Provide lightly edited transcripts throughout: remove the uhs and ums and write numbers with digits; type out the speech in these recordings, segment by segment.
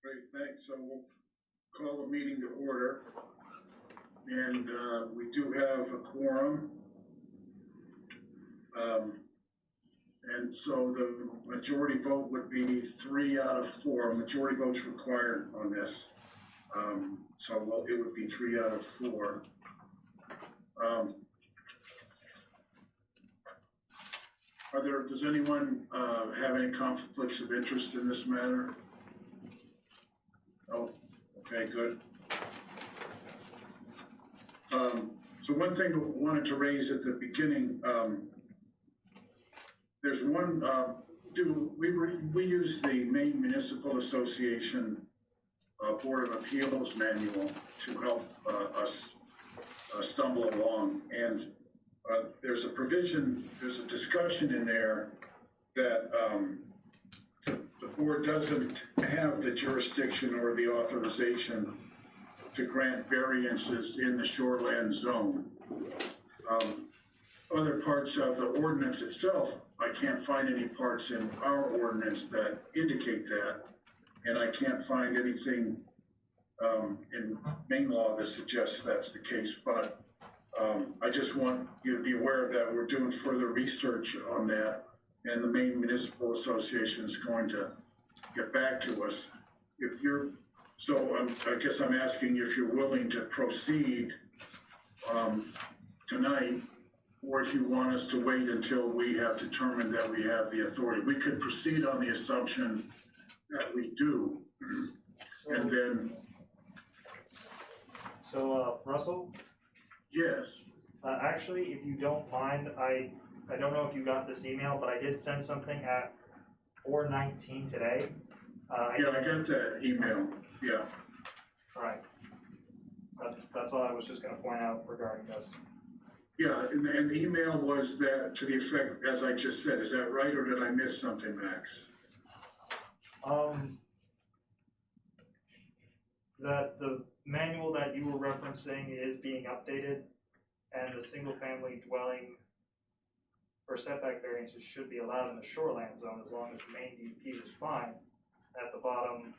Great, thanks. So we'll call the meeting to order. And we do have a quorum. And so the majority vote would be 3 out of 4. Majority votes required on this. So it would be 3 out of 4. Does anyone have any conflicts of interest in this matter? Oh, okay, good. So one thing I wanted to raise at the beginning, there's one, we use the Maine Municipal Association Board of Appeals manual to help us stumble along. And there's a provision, there's a discussion in there that the board doesn't have the jurisdiction or the authorization to grant variances in the shoreland zone. Other parts of the ordinance itself, I can't find any parts in our ordinance that indicate that, and I can't find anything in Maine law that suggests that's the case, but I just want you to be aware that we're doing further research on that, and the Maine Municipal Association is going to get back to us. I guess I'm asking if you're willing to proceed tonight, or if you want us to wait until we have determined that we have the authority. We could proceed on the assumption that we do, and then. So, Russell? Yes. Actually, if you don't mind, I don't know if you got this email, but I did send something at 4:19 today. I got that email. Yeah. All right. That's all I was just going to point out regarding this. Yeah, and the email was that to the effect, as I just said. Is that right, or did I miss something, Max? That the manual that you were referencing is being updated, and the single-family dwelling for setback variances should be allowed in the shoreland zone as long as the main DEP is fine. At the bottom,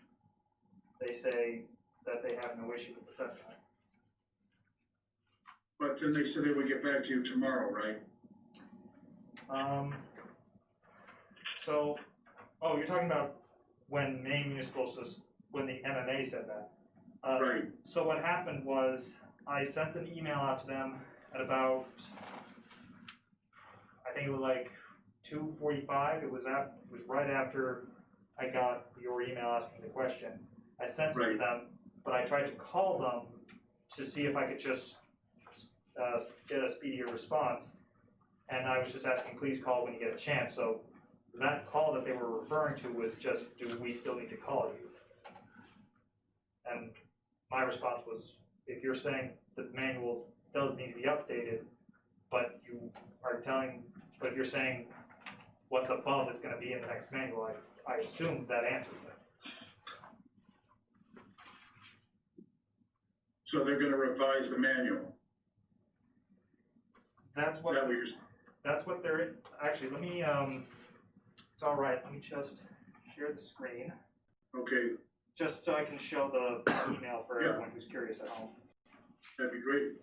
they say that they have no issue with the setback. But then they said they would get back to you tomorrow, right? You're talking about when Maine Municipal, when the MMA said that. Right. So what happened was I sent an email out to them at about, I think it was like 2:45. It was right after I got your email asking the question. I sent it to them, but I tried to call them to see if I could just get a speedier response. And I was just asking, please call when you get a chance. So that call that they were referring to was just, do we still need to call you? And my response was, if you're saying that the manual does need to be updated, but if you're saying what's above is going to be in the next manual, I assume that answers it. So they're going to revise the manual. That's what they're, actually, let me, it's all right, let me just share the screen. Okay. Just so I can show the email for everyone who's curious at home. That'd be great.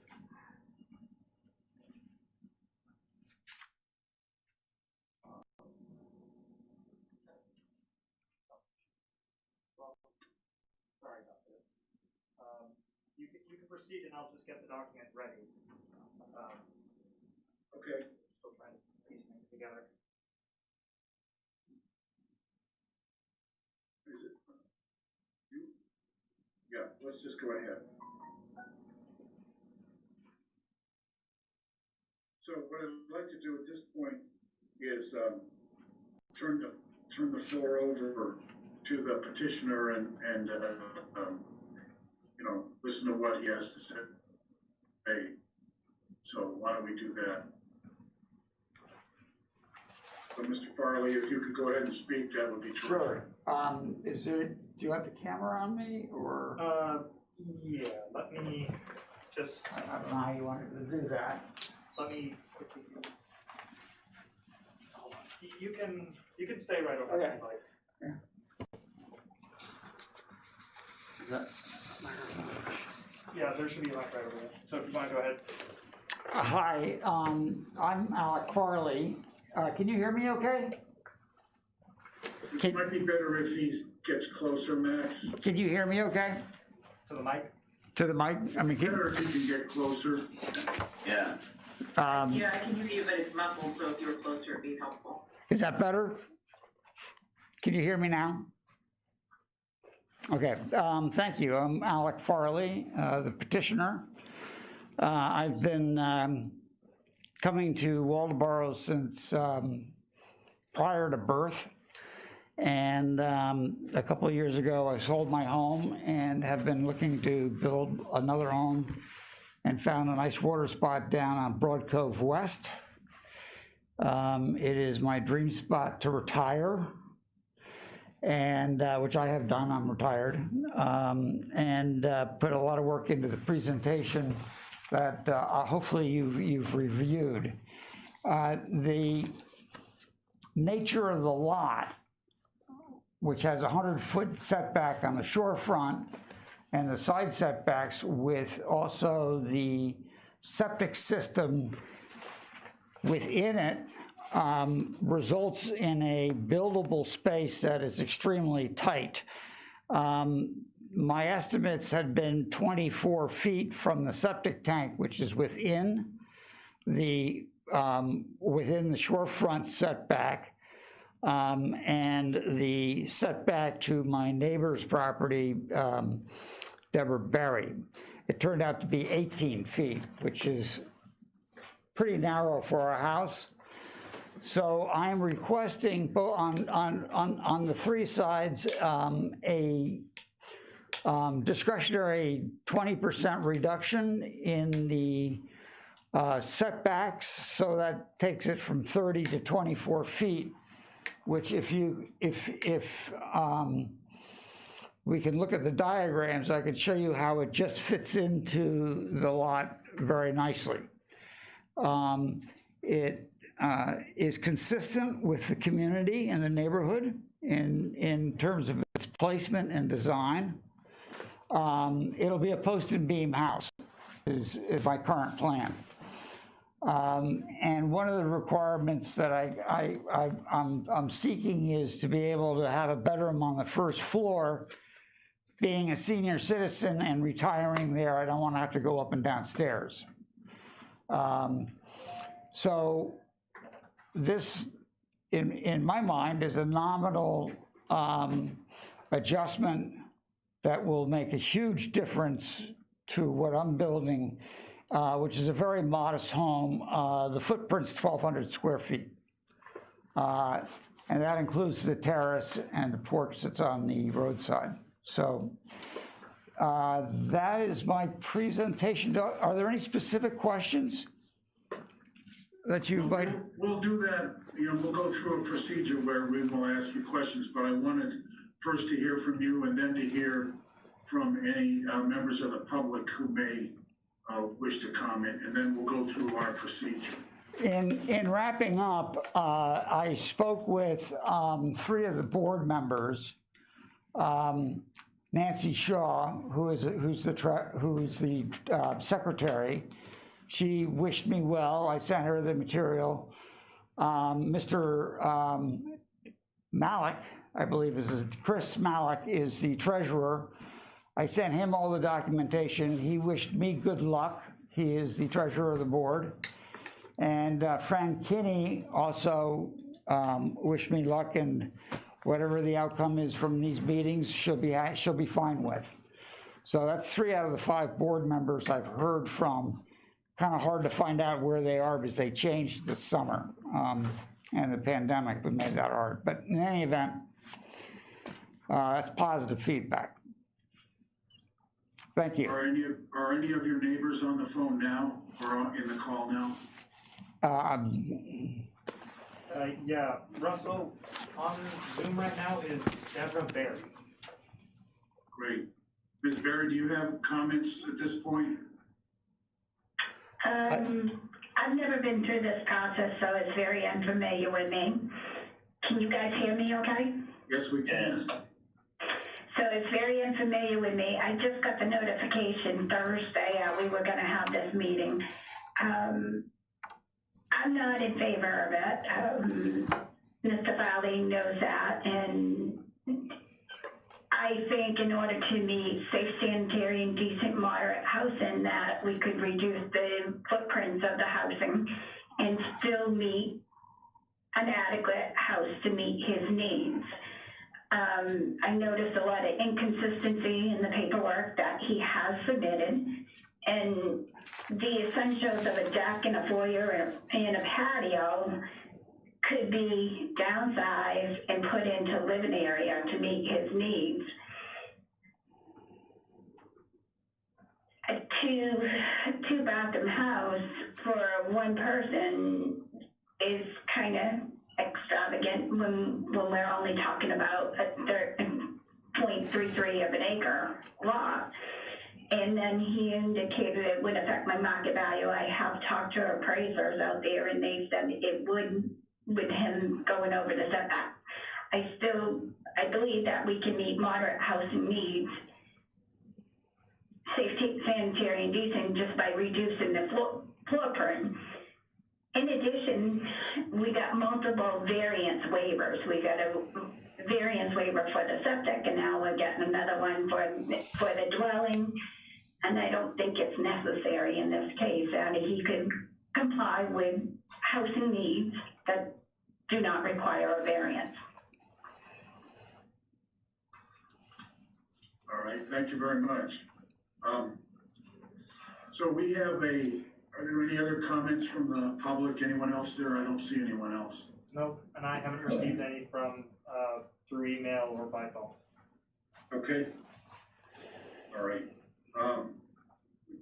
Sorry about this. You can proceed, and I'll just get the document ready. Okay. Still trying to piece things together. Is it you? Yeah, let's just go ahead. So what I'd like to do at this point is turn the floor over to the petitioner and listen to what he has to say. So why don't we do that? So Mr. Farley, if you could go ahead and speak, that would be terrific. Sure. Do you have the camera on me, or? Yeah, let me just. I don't know how you wanted to do that. Let me quickly. Hold on. You can stay right over there. Okay. Yeah. Yeah, there should be a mic right over there. So if you want to go ahead. Hi, I'm Alec Farley. Can you hear me okay? It might be better if he gets closer, Max. Can you hear me okay? To the mic? To the mic? I mean, Better if you can get closer. Yeah. Yeah, I can hear you, but it's muffled, so if you were closer, it'd be helpful. is that better? Can you hear me now? Okay, thank you. I'm Alec Farley, the petitioner. I've been coming to Waldoboro since prior to birth. And a couple of years ago, I sold my home and have been looking to build another home and found a nice water spot down on Broad Cove West. It is my dream spot to retire, and which I have done. I'm retired, and put a lot of work into the presentation that hopefully you've reviewed. The nature of the lot, which has a 100-foot setback on the shorefront and the side setbacks, with also the septic system within it, results in a buildable space that is extremely tight. My estimates had been 24 feet from the septic tank, which is within the shorefront setback. And the setback to my neighbor's property, Deborah Berry. It turned out to be 18 feet, which is pretty narrow for a house. So I'm requesting on the three sides a discretionary 20% reduction in the setbacks, so that takes it from 30 to 24 feet. Which if we can look at the diagrams, I could show you how it just fits into the lot very nicely. It is consistent with the community and the neighborhood in terms of its placement and design. It'll be a post and beam house, is my current plan. And one of the requirements that I'm seeking is to be able to have a bedroom on the first floor. Being a senior citizen and retiring there, I don't want to have to go up and down stairs. So this, in my mind, is a nominal adjustment that will make a huge difference to what I'm building, which is a very modest home. The footprint's 1,200 square feet. And that includes the terrace and the porch that's on the roadside. So that is my presentation. Are there any specific questions that you might? We'll do that. We'll go through a procedure where we will ask you questions, but I wanted first to hear from you and then to hear from any members of the public who may wish to comment, and then we'll go through our procedure. In wrapping up, I spoke with 3 of the board members. Nancy Shaw, who's the secretary. She wished me well. I sent her the material. Mr. Malik, I believe Chris Malik, is the treasurer. I sent him all the documentation. He wished me good luck. He is the treasurer of the board. And Fran Kinney also wished me luck, and whatever the outcome is from these meetings, she'll be fine with. So that's 3 out of the 5 board members I've heard from. Kind of hard to find out where they are because they changed this summer, and the pandemic made that hard. But in any event, that's positive feedback. Thank you. Are any of your neighbors on the phone now or in the call now? Yeah, Russell, on Zoom right now is Deborah Berry. Great. Ms. Berry, do you have comments at this point? I've never been through this process, so it's very unfamiliar with me. Can you guys hear me okay? Yes, we can. So it's very unfamiliar with me. I just got the notification Thursday, we were gonna have this meeting. I'm not in favor of it. Mr. Farley knows that, and I think in order to meet safe, sanitary, and decent moderate housing, that we could reduce the footprints of the housing and still meet an adequate house to meet his needs. I noticed a lot of inconsistency in the paperwork that he has submitted, and the essentials of a deck and a foyer and a patio could be downsized and put into living area to meet his needs. A two bathroom house for one person is kind of extravagant when we're only talking about a 0.33 of an acre lot. And then he indicated it would affect my market value. I have talked to appraisers out there, and they said it would, with him going over the setback. I believe that we can meet moderate housing needs, safety, sanitary, and decent just by reducing the floor print. In addition, we got multiple variance waivers. We got a variance waiver for the septic, and now we're getting another one for the dwelling. And I don't think it's necessary in this case. He could comply with housing needs that do not require a variance. All right, thank you very much. So we have are there any other comments from the public? Anyone else there? I don't see anyone else. Nope, and I haven't received any from, through email or by phone. Okay. All right. Let me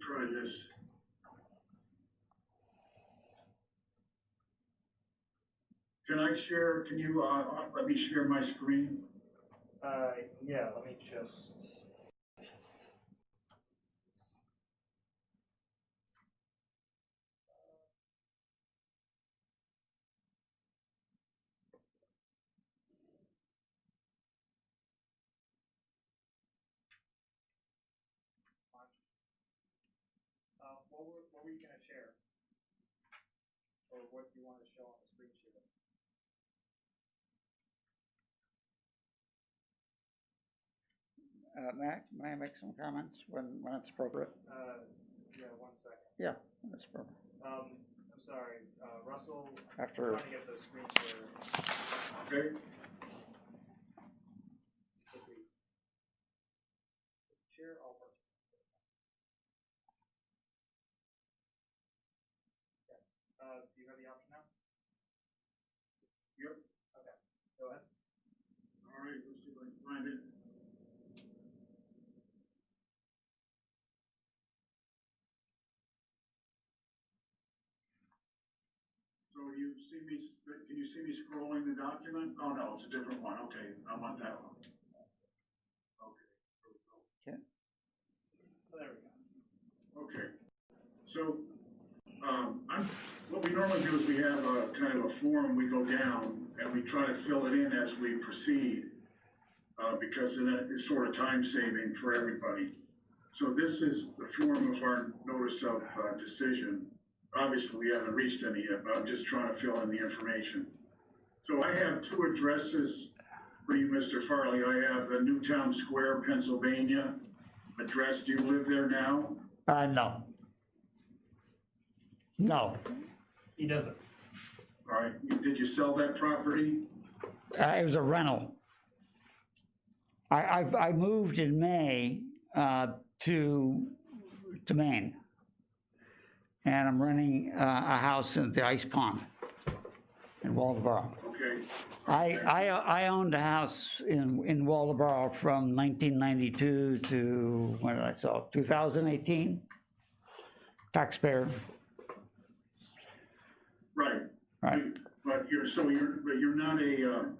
try this. Can you let me share my screen? Yeah, let me just. What were you going to share? Or what do you want to show on the screen share? May I make some comments when it's appropriate? Yeah, 1 second. Yeah, that's appropriate. I'm sorry, Russell, After. I'm trying to get the screen share. Okay. Share all works. Do you have the option now? Yep. Okay, go ahead. All right, let's see if I can find it. So can you see me scrolling the document? Oh, no, it's a different one. Okay, I want that one. Okay. Okay. Oh, there we go. Okay. So, what we normally do is we have a kind of a form we go down and we try to fill it in as we proceed, because then it's sort of time saving for everybody. So this is the form of our notice of decision. Obviously, we haven't reached any yet, but I'm just trying to fill in the information. So I have 2 addresses for you, Mr. Farley. I have the Newtown Square, Pennsylvania address. Do you live there now? No. No. He doesn't. All right. Did you sell that property? It was a rental. I moved in May to Maine, and I'm renting a house in the Ice Pond in Waldoboro. Okay. I owned a house in Waldoboro from 1992 to, when did I sell? 2018. Taxpayer. Right. Right. But you're not a,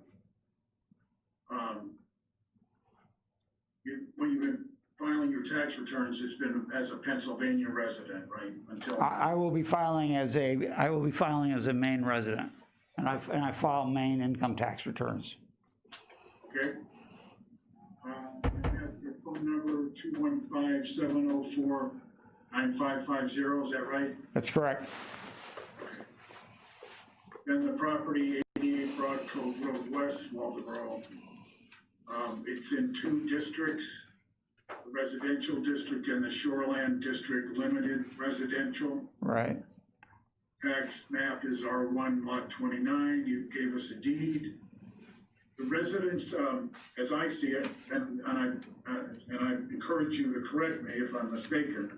when you've been filing your tax returns, it's been as a Pennsylvania resident, right? Until I will be filing as a Maine resident, and I file Maine income tax returns. okay. application number 215-704-9550, is that right? That's correct. And the property 88 Broad Cove Road West, Waldeboro. It's in two districts, the residential district and the shoreland district limited residential. Right. Tax map is R1 lot 29. You gave us a deed. The residents, as I see it, and I encourage you to correct me if I'm mistaken,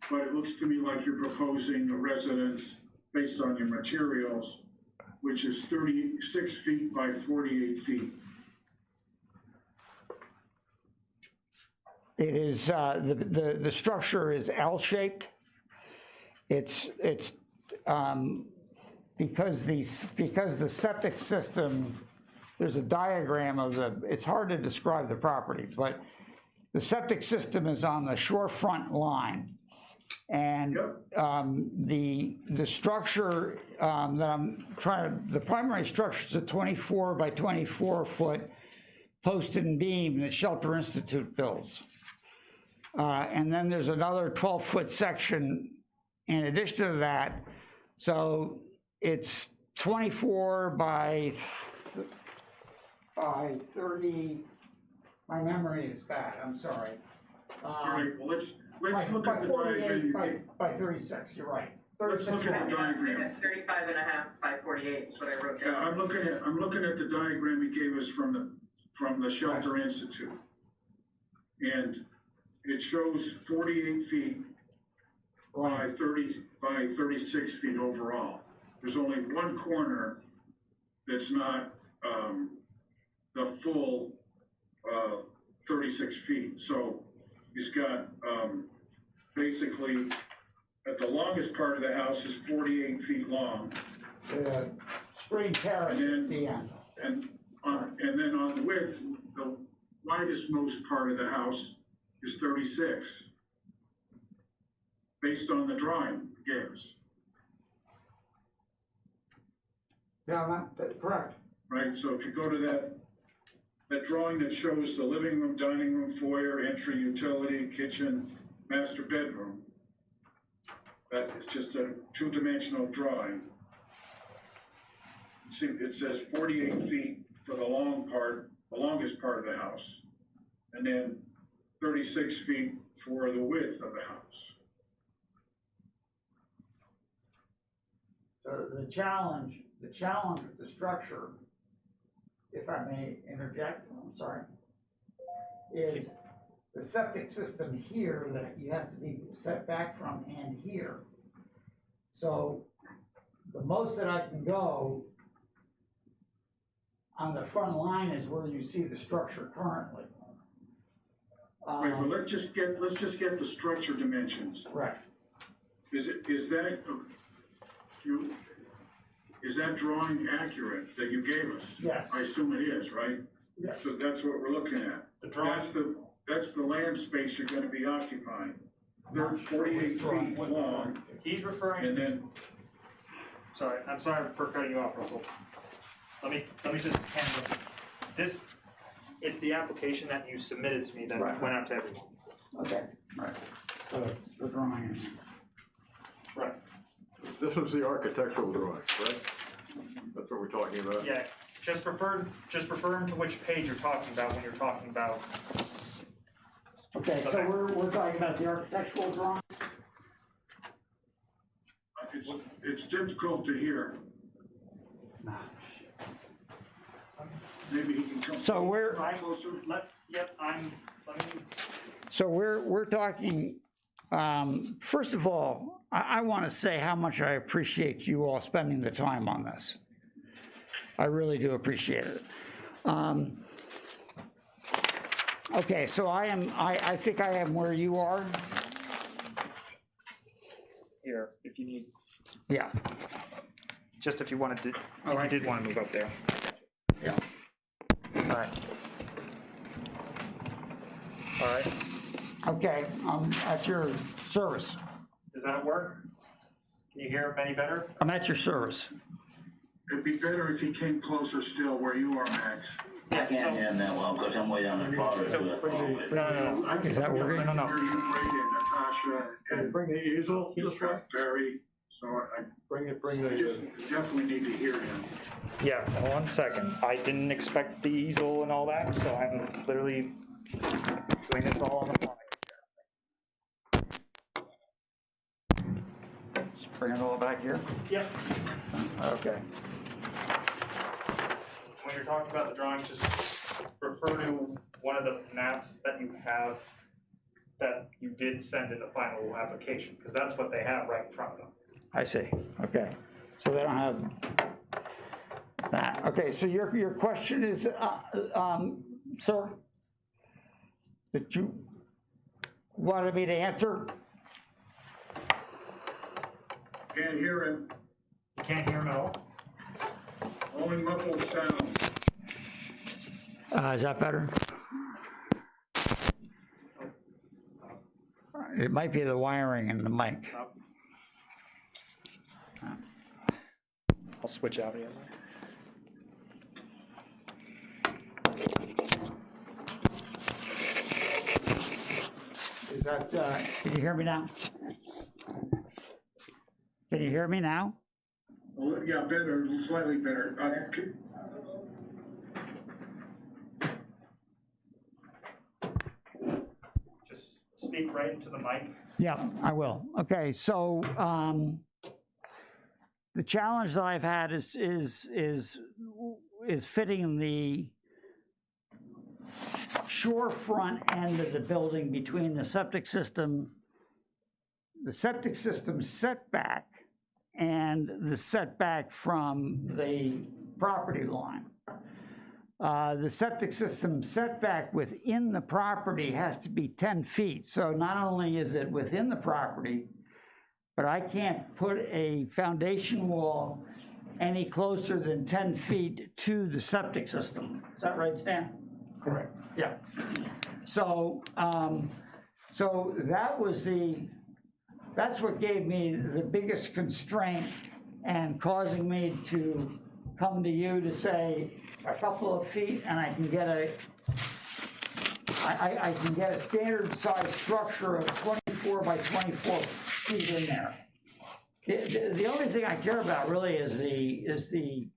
but it looks to me like you're proposing a residence based on your materials, which is 36 feet by 48 feet. It is, the structure is L-shaped. It's because the septic system, there's a diagram of it's hard to describe the property, but the septic system is on the shorefront line. And the structure that I'm the primary structure is a 24 by 24 foot posted and beam that Shelter Institute builds. And then there's another 12-foot section in addition to that. So it's 24 by 30. My memory is bad, I'm sorry. All right, well, let's look at the 48 diagram you by, gave. by 36, you're right. Let's look at the diagram. 35 and a half by 48 is what I wrote Yeah, down. I'm looking at the diagram you gave us from the Shelter Institute. And it shows 48 feet by 36 feet overall. There's only one corner that's not the full 36 feet. So he's got basically at the longest part of the house is 48 feet long. The screen terrace at the end. And then on the width, the widest most part of the house is 36, based on the drawing you gave us. Yeah, that's correct. Right, so if you go to that drawing that shows the living room, dining room, foyer, entry, utility, kitchen, master bedroom, that is just a two-dimensional drawing. See, it says 48 feet for the longest part of the house, and then 36 feet for the width of the house. So the challenge with the structure, if I may interject, I'm sorry, is the septic system here that you have to be set back from and here. So the most that I can go on the front line is where you see the structure currently. Right, well, let's just get the structure dimensions. Right. Is that drawing accurate that you gave us? Yes. I assume it is, right? Yes. So that's what we're looking at. The drawing, That's the land space you're gonna be occupying. They're 48 feet long, he's referring, and then, sorry, I'm sorry for cutting you off, Russell. Let me just handle this. It's the application that you submitted to me that Right. went out to everyone. Okay. Right. So it's the drawing. Right. This was the architectural drawing, correct? That's what we're talking about? Yeah, just refer him to which page you're talking about when you're talking about. Okay, so Okay. we're talking about the architectural drawing? it's difficult to hear. Maybe he can come So we're- closer. So we're talking, first of all, I want to say how much I appreciate you all spending the time on this. I really do appreciate it. Okay, so I think I am where you are. Here, if you need, Yeah. just if you wanted to, All right. if you did want to move up there. Yeah. All right. All right, Okay, at your service. does that work? Can you hear him any better? I'm at your service. It'd be better if he came closer still where you are, Max. I can't hear him that well because I'm way down the bottom. No. I Is that can working? No. hear you great and Natasha and Bring the easel this way. Barry, so Bring I the, just definitely need to hear him. Yeah, 1 second. I didn't expect the easel and all that, so I'm literally doing this all on the fly. Just bring it all back here. Yep. Okay. When you're talking about the drawing, just refer to one of the maps that you have that you did send in the final application, because that's what they have right in front of them. I see, okay. So they don't have that. Okay, so your question is, sir, that you wanted me to answer? Can't hear him, You can't hear them at all? only muffled sound. Is that better? It might be the wiring in the mic. I'll switch out again. Is that, can you hear me now? Can you hear me now? Well, yeah, better, slightly better. Just speak right into the mic. Yeah, I will. Okay, so the challenge that I've had is fitting the shorefront end of the building between the septic system setback and the setback from the property line. The septic system setback within the property has to be 10 feet. So not only is it within the property, but I can't put a foundation wall any closer than 10 feet to the septic system. Is that right, Stan? Correct. Yeah. So, so that's what gave me the biggest constraint and causing me to come to you to say a couple of feet, and I can get a standard size structure of 24 by 24 feet in there. The only thing I care about really is the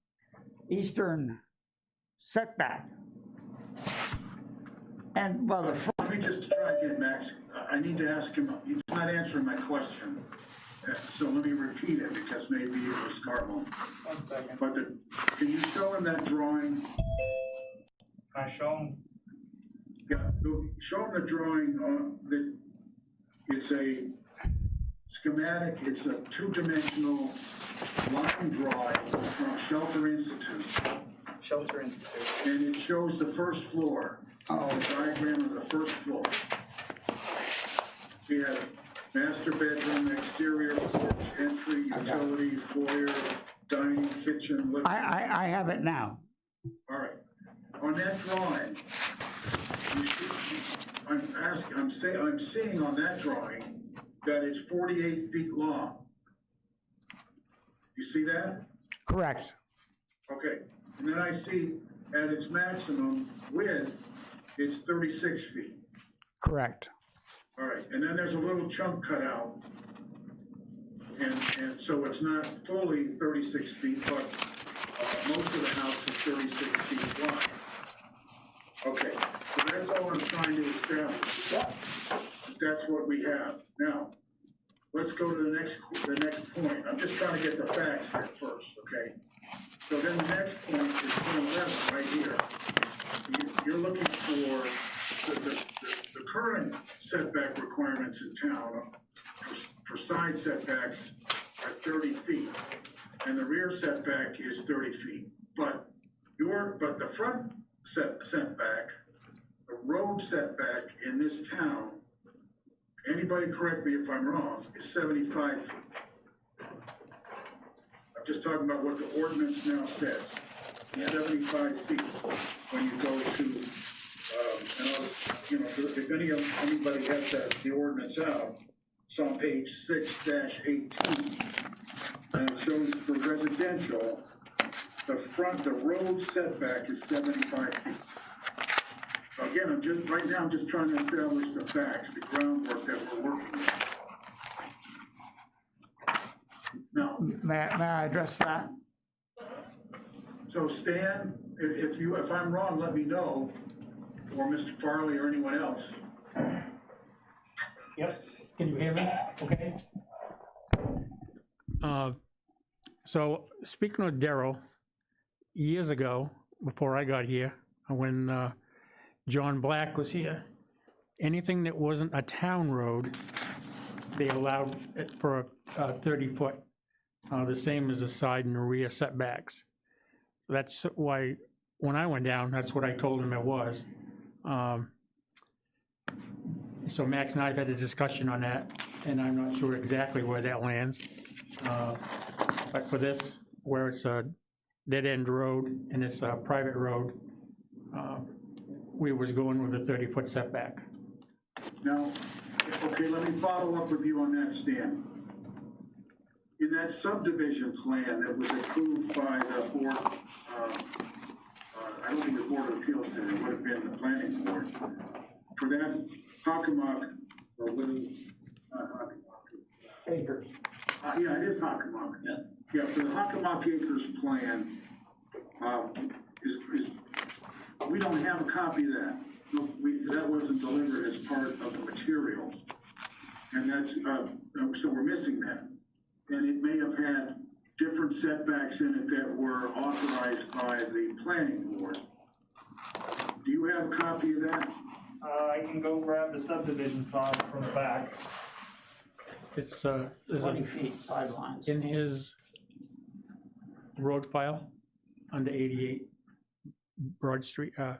eastern setback. And well, Let me just try again, Max. I need to ask him, he's not answering my question. So let me repeat it because maybe it was garbled. 1 second. But can you show him that drawing? Can I show them? Yeah, show him the drawing on that. It's a schematic, it's a two-dimensional line drawing from Shelter Institute. Shelter Institute. And it shows the first floor, the diagram of the first floor. We have master bedroom, exterior porch, entry, utility, foyer, dining, kitchen, living. I have it now. All right. On that drawing, I'm seeing on that drawing that it's 48 feet long. You see that? Correct. Okay. And then I see at its maximum width, it's 36 feet. Correct. All right. And then there's a little chunk cut out. And so it's not fully 36 feet, but most of the house is 36 feet wide. Okay, so that's all I'm trying to establish. That's what we have. Now, let's go to the next point. I'm just trying to get the facts here first, okay? So then the next point is point 11, right here. You're looking for the current setback requirements in town for side setbacks are 30 feet, and the rear setback is 30 feet. But the front setback, the road setback in this town, anybody correct me if I'm wrong, is 75 feet. I'm just talking about what the ordinance now says. 75 feet when you go to, if anybody has the ordinance out, it's on page 6-18, and it shows for residential, the road setback is 75 feet. Again, I'm just trying to establish the facts, the groundwork that we're working with. Now, May I address that? so Stan, if I'm wrong, let me know, or Mr. Farley or anyone else. Yep, can you hear me? Okay. So speaking of Darryl, years ago, before I got here, when John Black was here, anything that wasn't a town road, they allowed it for 30 foot, the same as the side and the rear setbacks. That's why, when I went down, that's what I told him it was. So Max and I have had a discussion on that, and I'm not sure exactly where that lands. But for this, where it's a dead-end road and it's a private road, we was going with a 30-foot setback. Now, okay, let me follow up with you on that, Stan. In that subdivision plan that was approved by the board, I don't think the Board of Appeals did, it would have been the planning board. For that Hockomock, or what is Acres. yeah, it is Hockomock. Yeah, for the Hockomock Acres plan, we don't have a copy of that. No, that wasn't delivered as part of the materials. And that's, so we're missing that. And it may have had different setbacks in it that were authorized by the planning board. Do you have a copy of that? I can go grab the subdivision file from the back. It's, there's 20 a, feet sidelines. in his road file, under 88 Broad Street, I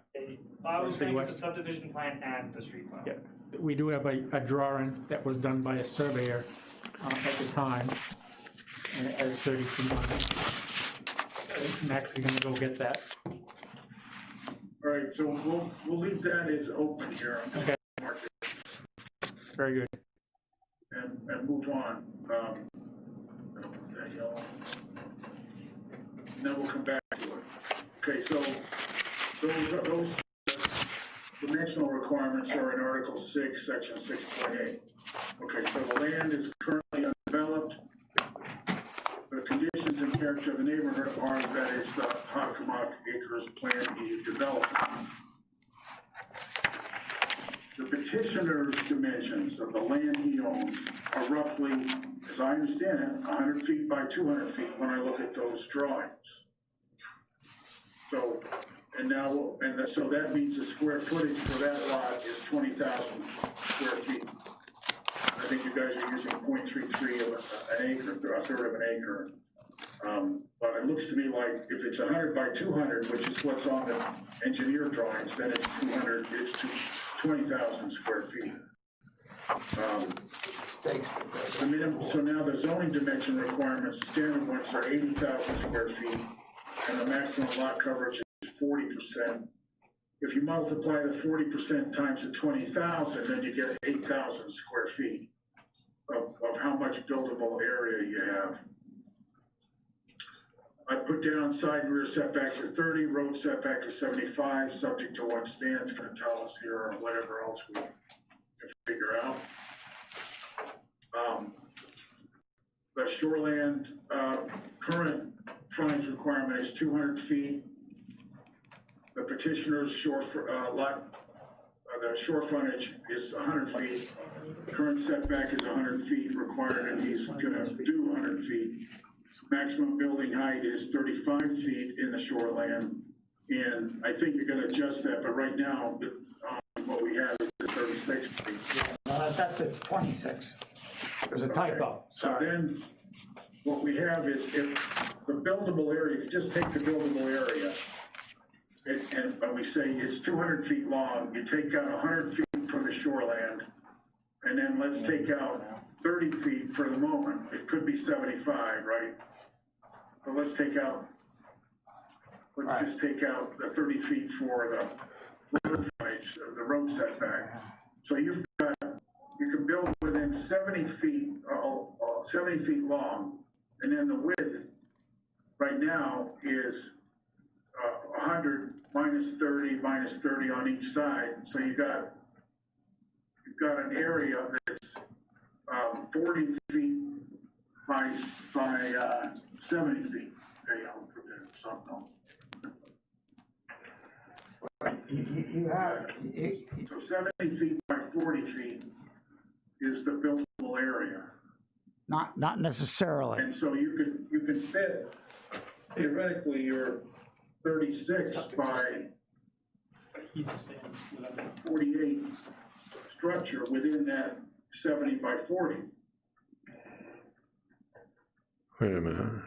was Street looking at the West. subdivision plan and the street plan. Yeah, we do have a drawing that was done by a surveyor at the time, and it has 30 feet on it. I'm actually gonna go get that. All right, so we'll leave that as open here. I'm just Okay. gonna mark it Very good. and move on. That yellow. Then we'll come back to it. Okay, so those dimensional requirements are in Article 6, Section 6.8. Okay, so the land is currently undeveloped. The conditions and character of the neighborhood are that it's the Hockomock Acres plan needed development. The petitioner's dimensions of the land he owns are roughly, as I understand it, 100 feet by 200 feet when I look at those drawings. So, so that means the square footage for that lot is 20,000 square feet. I think you guys are using 0.33 of an acre, a third of an acre. But it looks to me like if it's 100 by 200, which is what's on the engineer drawings, then it's 200, it's 20,000 square feet. The minimum, so now the zoning dimension requirements, standard ones are 80,000 square feet, and the maximum lot coverage is 40%. If you multiply the 40% times the 20,000, then you get 8,000 square feet of how much buildable area you have. I put down side and rear setbacks at 30, road setback is 75, subject to what Stan's gonna tell us here or whatever else we can figure out. The shoreland, current frontage requirement is 200 feet. The petitioner's shore frontage is 100 feet. Current setback is 100 feet required, and he's gonna do 100 feet. Maximum building height is 35 feet in the shoreland, and I think you're gonna adjust that, but right now, what we have is 36 feet. That's at 26. There's a typo. So then, what we have is if the buildable area, if you just take the buildable area, and we say it's 200 feet long, you take out 100 feet from the shoreland, and then let's take out 30 feet for the moment. It could be 75, right? But let's just take out the 30 feet for the road frontage, the road setback. So you can build within 70 feet long, and then the width right now is 100 minus 30 on each side. So you've got an area that's 40 feet by 70 feet. Okay, I'll put that in something else. You have, So 70 feet by 40 feet is the buildable area. not necessarily. And so you can fit, theoretically, your 36 by 48 structure within that 70 by 40. Wait a minute.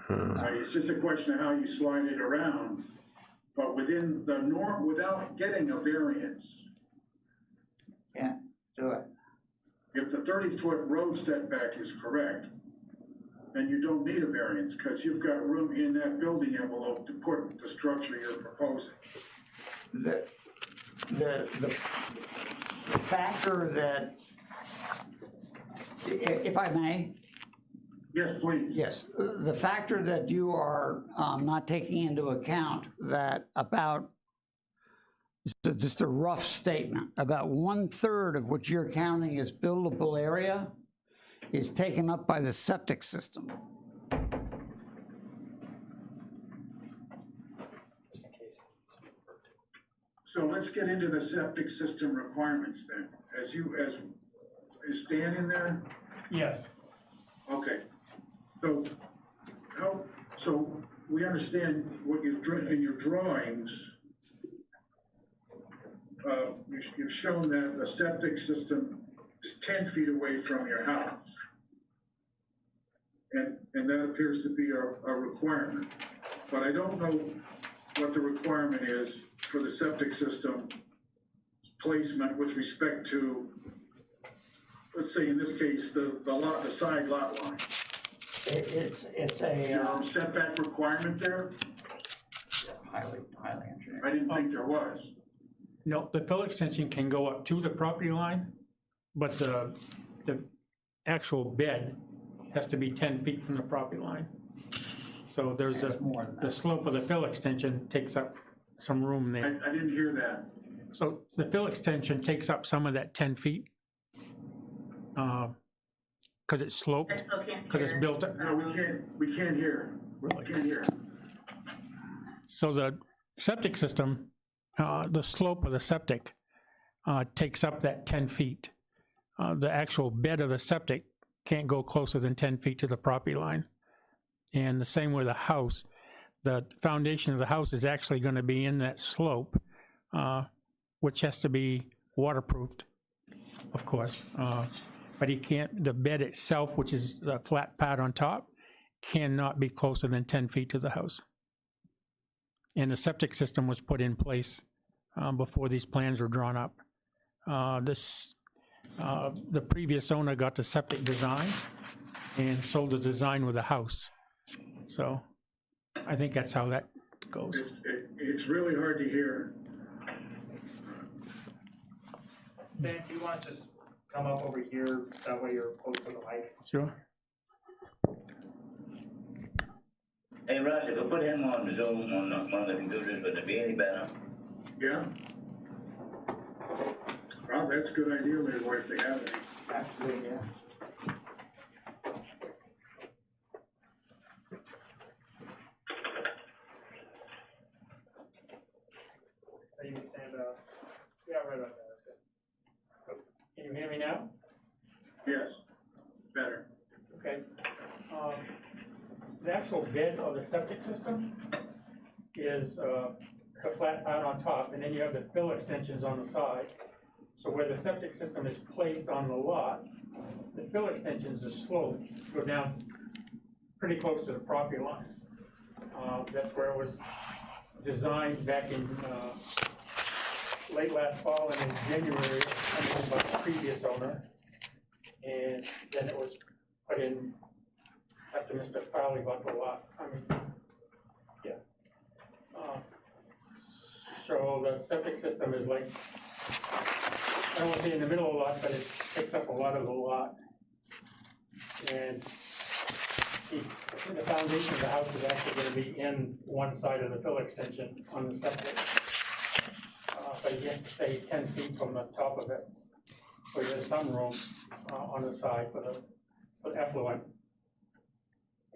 It's just a question of how you slide it around, but within the norm, without getting a variance. Can't do it. If the 30-foot road setback is correct, then you don't need a variance because you've got room in that building envelope to put the structure you're proposing. The factor that, if I may, Yes, please. yes, the factor that you are not taking into account that about, just a rough statement, about 1/3 of what you're counting as buildable area is taken up by the septic system. So let's get into the septic system requirements then. Is Stan in there? Yes. Okay. So we understand what you've drawn in your drawings. You've shown that the septic system is 10 feet away from your house. And that appears to be a requirement. But I don't know what the requirement is for the septic system placement with respect to, let's say in this case, the side lot line. It's Is there a setback requirement there? highly engineered. I didn't think there was. No, the fill extension can go up to the property line, but the actual bed has to be 10 feet from the property line. So there's the slope of the fill extension takes up some room there. I didn't hear that. So the fill extension takes up some of that 10 feet. Because it's sloped, I still can't because it's hear. built. No, we can't hear. Really? Can't hear. So the septic system, the slope of the septic takes up that 10 feet. The actual bed of the septic can't go closer than 10 feet to the property line. And the same with the house. The foundation of the house is actually going to be in that slope, which has to be waterproofed, of course. But the bed itself, which is the flat pad on top, cannot be closer than 10 feet to the house. And the septic system was put in place before these plans were drawn up. The previous owner got the septic design and sold the design with the house. So I think that's how that goes. It's really hard to hear. Stan, do you want to just come up over here, that way you're close to the mic? Sure. Hey, Russ, if I put him on Zoom on one of the computers, would it be any better? Yeah? Well, that's a good idea, Leroy, if they have any. Actually, yeah. You can stand up. Yeah, right about there. That's good. Can you hear me now? Yes, better. Okay. The actual bed of the septic system is the flat pad on top, and then you have the fill extensions on the side. So where the septic system is placed on the lot, the fill extensions, the slope, go down pretty close to the property line. That's where it was designed back in late last fall and in January, by the previous owner. And then it was put in after Mr. Farley bought the lot. Yeah. So the septic system is like, I don't want to say in the middle of the lot, but it takes up a lot of the lot. And The foundation of the house is actually gonna be in one side of the fill extension on the septic. But you have to stay 10 feet from the top of it. So there's some room on the side for the effluent.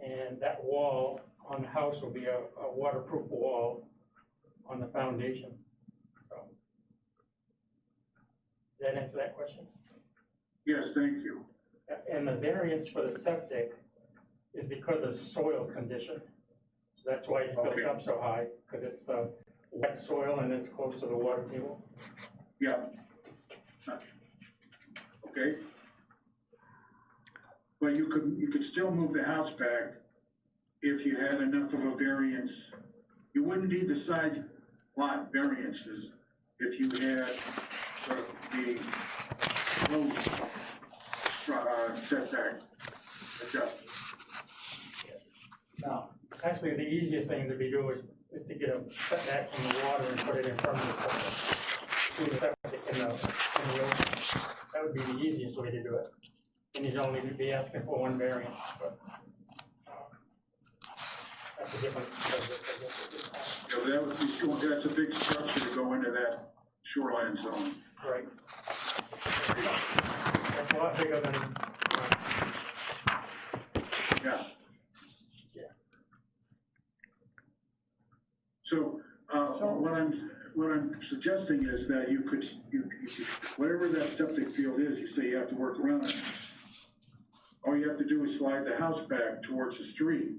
And that wall on the house will be a waterproof wall on the foundation. So, does that answer that question? Yes, thank you. And the variance for the septic is because of soil condition. So that's why it's built Okay. up so high, because it's wet soil and it's close to the water table. Yeah. Okay. But you could still move the house back if you had enough of a variance. You wouldn't need the side lot variances if you had the road setback adjusted. No, actually, the easiest thing to be doing is to get a setback from the water and put it in front of the septic. Do the septic in the ocean. That would be the easiest way to do it. And you'd only be asking for one variance, but that's a different subject, I guess. You know, that would be, that's a big structure to go into that shoreline zone. Right. That's a lot bigger than, Yeah. Yeah. So, what I'm suggesting is that you could, whatever that septic field is, you say you have to work around it. All you have to do is slide the house back towards the street,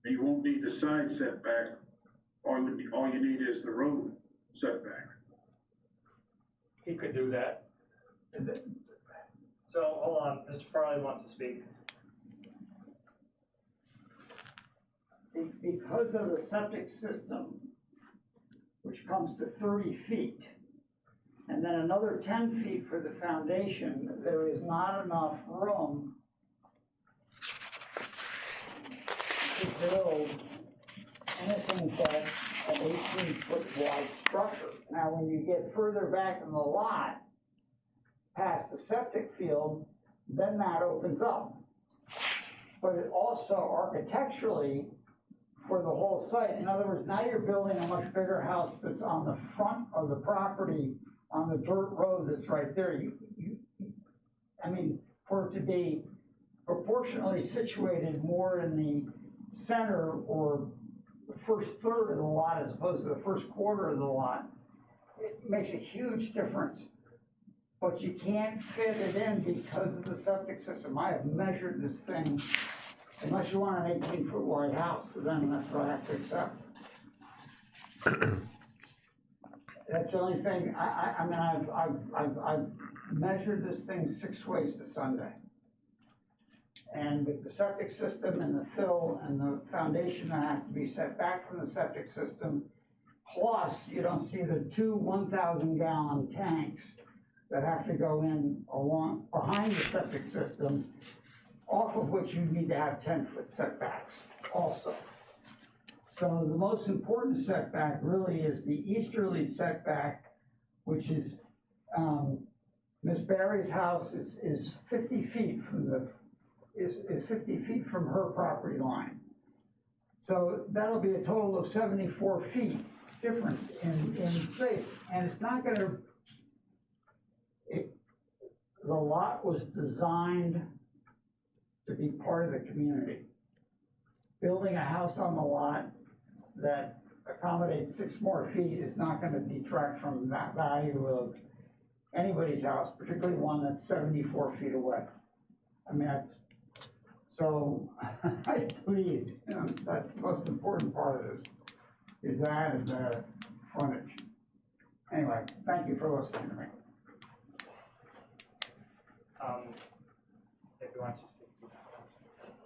and you won't need the side setback. All you need is the road setback. he could do that. So, hold on, Mr. Farley wants to speak. Because of the septic system, which comes to 30 feet, and then another 10 feet for the foundation, there is not enough room to build anything but an 18-foot wide structure. Now, when you get further back in the lot, past the septic field, then that opens up. But it also architecturally, for the whole site, in other words, now you're building a much bigger house that's on the front of the property, on the dirt road that's right there. I mean, for it to be proportionally situated more in the center or the first third of the lot as opposed to the first quarter of the lot, it makes a huge difference. But you can't fit it in because of the septic system. I have measured this thing, unless you want an 18-foot wide house, so then that's what I have to accept. That's the only thing, I mean, I've measured this thing 6 ways to Sunday. And with the septic system and the fill and the foundation that has to be set back from the septic system, plus you don't see the 2 1,000-gallon tanks that have to go in along behind the septic system, off of which you need to have 10-foot setbacks also. So the most important setback really is the easterly setback, which is, Ms. Barry's house is 50 feet from the, is 50 feet from her property line. So that'll be a total of 74 feet difference in space, and it's not gonna, the lot was designed to be part of the community. Building a house on the lot that accommodates 6 more feet is not gonna detract from that value of anybody's house, particularly one that's 74 feet away. I mean, that's, so I believe, you know, that's the most important part of this, is that and the frontage. Anyway, thank you for listening to me. If you want to speak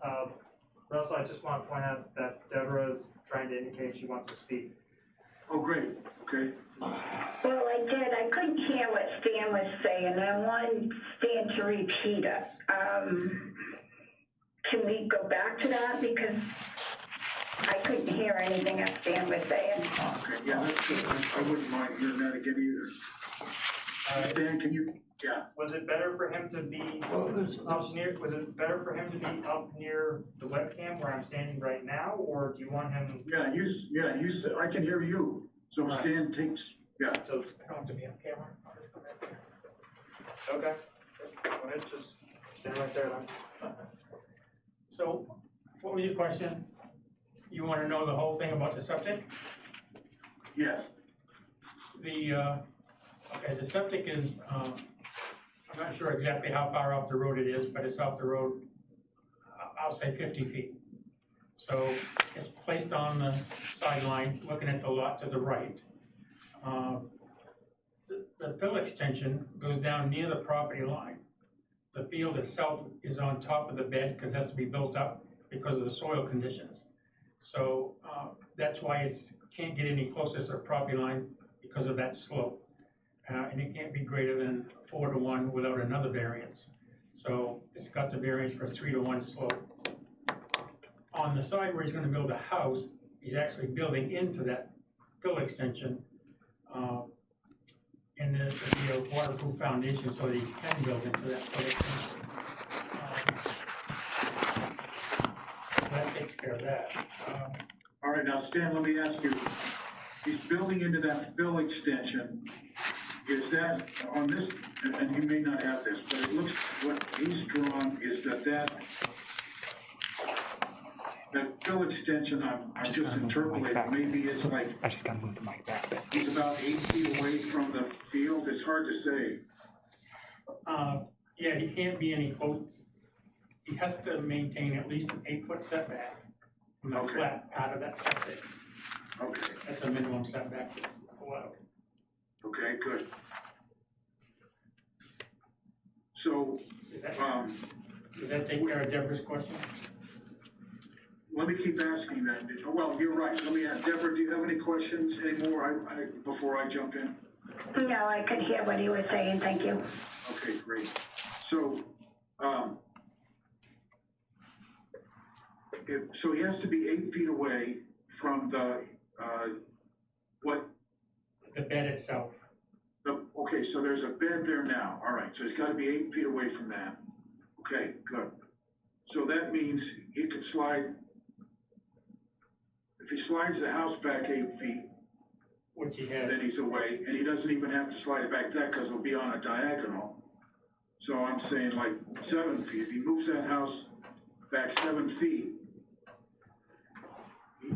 to Russell, I just want to point out that Deborah is trying to indicate she wants to speak. Oh, great, okay. Well, I did. I couldn't hear what Stan was saying, and I wanted Stan to repeat it. Can we go back to that? Because I couldn't hear anything that Stan was saying. Okay, yeah, that's good. I wouldn't mind hearing that again either. Stan, can you Yeah, Was it better for him to be up near, was it better for him to be up near the webcam where I'm standing right now, or do you want him? I can hear you. So Right. Stan takes, yeah. So I don't have to be on camera, I'll just come back there. Okay, go ahead, just stand right there then. So, what was your question? You wanna know the whole thing about the septic? Yes, Okay, the septic is, I'm not sure exactly how far off the road it is, but it's off the road, I'll say 50 feet. So it's placed on the sideline, looking at the lot to the right. The fill extension goes down near the property line. The field itself is on top of the bed because it has to be built up because of the soil conditions. So that's why it can't get any closer to the property line because of that slope. And it can't be greater than 4-to-1 without another variance. So it's got the variance for a 3-to-1 slope. On the side where he's gonna build a house, he's actually building into that fill extension. And there's gonna be a waterproof foundation so that he can build into that fill extension. So that takes care of that. all right, now Stan, let me ask you, he's building into that fill extension. Is that on this, and you may not have this, but it looks, what he's drawn is that fill extension, I'm just interpolating, maybe it's like, I just gotta move the mic back. he's about 8 feet away from the field, it's hard to say. Yeah, he can't be any close. He has to maintain at least an 8-foot setback from the Okay. flat part of that septic. Okay, That's the minimum setback that's allowed. okay, good. So, Does that take care of Deborah's question? let me keep asking that. Well, you're right. Let me ask, Deborah, do you have any questions anymore before I jump in? No, I could hear what he was saying, thank you. Okay, great. So, so he has to be 8 feet away from the, what, The bed itself. okay, so there's a bed there now. All right, so he's gotta be 8 feet away from that. Okay, good. So that means he could slide, if he slides the house back 8 feet, Which he has. then he's away, and he doesn't even have to slide it back that, because it'll be on a diagonal. So I'm saying like 7 feet. If he moves that house back 7 feet,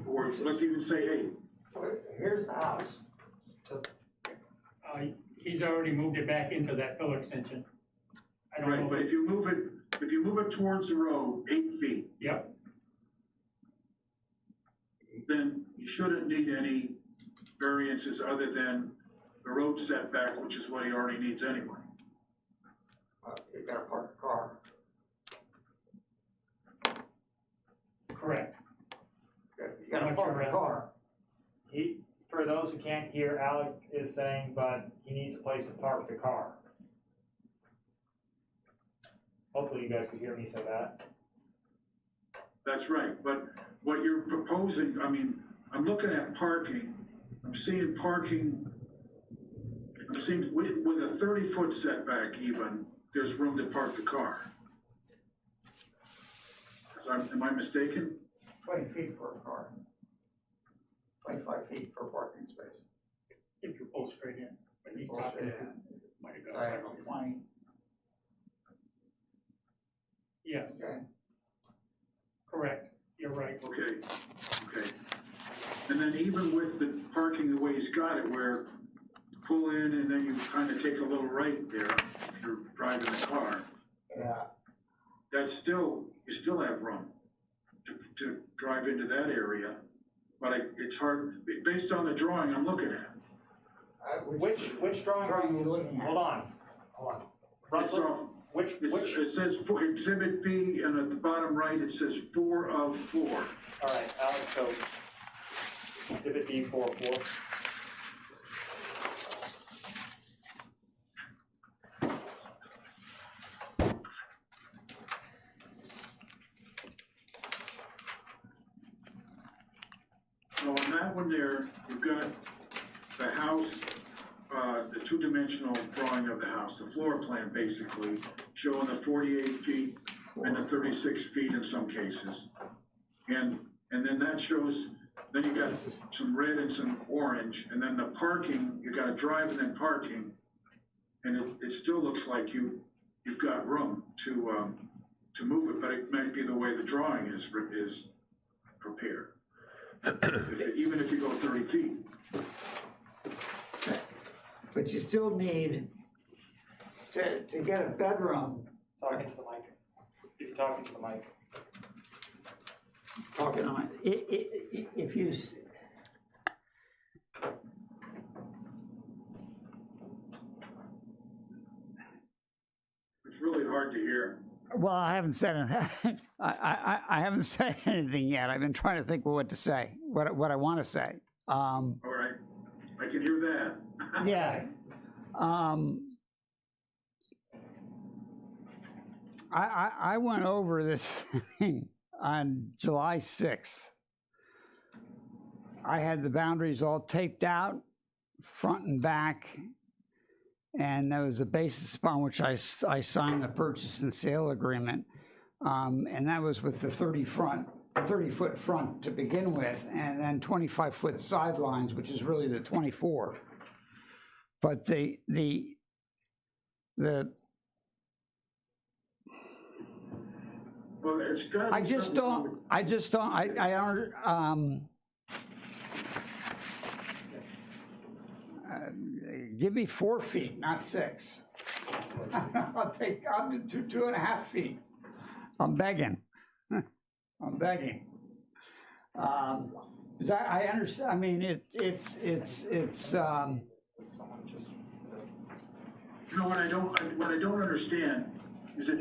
or let's even say 8. Here's the house. He's already moved it back into that fill extension. I don't Right, know. but if you move it towards the road 8 feet, Yep, then you shouldn't need any variances other than the road setback, which is what he already needs anyway. You gotta park the car. correct. You gotta park the car. For those who can't hear, Alec is saying, but he needs a place to park the car. Hopefully you guys could hear me say that. That's right, but what you're proposing, I mean, I'm looking at parking, I'm seeing parking, I'm seeing with a 30-foot setback even, there's room to park the car. Am I mistaken? 20 feet for a car. 25 feet for a parking space. If you pull straight in, but he's Pull talking, straight in. might have got Diagonal sideways. 20. Yes, Okay. correct, you're right. Okay, okay. And then even with the parking the way he's got it, where you pull in and then you kind of take a little right there, if you're driving the car, Yeah. that's still, you still have room to drive into that area. But it's hard, based on the drawing I'm looking at. Which drawing are you looking at? Hold on. It's Russell, off, which, it says for Exhibit B, and at the bottom right, it says 4 of 4. all right, Alex, so exhibit B 4-4. So on that one there, you've got the house, the two-dimensional drawing of the house, the floor plan basically, showing the 48 feet and the 36 feet in some cases. And then that shows, then you got some red and some orange, and then the parking, you got a drive and then parking. And it still looks like you've got room to move it, but it might be the way the drawing is prepared. Even if you go 30 feet. But you still need to get a bedroom. Talking to the mic. If you're talking to the mic. Talking on it. If you. It's really hard to hear. Well, I haven't said anything. I haven't said anything yet. I've been trying to think of what to say, what I want to say. All right, I can hear that. Yeah. I went over this thing on July 6th. I had the boundaries all taped out, front and back, and there was a basis upon which I signed the purchase and sale agreement, and that was with the 30-foot front to begin with, and then 25-foot sidelines, which is really the 24. But the Well, it's got to be I just don't. Give me 4 feet, not 6. I'll do 2.5 feet. I'm begging. I'm begging. 'Cause I understand. I mean, it's. You know what I don't understand is if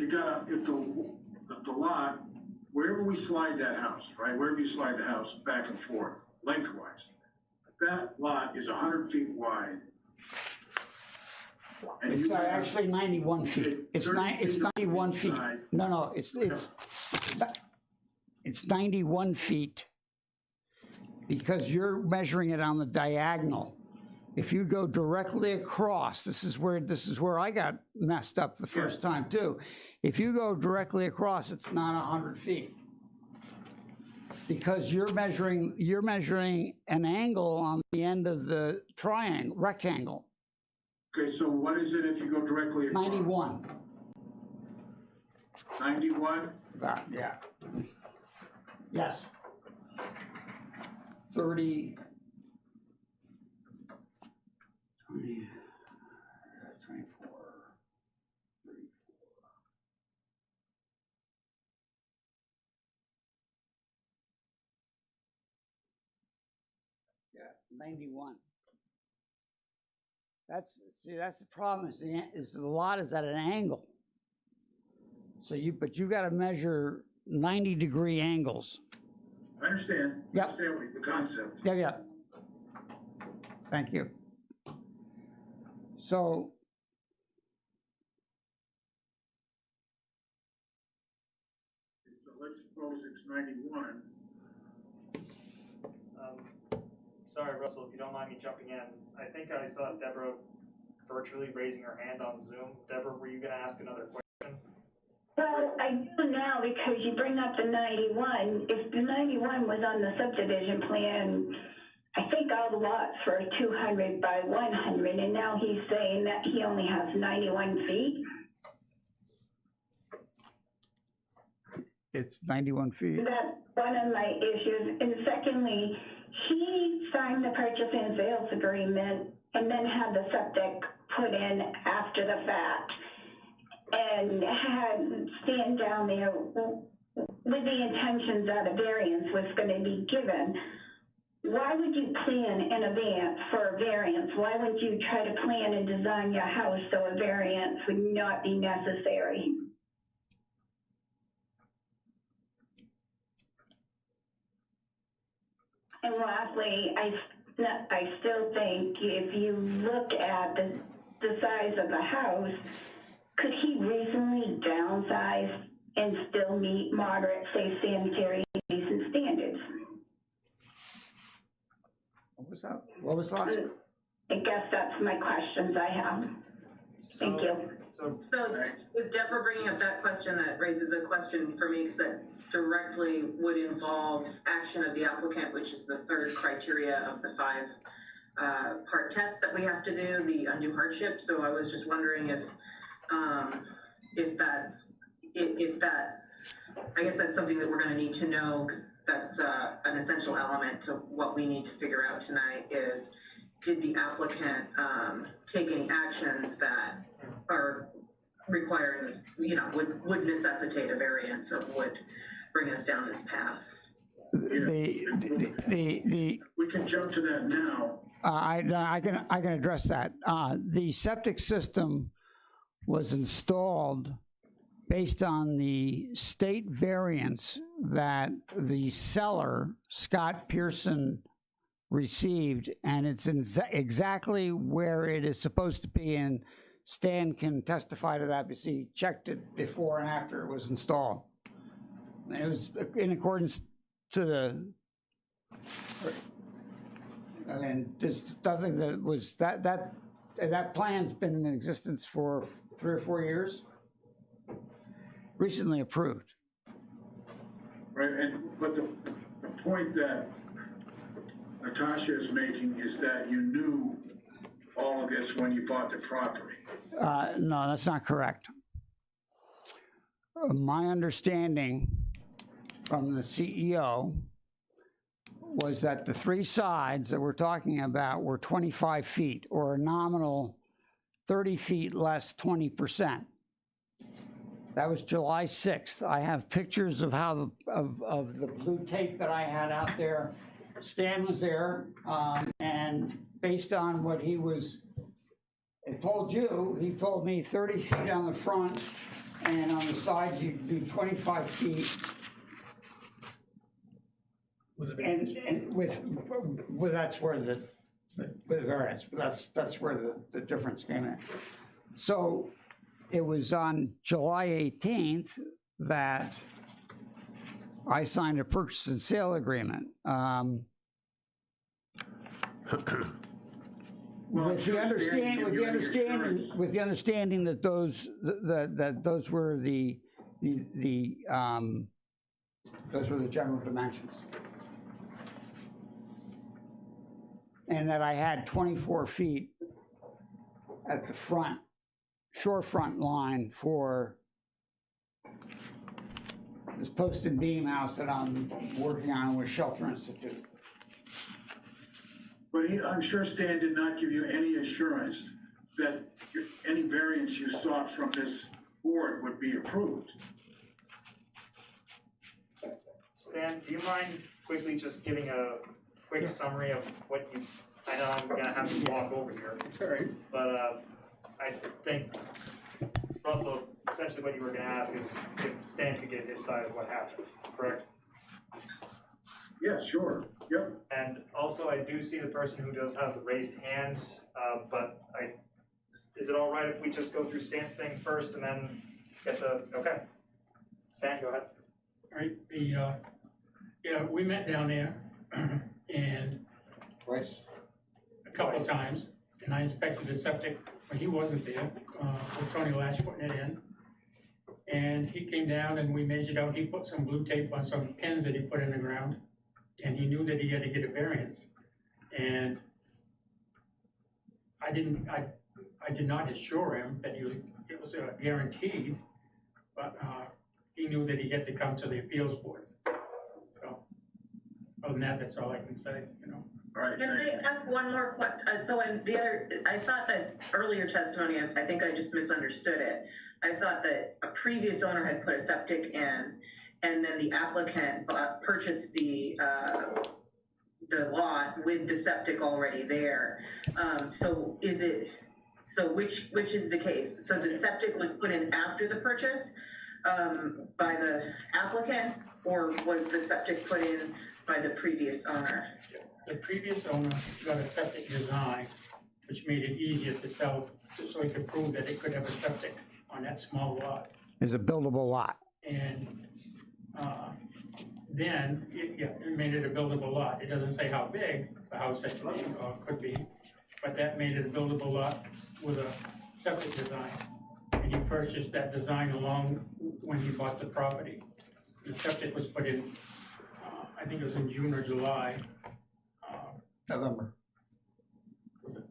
the lot, wherever we slide that house, right, wherever you slide the house back and forth lengthwise, that lot is 100 feet wide. And It's you have actually 91 feet. It's 91 feet. side. No, it's 91 feet because you're measuring it on the diagonal. If you go directly across, this is where I got messed up the first time too. If you go directly across, it's not 100 feet because you're measuring an angle on the end of the rectangle. Okay, so what is it if you go directly across? 91. 91? Yeah. Yes. 30. 20, 24, 34. Yeah, 91. That's the problem is the lot is at an angle. So but you got to measure 90-degree angles. I understand. Yep. I understand the concept. Yeah. Thank you. So let's suppose it's 91. Sorry, Russell, if you don't mind me jumping in. I think I saw Deborah virtually raising her hand on Zoom. Deborah, were you going to ask another question? Well, I do now because you bring up the 91. If the 91 was on the subdivision plan, I think all the lots were 200 by 100, and now he's saying that he only has 91 feet. it's 91 feet. That's one of my issues. And secondly, he signed the purchase and sales agreement and then had the septic put in after the fact and had Stan down there with the intentions that a variance was going to be given. Why would you plan in advance for a variance? Why wouldn't you try to plan and design your house so a variance would not be necessary? And lastly, I still think if you look at the size of the house, could he reasonably downsize and still meet moderate, safe, sanitary, and decent standards? What was that? What was last? I guess that's my questions I have. Thank you. So Deborah bringing up that question, that raises a question for me, because that directly would involve action of the applicant, which is the third criteria of the 5-part test that we have to do, the undue hardship. So I was just wondering if that, I guess that's something that we're going to need to know, because that's an essential element to what we need to figure out tonight is, did the applicant take any actions that are requiring this, would necessitate a variance or would bring us down this path? We can jump to that now. I can address that. The septic system was installed based on the state variance that the seller, Scott Pearson, received, and it's exactly where it is supposed to be, and Stan can testify to that because he checked it before and after it was installed. It was in accordance to the, I mean, there's nothing that was, that plan's been in existence for 3 or 4 years, recently approved. Right, but the point that Natasha is making is that you knew all of this when you bought the property. No, that's not correct. My understanding from the CEO was that the 3 sides that we're talking about were 25 feet, or a nominal 30 feet less 20%. That was July 6th. I have pictures of how of the blue tape that I had out there. Stan was there, and based on what he told you, he told me 30 feet on the front, and on the sides you do 25 feet. And with that's where the variance, but that's where the difference came in. So it was on July 18th that I signed a purchase and sale agreement. With the understanding that those were the general dimensions, and that I had 24 feet at the front, shorefront line for this post and beam house that I'm working on with Shelter Institute. But I'm sure Stan did not give you any assurance that any variance you sought from this board would be approved. Stan, do you mind quickly just giving a quick summary of what you, I know I'm gonna have to walk over here. It's all right. But I think, Russell, essentially what you were gonna ask is if Stan could get his side of what happened, correct? Yeah, sure, yep. And also, I do see the person who does have the raised hand, but is it all right if we just go through Stan's thing first and then get the, okay. Stan, go ahead. All right, yeah, we met down there, and Twice. a couple of times, and I inspected the septic when he wasn't there, with Tony Lash putting it in. And he came down and we measured out, he put some blue tape on some pins that he put in the ground, and he knew that he had to get a variance. And I did not assure him that it was guaranteed, but he knew that he had to come to the appeals board. So, other than that, that's all I can say, All right, Can I ask one more question? So in the other, I thought that earlier testimony, I think I just misunderstood it. I thought that a previous owner had put a septic in, and then the applicant purchased the lot with the septic already there. So which is the case? So the septic was put in after the purchase by the applicant, or was the septic put in by the previous owner? The previous owner got a septic design, which made it easier to sell, just so he could prove that it could have a septic on that small lot. Is a buildable lot. And then it made it a buildable lot. It doesn't say how big the house actually could be, but that made it a buildable lot with a septic design. And he purchased that design along when he bought the property. The septic was put in, I think it was in June or July. November. Was it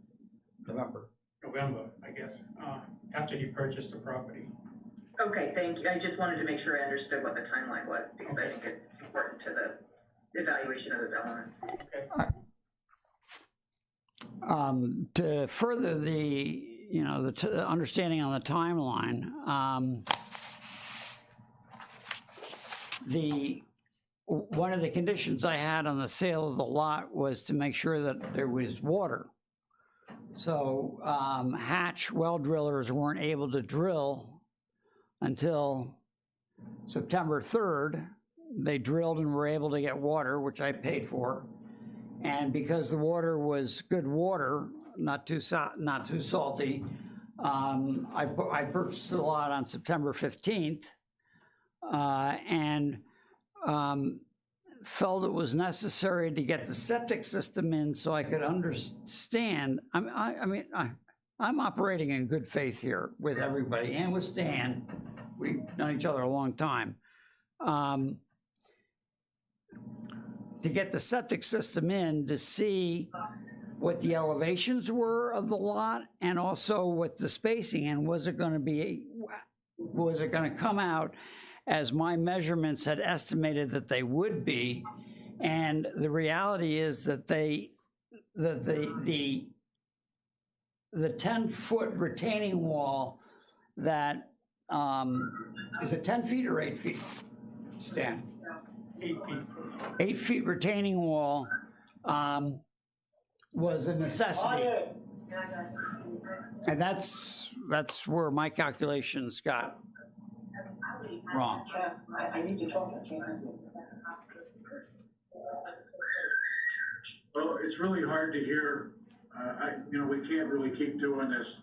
November. I guess, after he purchased the property. Okay, thank you. I just wanted to make sure I understood what the timeline was, because I think it's important to the evaluation of those elements. To further the, the understanding on the timeline, one of the conditions I had on the sale of the lot was to make sure that there was water. So hatch well drillers weren't able to drill until September 3rd. They drilled and were able to get water, which I paid for. And because the water was good water, not too salty, I purchased the lot on September 15th and felt it was necessary to get the septic system in so I could understand. I'm operating in good faith here with everybody and with Stan. We've known each other a long time. To get the septic system in to see what the elevations were of the lot and also what the spacing, and was it going to come out as my measurements had estimated that they would be. And the reality is that the 10-foot retaining wall that is it 10 feet or 8 feet, Stan? 8 feet. 8 feet retaining wall was a necessity. And that's where my calculations got wrong. I need to talk. Well, it's really hard to hear. We can't really keep doing this.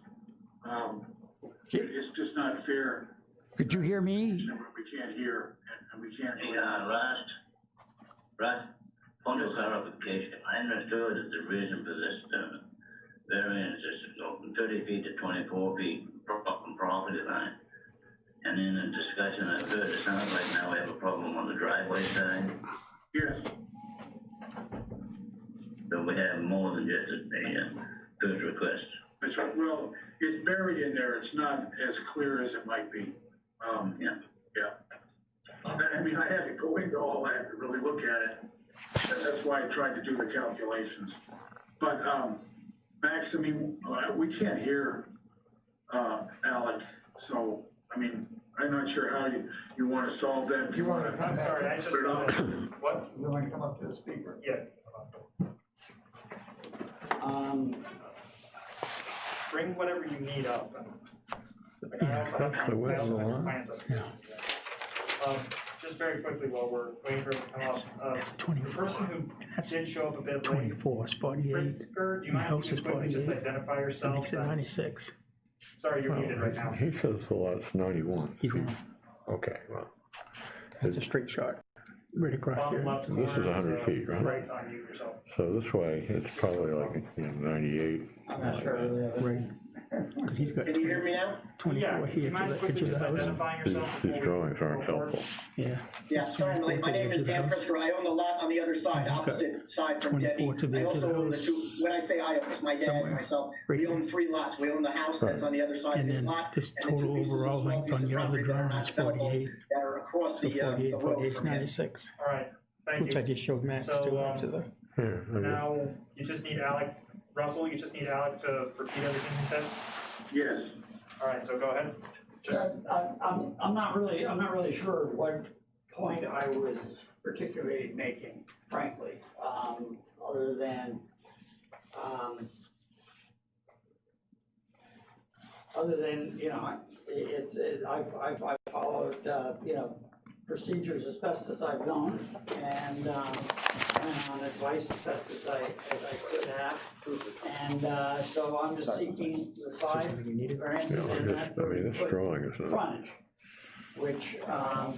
It's just not fair. Could you hear me? We can't hear, and we can't. Hey, Russ, point of clarification. I understood that the reason for this variance is to go from 30 feet to 24 feet from property line. And in the discussion I've heard, it sounds like now we have a problem on the driveway side. Yes. So we have more than just a first request. That's right. Well, it's buried in there. It's not as clear as it might be. Yeah. I mean, I had to go into all that to really look at it. And that's why I tried to do the calculations. But Max, I mean, we can't hear Alec. So, I mean, I'm not sure how you want to solve that. If you want to, I'm sorry, I just, put it up. what? You want to come up to the speaker? Yeah. Bring whatever you need up. Yeah, that's the way of the law. Just very quickly while we're waiting for it to come up. That's The 24. person who did show up a bit late. 24 is 48. Pritzker, do you mind house if you is quickly just 48. identify That yourself? makes it 96. Sorry, you're muted right now. He says the lot's 91. He's wrong. Okay, well, That's a straight shot. Right across Bottom here. left this is corner 100 feet, right? Right on you yourself. So this way, it's probably like 98. I'm not sure. Right. Because he's got Can you hear me now? 24 Yeah, do you here to mind the edge quickly of the just house. identifying yourself? These drawings aren't helpful. Yeah. Yeah, sorry, my name is Dan Pritzker. I own the lot on the other side, opposite side from 24 Debbie. to the I edge of also the own the house. two, when I say I own, it's my dad and Somewhere. myself. Right We own there. 3 lots. We own the house that's on the other side of And this then lot. this and the two total pieces of overall small length piece on of your other property that are drawing not is developable 48. That are across So the 48, road 48 is from him. 96. All right, thank Which I you. just showed Max So, too after the. Yeah, Now, you just need Russell, you just need Alec to repeat everything he said? Yes. All right, so go ahead. Just, I'm not really sure what point I was particularly making, frankly, other than I've followed procedures as best as I've known, and on advice as best as I could have, and so I'm just seeking the side variance yeah, and that this drawing is not. frontage, which I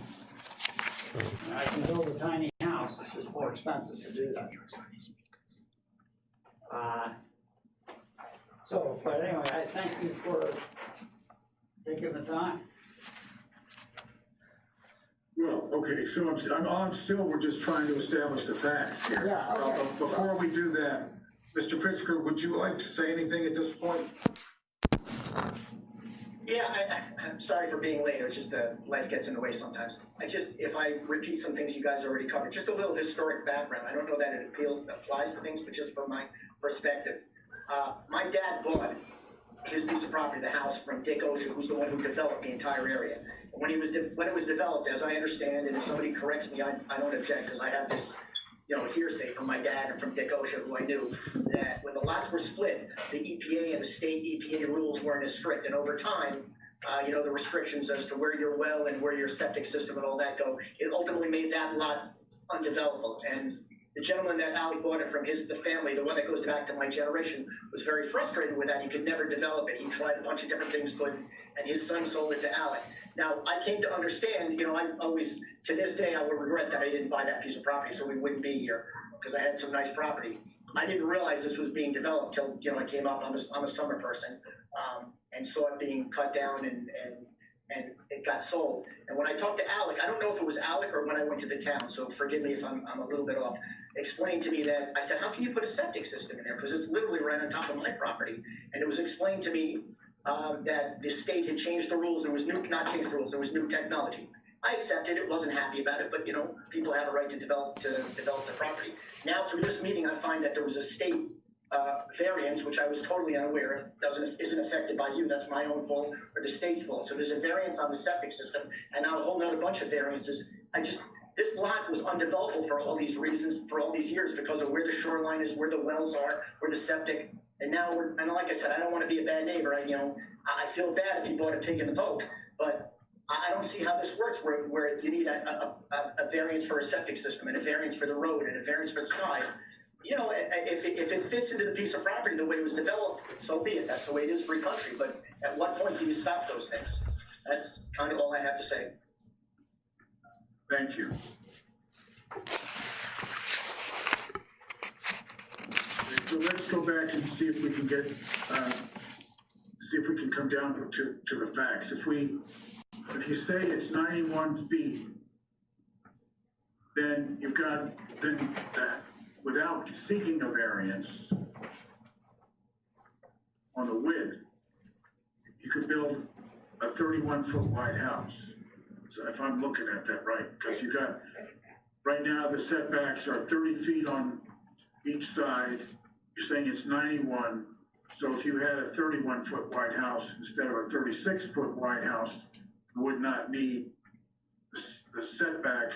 can build a tiny house. It's just more expensive to do that. So, but anyway, I thank you for taking the time. Well, okay, so we're just trying to establish the facts here. Yeah, okay. Before we do that, Mr. Pritzker, would you like to say anything at this point? Yeah, I'm sorry for being late. It's just life gets in the way sometimes. If I repeat some things you guys already covered, just a little historic background. I don't know that it applies to things, but just from my perspective. My dad bought his piece of property, the house, from Dick Ocean, who's the one who developed the entire area. When it was developed, as I understand, and if somebody corrects me, I don't object, because I have this, hearsay from my dad and from Dick Ocean, who I knew, that when the lots were split, the EPA and the state EPA rules weren't as strict. And over time, the restrictions as to where your well and where your septic system and all that go, it ultimately made that lot undevelopable. And the gentleman that Alec bought it from, the family, the one that goes back to my generation, was very frustrated with that. He could never develop it. He tried a bunch of different things, couldn't, and his son sold it to Alec. Now, I came to understand, I always, to this day, I would regret that I didn't buy that piece of property, so we wouldn't be here, because I had some nice property. I didn't realize this was being developed till, I came up. I'm a summer person, and saw it being cut down and it got sold. And when I talked to Alec, I don't know if it was Alec or when I went to the town, so forgive me if I'm a little bit off, explained to me that, I said, how can you put a septic system in there? Because it's literally right on top of my property. And it was explained to me that the state had changed the rules. There was not changed the rules, there was new technology. I accepted it, wasn't happy about it, but people have a right to develop the property. Now through this meeting, I find that there was a state variance, which I was totally unaware of, isn't affected by you. That's my own fault or the state's fault. So there's a variance on the septic system, and now a whole nother bunch of variances. This lot was undevelopable for all these reasons, for all these years, because of where the shoreline is, where the wells are, where the septic. And now and like I said, I don't want to be a bad neighbor. I feel bad if you bought a pig in the poke, but I don't see how this works where you need a variance for a septic system and a variance for the road and a variance for the size. If it fits into the piece of property the way it was developed, so be it. That's the way it is free country. But at what point do you stop those things? That's kind of all I have to say. Thank you. So let's go back and see if we can come down to the facts. If you say it's 91 feet, then that without seeking a variance on the width, you could build a 31-foot wide house. So if I'm looking at that right, because right now the setbacks are 30 feet on each side. You're saying it's 91. So if you had a 31-foot wide house instead of a 36-foot wide house, you would not need the setback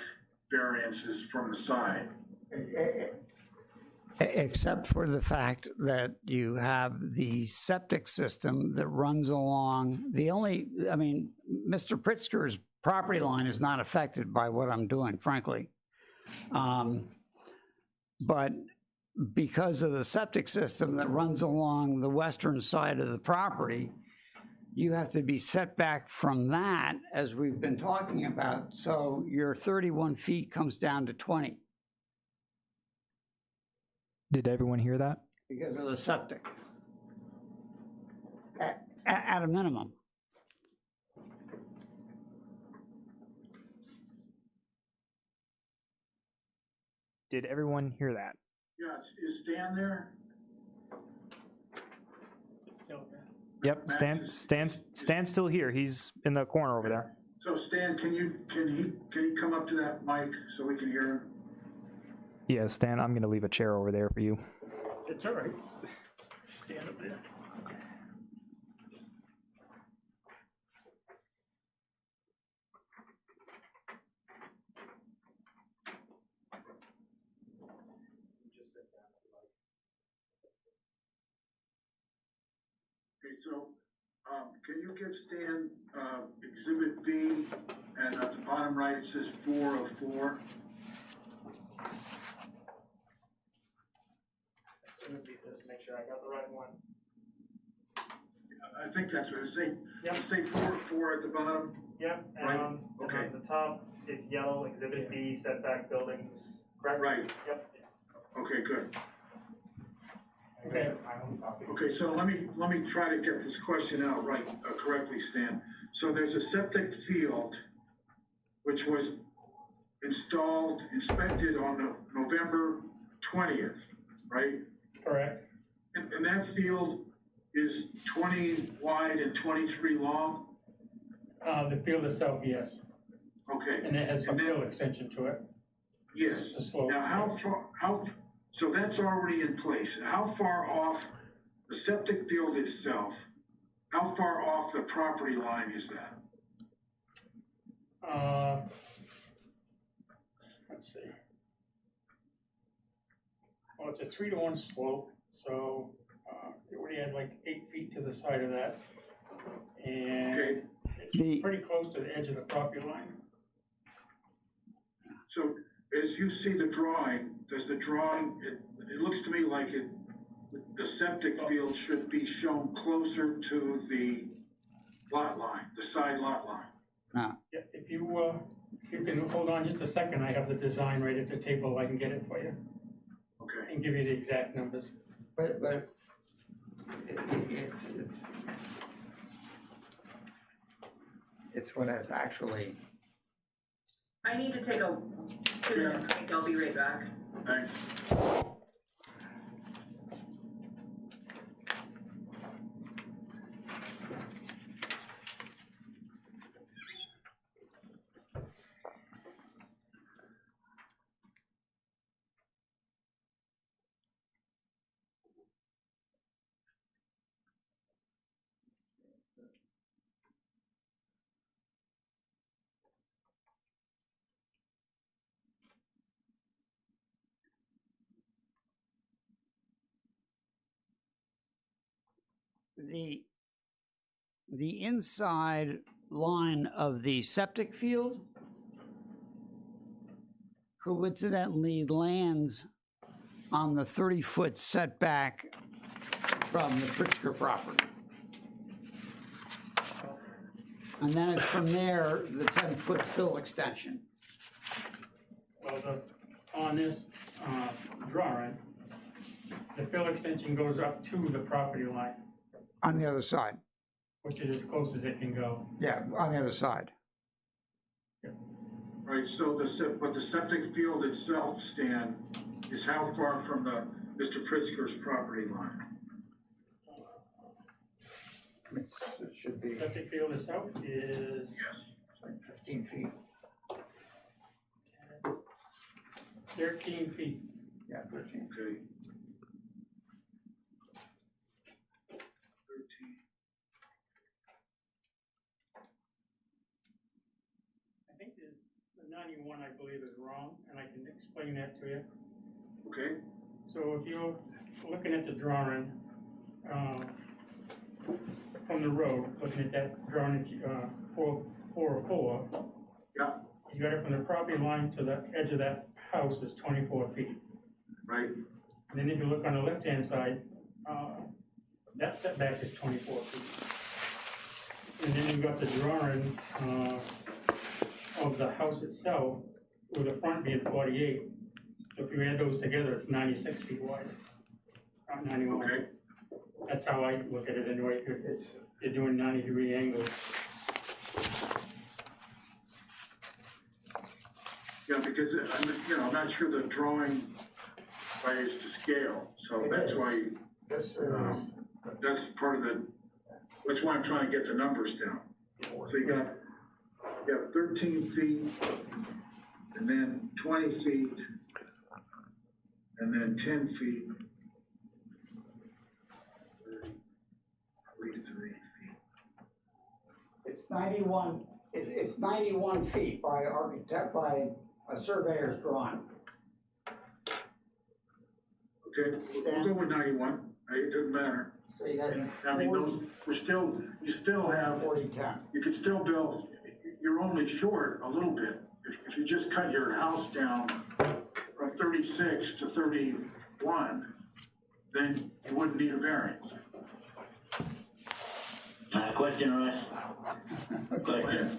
variances from the side. Except for the fact that you have the septic system that runs along Mr. Pritzker's property line is not affected by what I'm doing, frankly. But because of the septic system that runs along the western side of the property, you have to be set back from that, as we've been talking about. So your 31 feet comes down to 20. Did everyone hear that? Because of the septic. At a minimum. Did everyone hear that? Yeah, is Stan there? Yep, Stan's still here. He's in the corner over there. So Stan, can he come up to that mic so we can hear him? Yeah, Stan, I'm gonna leave a chair over there for you. It's all right. Stand up there. Okay, so can you give Stan Exhibit B, and at the bottom right it says 4 of 4? Just make sure I got the right one. I think that's what it say. Yep. Say 4 of 4 at the bottom. Yep. And Right. and on the top, it's yellow, Exhibit B, setback buildings. Correct? Right. Yep. Okay, good. Okay. Okay, so let me try to get this question out right, correctly, Stan. So there's a septic field which was inspected on November 20th, right? Correct. And that field is 20 wide and 23 long? The field itself, yes, Okay. and it has some And then- field extension to it, Yes. the slope. Now, so that's already in place. How far off the septic field itself, how far off the property line is that? Let's see. Well, it's a 3-to-1 slope, so, it already had like 8 feet to the side of that. And Okay. it's pretty close to the edge of the property line. So as you see the drawing, does the drawing, it looks to me like the septic field should be shown closer to the lot line, the side lot line. Yeah, if you can hold on just a second, I have the design right at the table, I can get it for you Okay. and give you the exact numbers. But it's what is actually, I need to take a 2-minute break, I'll be right back. Thanks. the inside line of the septic field coincidentally lands on the 30-foot setback from the Pritzker property. And then it's from there, the 10-foot fill extension. Well, on this drawing, the fill extension goes up to the property line, On the other side. which is as close as it can go. Yeah, on the other side. Right, so but the septic field itself, Stan, is how far from Mr. Pritzker's property line? It should be Septic field itself is Yes. like 15 feet. 13 feet. Yeah, 13. Okay. 13. I think the 91, I believe, is wrong, and I can explain that to you. Okay. So if you're looking at the drawing, from the road, looking at that drawing, 404, Yeah. you got it from the property line to the edge of that house is 24 feet. Right. And then if you look on the left-hand side, that setback is 24 feet. And then you've got the drawing of the house itself, with the front being 48. So if you add those together, it's 96 feet wide, not 91. Okay. That's how I look at it anyway, you're doing 90-degree angles. Yeah, because I'm not sure the drawing is to scale, so that's why, that's part of that's why I'm trying to get the numbers down. So you got 13 feet, and then 20 feet, and then 10 feet. 33 feet. It's 91, it's 91 feet by a surveyor's drawing. Okay, we'll go with 91. It doesn't matter. So you got I mean, you still have, 40-10. you could still build, you're only short a little bit. If you just cut your house down from 36 to 31, then you wouldn't need a variance. Question, Russ? Question.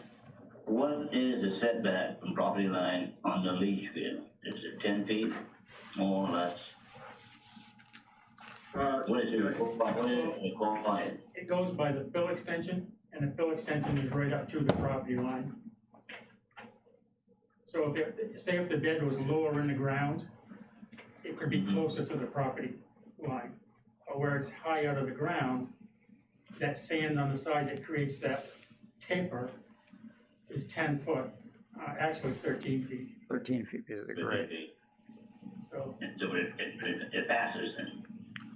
What is the setback from property line on the leach field? Is it 10 feet, more or less? What is it required? It goes by the fill extension, and the fill extension is right up to the property line. So say if the bed was lower in the ground, it could be closer to the property line. Or where it's high out of the ground, that sand on the side that creates that taper is 10 foot, actually 13 feet. 13 feet is great. So, So it passes then.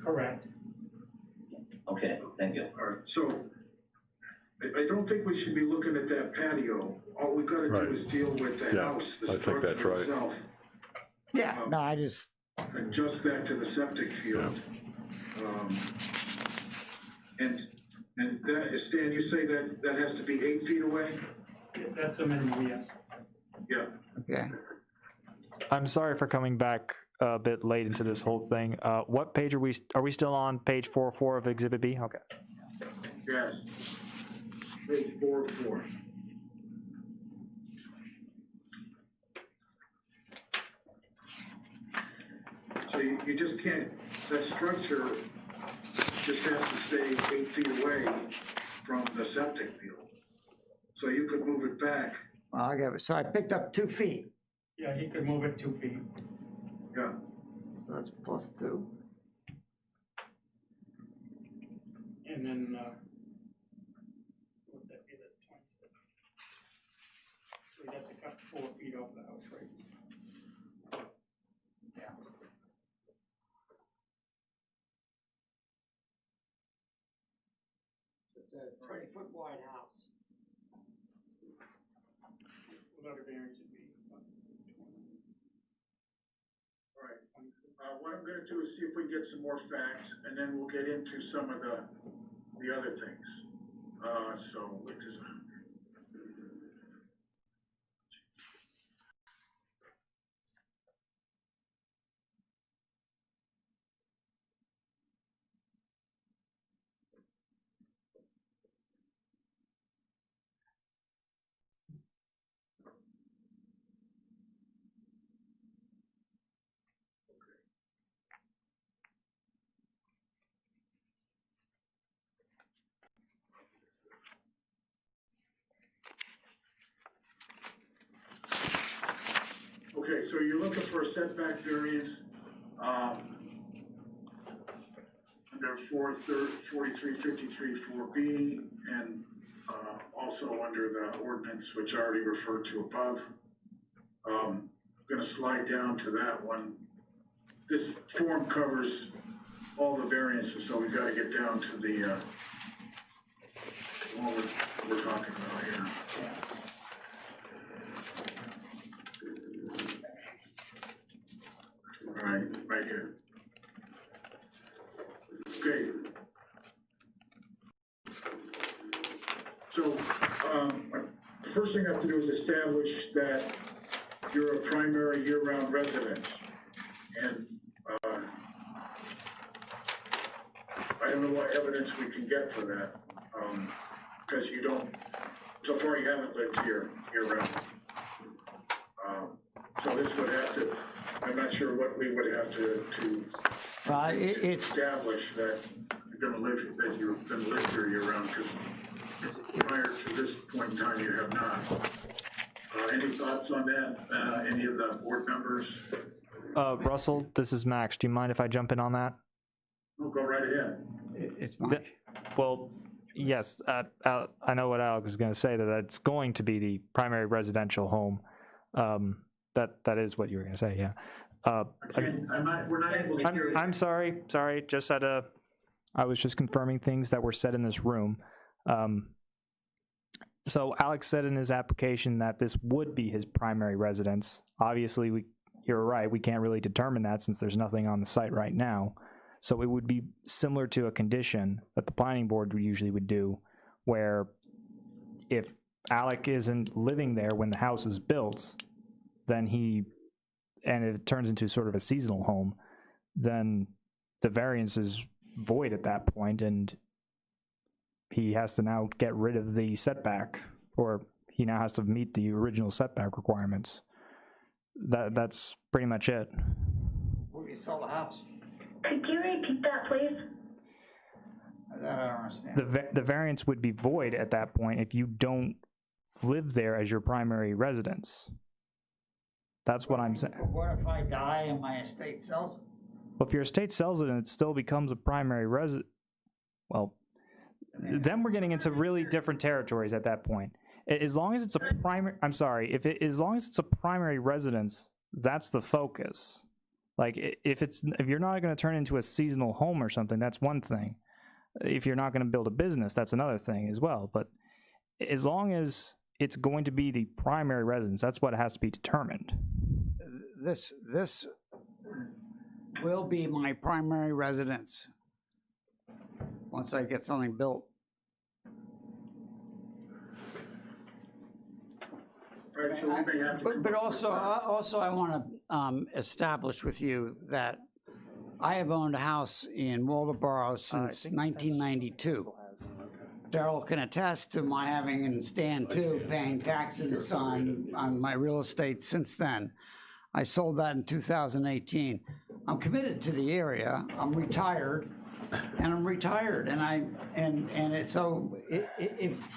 correct. Okay, thank you. All right, so I don't think we should be looking at that patio. All we gotta Right. do is deal with the Yeah, house, the I think that's structure right. itself. Yeah, no, I just, Adjust that to the septic field. And that, Stan, you say that that has to be 8 feet away? That's the minimum, yes. Yeah. okay. I'm sorry for coming back a bit late into this whole thing. What page are we still on? Page 404 of Exhibit B? Okay. Yes. Page 404. So you just can't, that structure just has to stay 8 feet away from the septic field. So you could move it back, Well, I got it. So I picked up 2 feet. Yeah, he could move it 2 feet. yeah. So that's plus 2. And then, would that be the 26? So we'd have to cut 4 feet off the house, right? Yeah. It's a 20-foot wide house. Without a variance, it'd be All right. What I'm gonna do is see if we get some more facts, and then we'll get into some of the other things. So, which is, okay, so you're looking for a setback variance, under 4353 4B, and, also under the ordinance, which I already referred to above. I'm gonna slide down to that one. This form covers all the variances, so we've gotta get down to the, what we're talking about here. All right, right here. Okay. So, the first thing I have to do is establish that you're a primary year-round resident. And, I don't know what evidence we can get for that, because you don't, so far you haven't lived here year-round. So this would have to, I'm not sure what we would have to It's establish that you're gonna live here year-round, because prior to this point in time, you have not. Any thoughts on that? Any of the board members? Russell, this is Max. Do you mind if I jump in on that? No, go right ahead. it's Mike. Well, yes, I know what Alex is going to say, that it's going to be the primary residential home. That is what you were going to say, yeah. We're not able to hear you. I'm sorry, just I was just confirming things that were said in this room. So Alex said in his application that this would be his primary residence. Obviously, you're right, we can't really determine that since there's nothing on the site right now. So it would be similar to a condition that the planning board usually would do, where if Alec isn't living there when the house is built, then and it turns into sort of a seasonal home, then the variance is void at that point, and he has to now get rid of the setback, or he now has to meet the original setback requirements. That's pretty much it. Where do you sell the house? Could you repeat that, please? I don't understand. The variance would be void at that point if you don't live there as your primary residence. That's what I'm saying. What if I die and my estate sells it? Well, if your estate sells it and it still becomes a primary resident, well, then we're getting into really different territories at that point. As long as it's a primary, I'm sorry, as long as it's a primary residence, that's the focus. Like if you're not going to turn into a seasonal home or something, that's one thing. If you're not going to build a business, that's another thing as well. But as long as it's going to be the primary residence, that's what has to be determined. This will be my primary residence once I get something built. Right, so we may have to. But also I want to establish with you that I have owned a house in Waldoboro since 1992. Daryl can attest to my having, and Stan too, paying taxes on my real estate since then. I sold that in 2018. I'm committed to the area. I'm retired, and if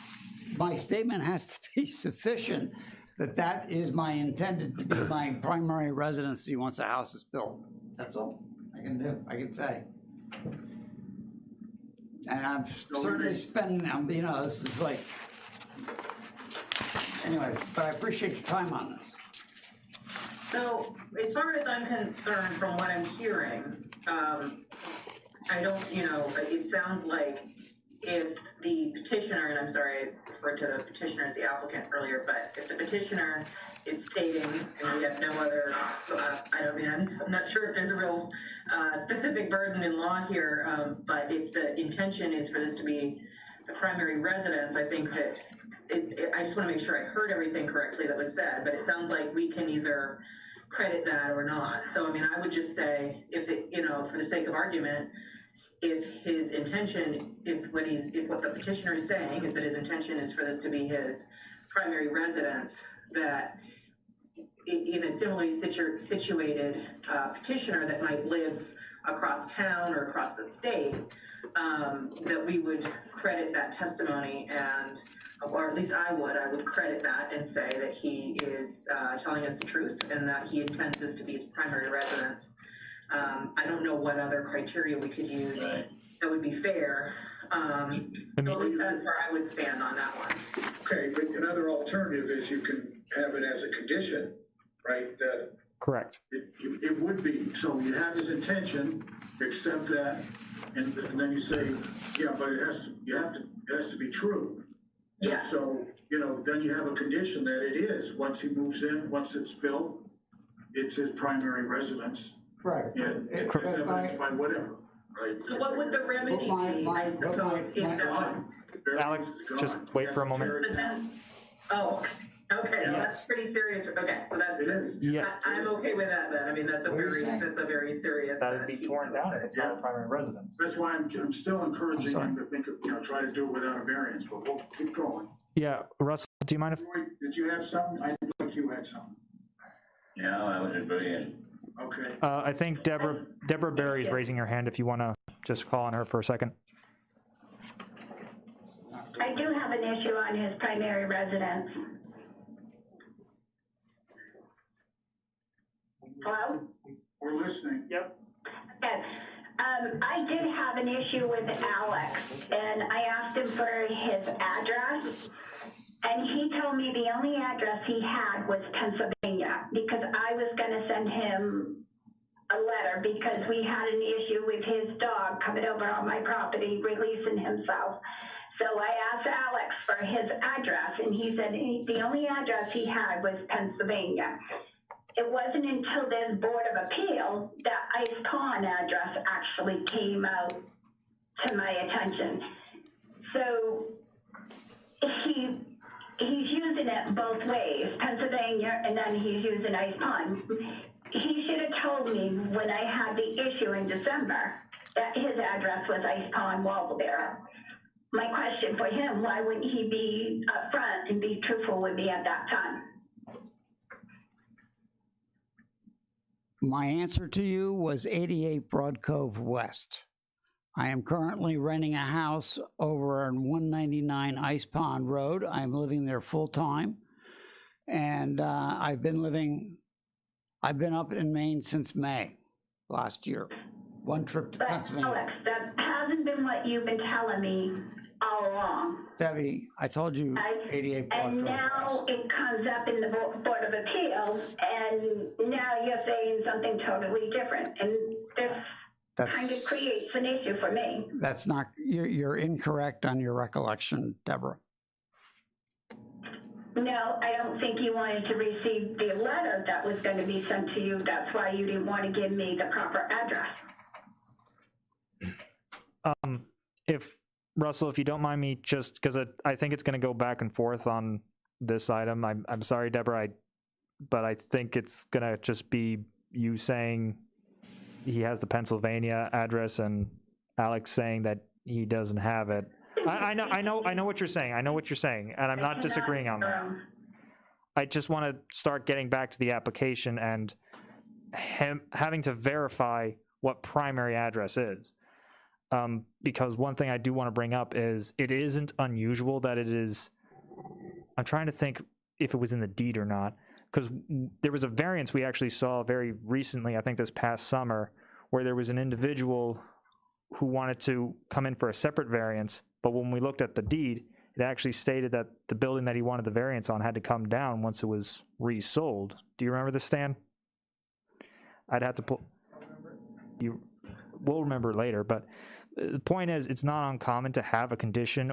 my statement has to be sufficient that is my intended to be my primary residency once a house is built. That's all I can do. I can say. And I've certainly spent, this is like, anyway, but I appreciate your time on this. So, as far as I'm concerned, from what I'm hearing, I don't, it sounds like if the petitioner, and I'm sorry, I referred to the petitioner as the applicant earlier, but if the petitioner is stating, and we have no other, I'm not sure if there's a real specific burden in law here, but if the intention is for this to be the primary residence, I think that I just want to make sure I heard everything correctly that was said, but it sounds like we can either credit that or not. So, I would just say, if it, for the sake of argument, if his intention, if what the petitioner is saying is that his intention is for this to be his primary residence, that in a similarly situated petitioner that might live across town or across the state, that we would credit that testimony, and or at least I would credit that and say that he is telling us the truth and that he intends this to be his primary residence. I don't know what other criteria we could use that would be fair. At least that's where I would stand on that one. Okay, but another alternative is you can have it as a condition, right? That correct. It would be. So you have his intention, accept that, and then you say, yeah, but it has to be true. Yeah. So then you have a condition that it is. Once he moves in, once it's built, it's his primary residence. Right. Yeah, as evidenced by whatever, right? So what would the remedy be, I suppose, if that was... Alex, just wait for a moment. Oh, okay, that's pretty serious. Okay, so that It is. Yeah. I'm okay with that then. That's a very serious. That would be torn down if it's not a primary residence. That's why I'm still encouraging him to think of, try to do it without a variance, but we'll keep going. Yeah, Russell, do you mind if... Roy, did you have something? I think you had something. Yeah, I was agreeing. Okay. I think Deborah Berry is raising her hand if you want to just call on her for a second. I do have an issue on his primary residence. Hello? We're listening. Yep. Yes. I did have an issue with Alex, and I asked him for his address, and he told me the only address he had was Pennsylvania, because I was going to send him a letter because we had an issue with his dog coming over on my property, releasing himself. So I asked Alex for his address, and he said the only address he had was Pennsylvania. It wasn't until this Board of Appeal that Ice Pond address actually came out to my attention. So he's using it both ways, Pennsylvania, and then he's using Ice Pond. He should have told me when I had the issue in December that his address was Ice Pond, Waldoboro. My question for him, why wouldn't he be upfront and be truthful with me at that time? My answer to you was 88 Broad Cove West. I am currently renting a house over on 199 Ice Pond Road. I'm living there full time. And I've been up in Maine since May last year. One trip to But Pennsylvania. Alex, that hasn't been what you've been telling me all along. Debbie, I told you 88 Broad Cove And now West. it comes up in the Board of Appeals, and now you're saying something totally different. And this kind of creates an issue for me. That's not, you're incorrect on your recollection, Deborah. No, I don't think you wanted to receive the letter that was going to be sent to you. That's why you didn't want to give me the proper address. If Russell, if you don't mind me, just because I think it's going to go back and forth on this item. I'm sorry, Deborah, but I think it's going to just be you saying he has the Pennsylvania address and Alex saying that he doesn't have it. I know what you're saying. I know what you're saying, and I'm not disagreeing on that. I just want to start getting back to the application and him having to verify what primary address is. Because one thing I do want to bring up is it isn't unusual that it is. I'm trying to think if it was in the deed or not, because there was a variance we actually saw very recently, I think this past summer, where there was an individual who wanted to come in for a separate variance, but when we looked at the deed, it actually stated that the building that he wanted the variance on had to come down once it was resold. Do you remember this, Stan? I'd have to pull. You will remember later, but the point is, it's not uncommon to have a condition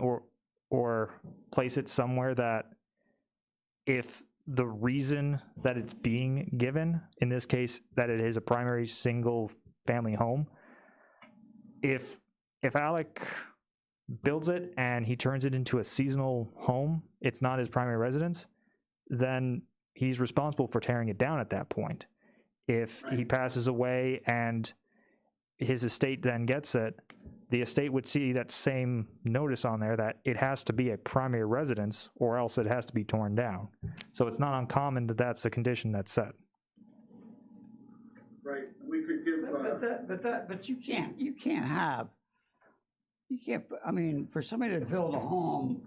or place it somewhere that if the reason that it's being given, in this case, that it is a primary single family home, if Alec builds it and he turns it into a seasonal home, it's not his primary residence, then he's responsible for tearing it down at that point. If he passes away and his estate then gets it, the estate would see that same notice on there that it has to be a primary residence or else it has to be torn down. So it's not uncommon that that's the condition that's set. Right, we could give, But you can't, I mean, for somebody to build a home,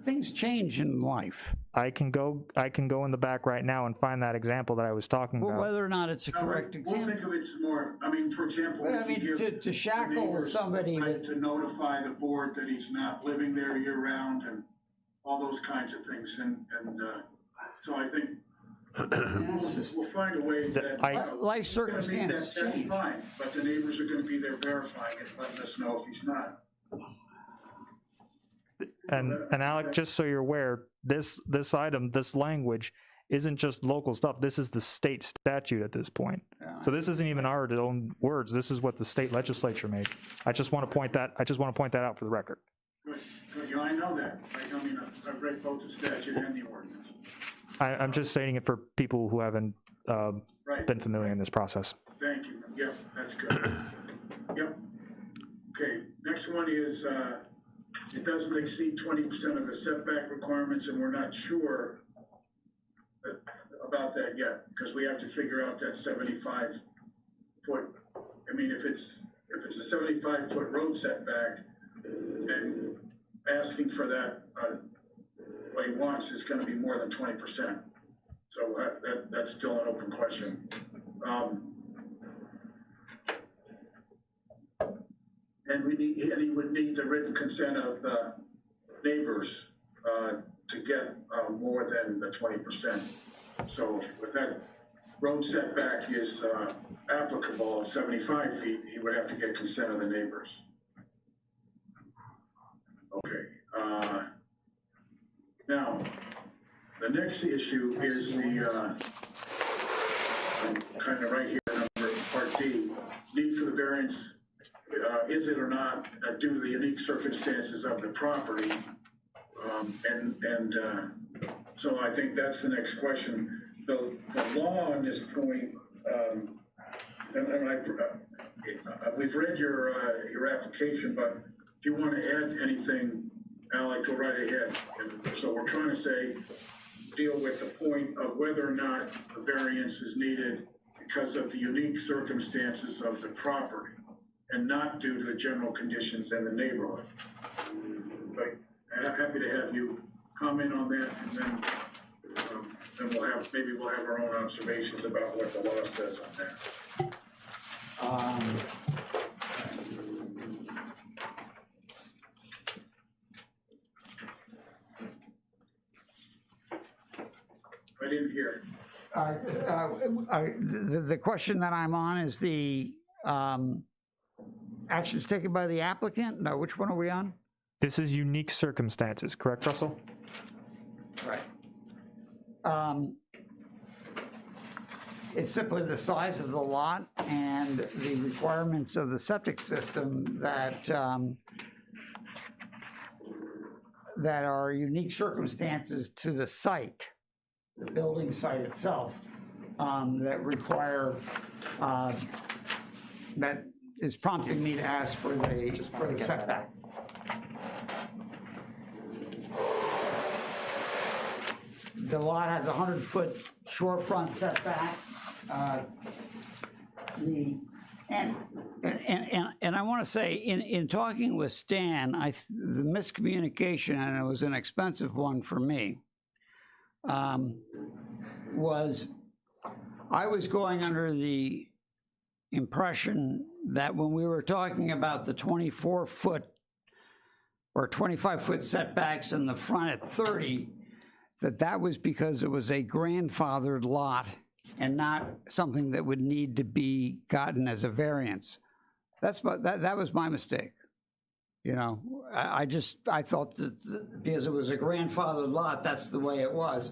things change in life. I can go in the back right now and find that example that I was talking Well, about. whether or not it's a correct we'll example. think of it more, I mean, for example, we Well, I could mean, give to shackle neighbors somebody the right that, to notify the board that he's not living there year round and all those kinds of things, and so I think we'll find a way that. life it's gonna be circumstances that's change. fine, but the neighbors are gonna be there verifying it, letting us know if he's not. And Alec, just so you're aware, this item, this language, isn't just local stuff. This is the state statute at this point. So this isn't even our own words. This is what the state legislature made. I just want to point that out for the record. Good, yeah, I know that. I mean, I've read both the statute and the ordinance. I'm just stating it for people who haven't Right. been familiar in this process. Thank you. Yep, that's good. Yep. Okay, next one is, it doesn't exceed 20% of the setback requirements, and we're not sure about that yet, because we have to figure out that 75-foot. I mean, if it's a 75-foot road setback, and asking for that, what he wants is gonna be more than 20%. So that's still an open question. And he would need the written consent of the neighbors to get more than the 20%. So if that road setback is applicable, 75 feet, he would have to get consent of the neighbors. Okay. Now, the next issue is the, kind of right here, number part D, need for the variance. Is it or not due to the unique circumstances of the property? So I think that's the next question. The law on this point, we've read your application, but if you want to add anything, Alec, go right ahead. And so we're trying to deal with the point of whether or not the variance is needed because of the unique circumstances of the property and not due to the general conditions in the neighborhood. But I'm happy to have you comment on that, and then maybe we'll have our own observations about what the law says on that. I didn't hear. The question that I'm on is the actions taken by the applicant? No, which one are we on? This is unique circumstances, correct, Russell? Right. It's simply the size of the lot and the requirements of the septic system that that are unique circumstances to the site, the building site itself, that require, that is prompting me to ask for the setback. The lot has a 100-foot shorefront setback. And I want to say, in talking with Stan, the miscommunication, and it was an expensive one for me, was I was going under the impression that when we were talking about the 24-foot or 25-foot setbacks in the front at 30, that was because it was a grandfathered lot and not something that would need to be gotten as a variance. That was my mistake. You know, I thought that because it was a grandfathered lot, that's the way it was.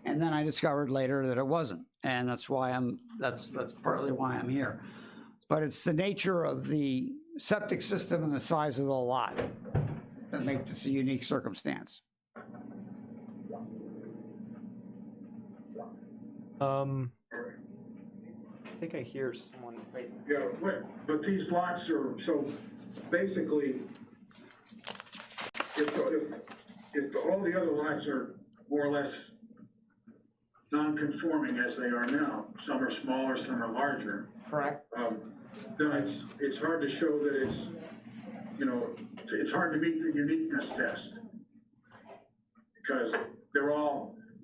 And then I discovered later that it wasn't. And that's why that's partly why I'm here. But it's the nature of the septic system and the size of the lot that make this a unique circumstance. I think I hear someone right there. Yeah, but these lots are, so basically, if all the other lots are more or less non-conforming as they are now, some are smaller, some are larger. Correct. Then it's hard to show that it's, you know, it's hard to meet the uniqueness test. Because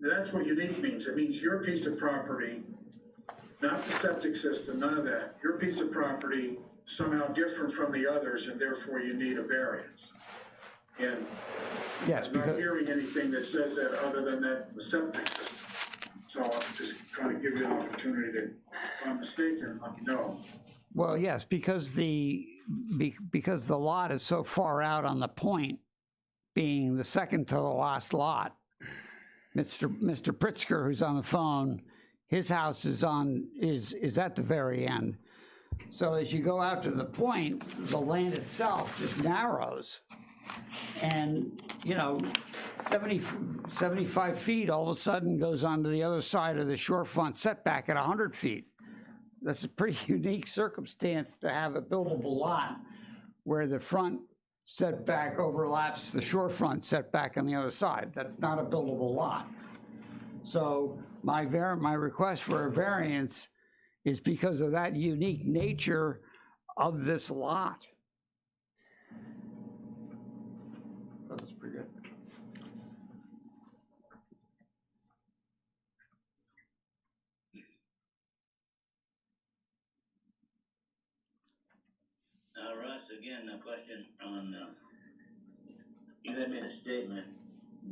that's what unique means. It means your piece of property, not the septic system, none of that. Your piece of property somehow different from the others, and therefore you need a variance. And yes, I'm not hearing anything that says that other than that the septic system. So I'm just trying to give you an opportunity to, if I'm mistaken, let me know. Well, yes, because the lot is so far out on the point, being the second to the last lot. Mr. Pritzker, who's on the phone, his house is at the very end. So as you go out to the point, the land itself just narrows. And, you know, 75 feet all of a sudden goes onto the other side of the shorefront setback at 100 feet. That's a pretty unique circumstance to have a buildable lot where the front setback overlaps the shorefront setback on the other side. That's not a buildable lot. So my request for a variance is because of that unique nature of this lot. That's pretty good. Russ, again, a question on, you had made a statement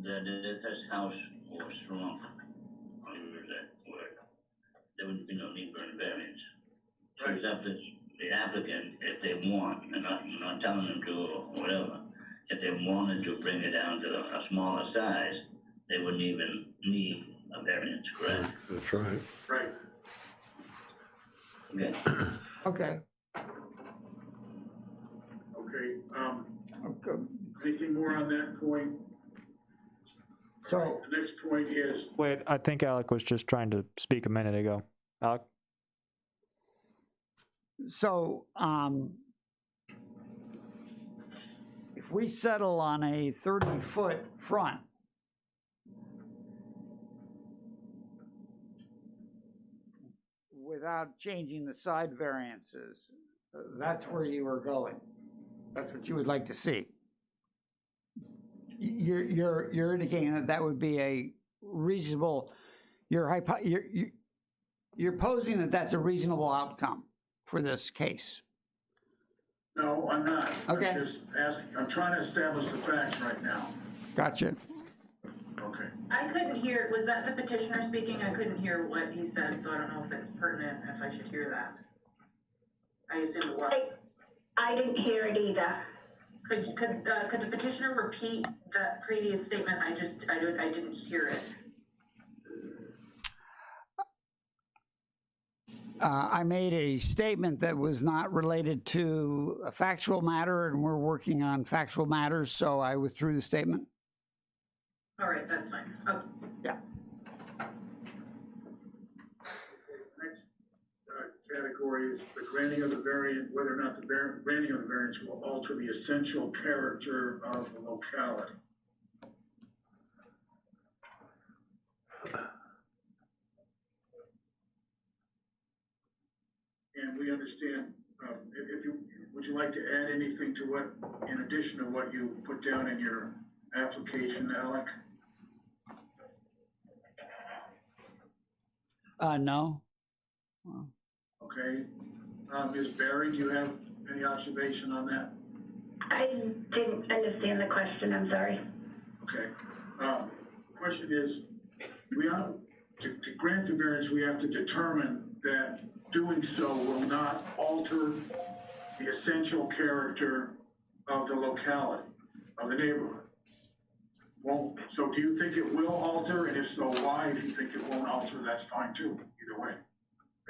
that if this house was shrunk, under that word, there would be no need for a variance. So it's up to the applicant, if they want, and I'm not telling them to or whatever, if they wanted to bring it down to a smaller size, they wouldn't even need a variance, correct? That's right. Right. Okay. Okay. Okay, anything more on that point? So right, the next point is. Wait, I think Alec was just trying to speak a minute ago. Alec? So, if we settle on a 30-foot front, without changing the side variances. That's where you were going. That's what you would like to see. You're indicating that that would be a reasonable, you're posing that that's a reasonable outcome for this case. No, I'm not. Okay. I'm just asking, I'm trying to establish the facts right now. Gotcha. Okay. I couldn't hear, was that the petitioner speaking? I couldn't hear what he said, so I don't know if it's pertinent, if I should hear that. I assume it was. I didn't hear it either. Could the petitioner repeat that previous statement? I didn't hear it. I made a statement that was not related to a factual matter, and we're working on factual matters, so I withdrew the statement. All right, that's fine. Okay. Yeah. Next category is the granting of the variance, whether or not the granting of the variance will alter the essential character of the locality. And we understand, would you like to add anything to what, in addition to what you put down in your application, Alec? No. Okay. Ms. Barry, do you have any observation on that? I didn't understand the question, I'm sorry. Okay. The question is, to grant the variance, we have to determine that doing so will not alter the essential character of the locality, of the neighborhood. Well, so do you think it will alter? And if so, why? If you think it won't alter, that's fine too, either way.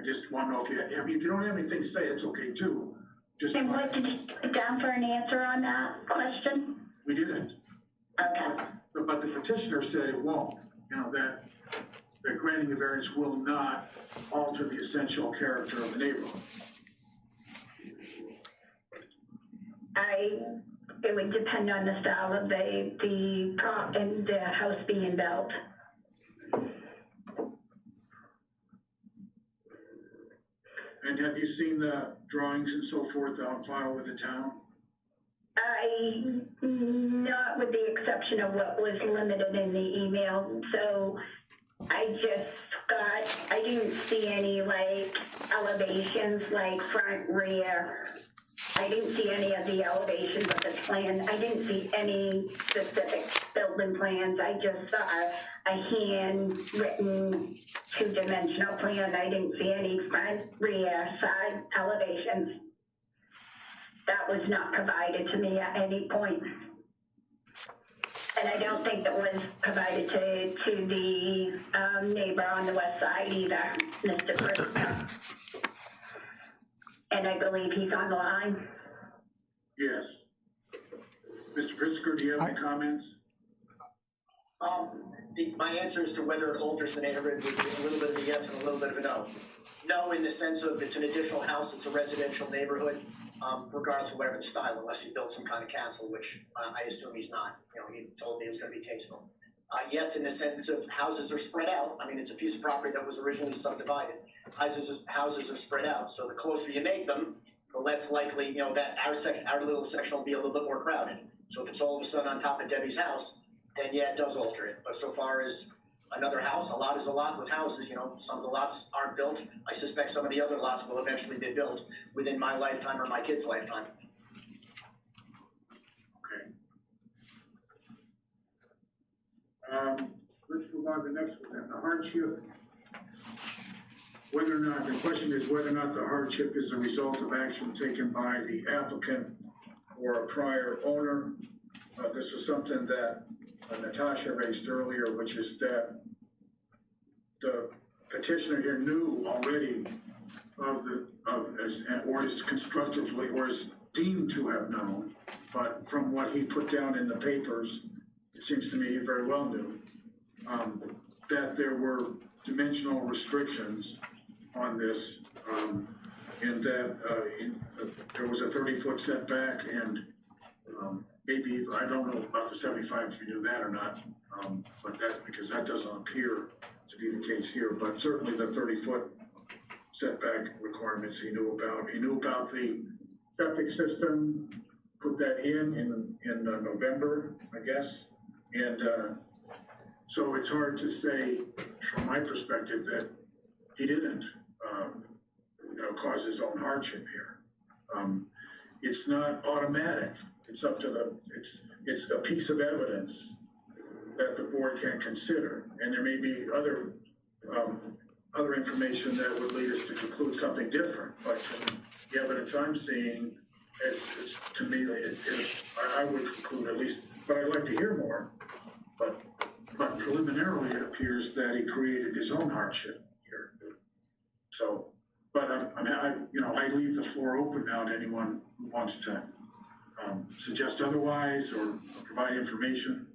I just want to know if you don't have anything to say, it's okay too. Just And what did you put down for an answer on that question? we didn't. Okay. But the petitioner said it won't, that granting the variance will not alter the essential character of the neighborhood. It would depend on the style of the house being built. And have you seen the drawings and so forth on file with the town? Not with the exception of what was limited in the email. So I didn't see any elevations like front, rear. I didn't see any of the elevations of the plan. I didn't see any specific building plans. I just saw a handwritten two-dimensional plan. I didn't see any front, rear, side elevations. That was not provided to me at any point. And I don't think that was provided to the neighbor on the west side either, Mr. Pritzker. And I believe he's on the line. Yes. Mr. Pritzker, do you have any comments? My answer as to whether it alters the neighborhood would be a little bit of a yes and a little bit of a no. No, in the sense of it's an additional house, it's a residential neighborhood, regardless of whatever the style, unless he built some kind of castle, which I assume he's not. He told me it was going to be tasteful. Yes, in the sense of houses are spread out. I mean, it's a piece of property that was originally subdivided. Houses are spread out, so the closer you make them, the less likely, that our little section will be a little bit more crowded. So if it's all of a sudden on top of Debbie's house, then yeah, it does alter it. But so far as another house, a lot is a lot with houses. Some of the lots aren't built. I suspect some of the other lots will eventually be built within my lifetime or my kid's lifetime. Okay. Let's move on to the next one then. The hardship. Whether or not, the question is whether or not the hardship is a result of action taken by the applicant or a prior owner. This was something that Natasha raised earlier, which is that the petitioner here knew already or is constructively, or is deemed to have known, but from what he put down in the papers, it seems to me he very well knew, that there were dimensional restrictions on this, and that there was a 30-foot setback, and maybe, I don't know about the 75 if you knew that or not, but because that doesn't appear to be the case here, but certainly the 30-foot setback requirements he knew about. He knew about the septic system, put that in November, I guess. And so it's hard to say from my perspective that he didn't, cause his own hardship here. It's not automatic. It's up to it's a piece of evidence that the board can consider. And there may be other information that would lead us to conclude something different. But from the evidence I'm seeing, it's to me, I would conclude at least, but I'd like to hear more. But preliminarily, it appears that he created his own hardship here. So, but I leave the floor open now to anyone who wants to suggest otherwise or provide information.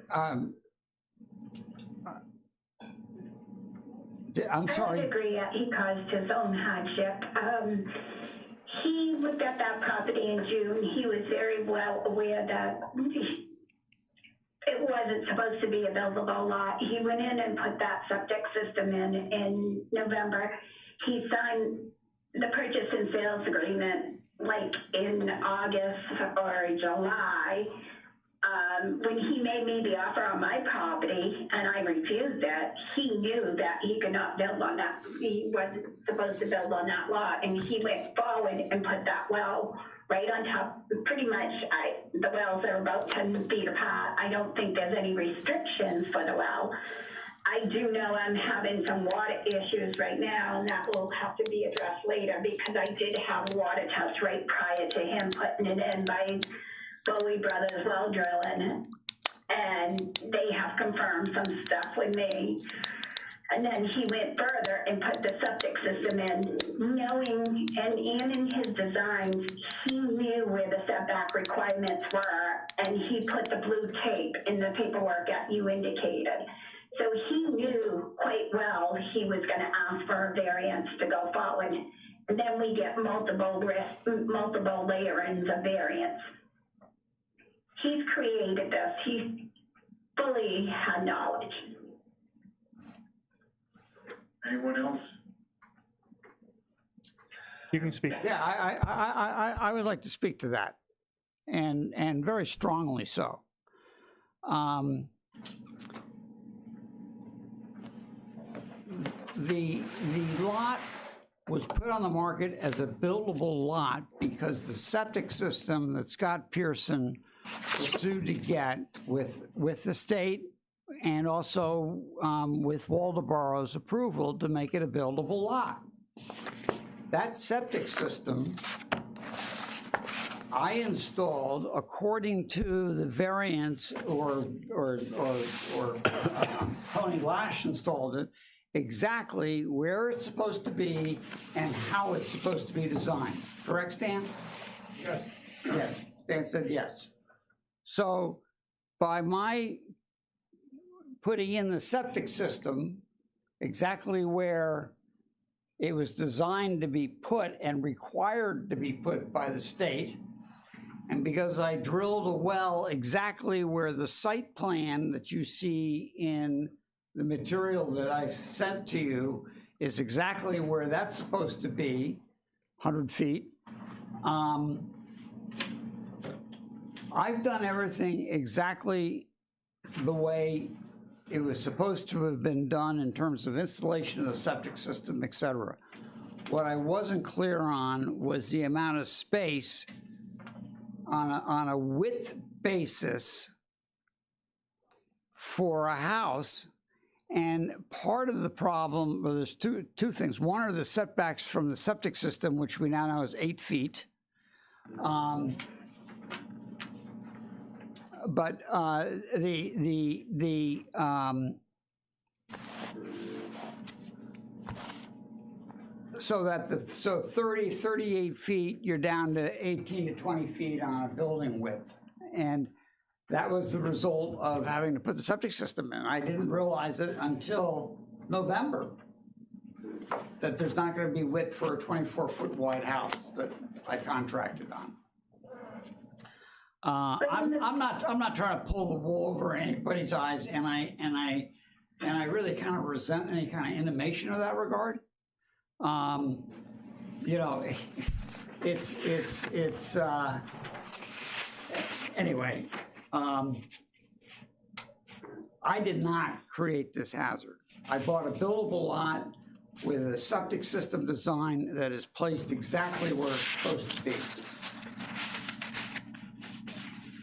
I'm sorry. I would agree, he caused his own hardship. He looked at that property in June. He was very well aware that it wasn't supposed to be a buildable lot. He went in and put that septic system in November. He signed the purchase and sales agreement like in August or July. When he made me the offer on my property and I refused it, he knew that he could not build on that. He wasn't supposed to build on that lot, and he went forward and put that well right on top. Pretty much, the wells are about 10 feet apart. I don't think there's any restrictions for the well. I do know I'm having some water issues right now, and that will have to be addressed later because I did have a water test right prior to him putting it in by Bowie Brothers well drilling, and they have confirmed some stuff with me. And then he went further and put the septic system in, knowing, and in his designs, he knew where the setback requirements were, and he put the blue tape in the paperwork that you indicated. So he knew quite well he was going to ask for a variance to go forward. And then we get multiple layerings of variance. He's created this. He fully had knowledge. Anyone else? You can speak. Yeah, I would like to speak to that, and very strongly so. The lot was put on the market as a buildable lot because the septic system that Scott Pearson was sued to get with the state and also with Waldeboro's approval to make it a buildable lot. That septic system I installed according to the variance, or Tony Lash installed it, exactly where it's supposed to be and how it's supposed to be designed. Correct, Stan? Yes. Yes. Stan said yes. So by my putting in the septic system exactly where it was designed to be put and required to be put by the state, and because I drilled a well exactly where the site plan that you see in the material that I sent to you is exactly where that's supposed to be, 100 feet. I've done everything exactly the way it was supposed to have been done in terms of installation of the septic system, et cetera. What I wasn't clear on was the amount of space on a width basis for a house. And part of the problem, well, there's two things. One are the setbacks from the septic system, which we now know is 8 feet. But so 38 feet, you're down to 18 to 20 feet on a building width. And that was the result of having to put the septic system in. I didn't realize it until November, that there's not going to be width for a 24-foot wide house that I contracted on. I'm not trying to pull the wool over anybody's eyes, and I and I really kind of resent any kind of intimation of that regard. You know, anyway, I did not create this hazard. I bought a buildable lot with a septic system design that is placed exactly where it's supposed to be.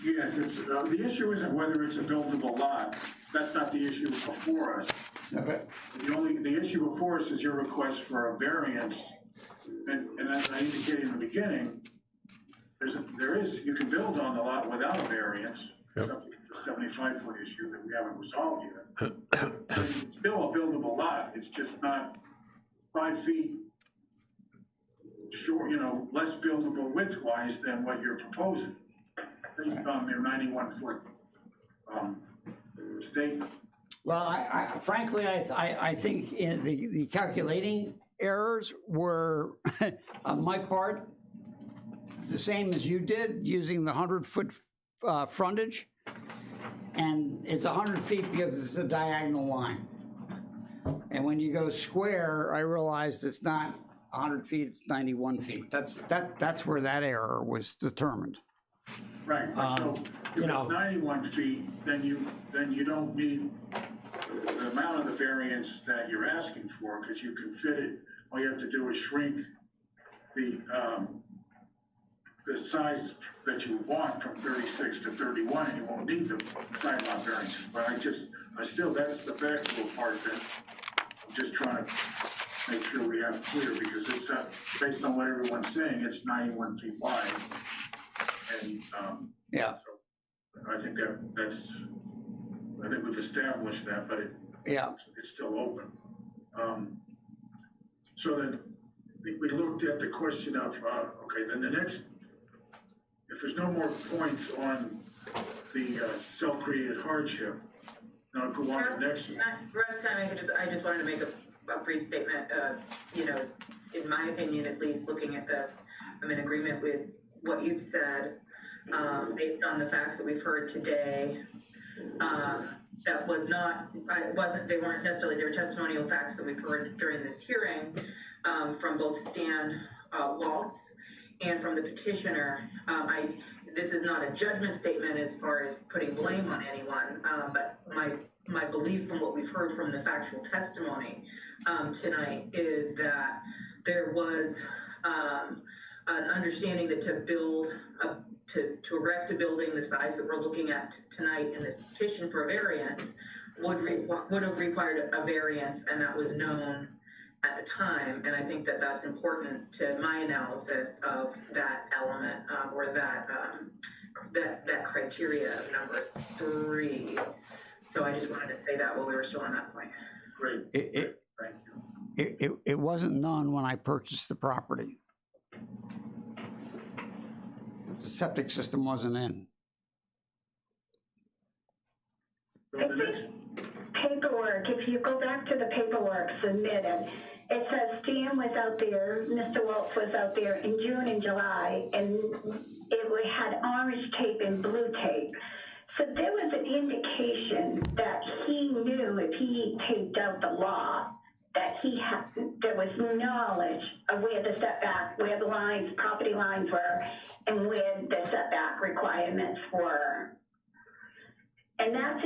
Yes, the issue isn't whether it's a buildable lot. That's not the issue before us. Okay. The issue before us is your request for a variance. And as I indicated in the beginning, you can build on the lot without a variance. Yep. It's a 75-foot issue that we haven't resolved yet. It's still a buildable lot. It's just not 5 feet short, less buildable width-wise than what you're proposing, based on their 91-foot statement. Well, I frankly, I think in the calculating errors were, on my part, the same as you did, using the 100-foot frontage. And it's 100 feet because it's a diagonal line. And when you go square, I realized it's not 100 feet, it's 91 feet. That's where that error was determined. Right, so if it's 91 feet, then you don't need the amount of the variance that you're asking for, because you can fit it. All you have to do is shrink the size that you want from 36 to 31, and you won't need the side lot variances. But that's the factual part that I'm just trying to make sure we have clear, because it's based on what everyone's saying, it's 91 feet wide. And yeah. So I think I think we've established that, but it's still open. So then we looked at the question of, okay, then the next, if there's no more points on the self-created hardship, then I'll go on to the next one. Rest time, I just wanted to make a brief statement. In my opinion, at least looking at this, I'm in agreement with what you've said, based on the facts that we've heard today. That was not, they weren't necessarily, they were testimonial facts that we've heard during this hearing, from both Stan Waltz and from the petitioner. This is not a judgment statement as far as putting blame on anyone, but my belief from what we've heard from the factual testimony tonight is that there was an understanding that to erect a building the size that we're looking at tonight in this petition for a variance would have required a variance, and that was known at the time. And I think that that's important to my analysis of that element, or that criteria of number 3. So I just wanted to say that while we were still on that point. Great. Thank you. It wasn't known when I purchased the property. The septic system wasn't in. I think paperwork, if you go back to the paperwork submitted, it says Stan was out there, Mr. Waltz was out there in June and July, and it had orange tape and blue tape. So there was an indication that he knew if he taped out the lot, that there was knowledge of where the setback, where the lines, property lines were, and where the setback requirements were. And that's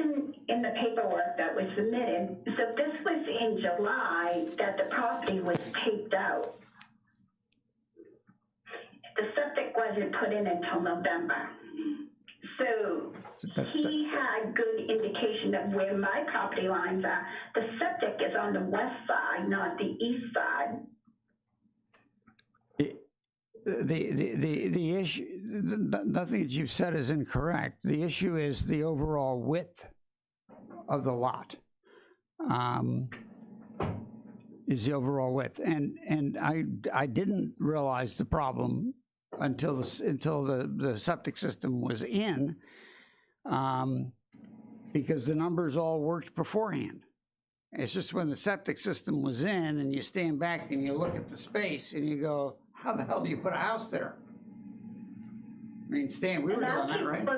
in the paperwork that was submitted. So this was in July that the property was taped out. The septic wasn't put in until November. So he had good indication of where my property lines are. The septic is on the west side, not the east side. The issue, nothing that you've said is incorrect. The issue is the overall width of the lot. Is the overall width, and I didn't realize the problem until the septic system was in, because the numbers all worked beforehand. It's just when the septic system was in and you stand back and you look at the space and you go, how the hell do you put a house there? I mean, Stan, we were doing that, right? Is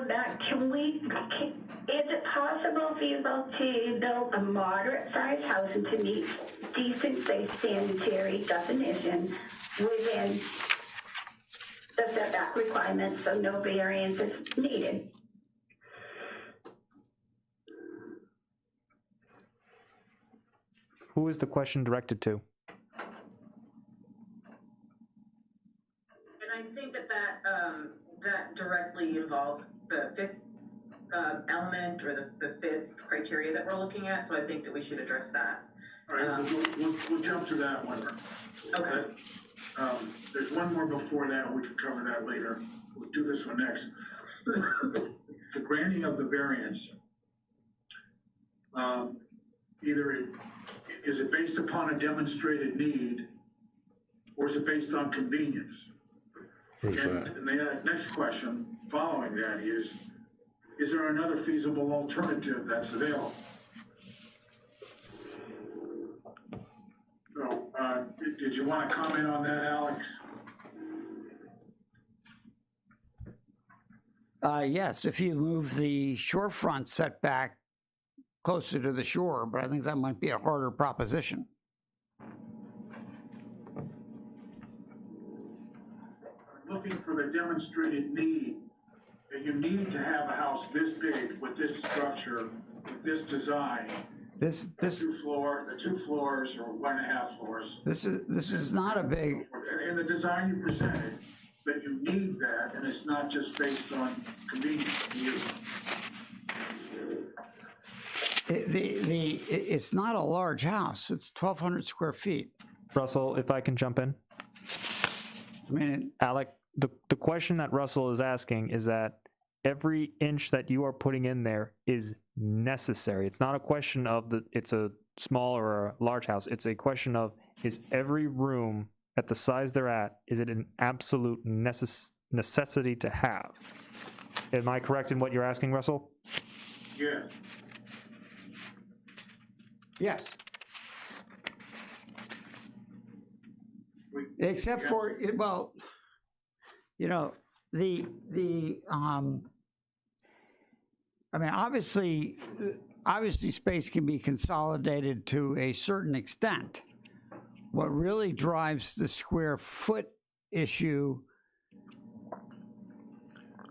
it possible feasible to build a moderate-sized house and to meet decent, safe, sanitary definition within the setback requirements, so no variance is needed. Who is the question directed to? And I think that that directly involves the fifth element or the fifth criteria that we're looking at, so I think that we should address that. All right, we'll jump to that one. Okay. There's one more before that, we can cover that later. We'll do this one next. The granting of the variance, is it based upon a demonstrated need, or is it based on convenience? And the next question following that is there another feasible alternative that's available? So, did you want to comment on that, Alex? Yes, if you move the shorefront setback closer to the shore, but I think that might be a harder proposition. Looking for the demonstrated need, that you need to have a house this big with this structure, with this design. The two floors or 1.5 floors. This is not a big. In the design you presented, but you need that, and it's not just based on convenience to you. It's not a large house. It's 1,200 square feet. Russell, if I can jump in. I mean, Alec, the question that Russell is asking is that every inch that you are putting in there is necessary. It's not a question of it's a small or a large house. It's a question of, is every room at the size they're at, is it an absolute necessity to have? Am I correct in what you're asking, Russell? Yeah. yes. Except for, well, you know, I mean, obviously space can be consolidated to a certain extent. What really drives the square foot issue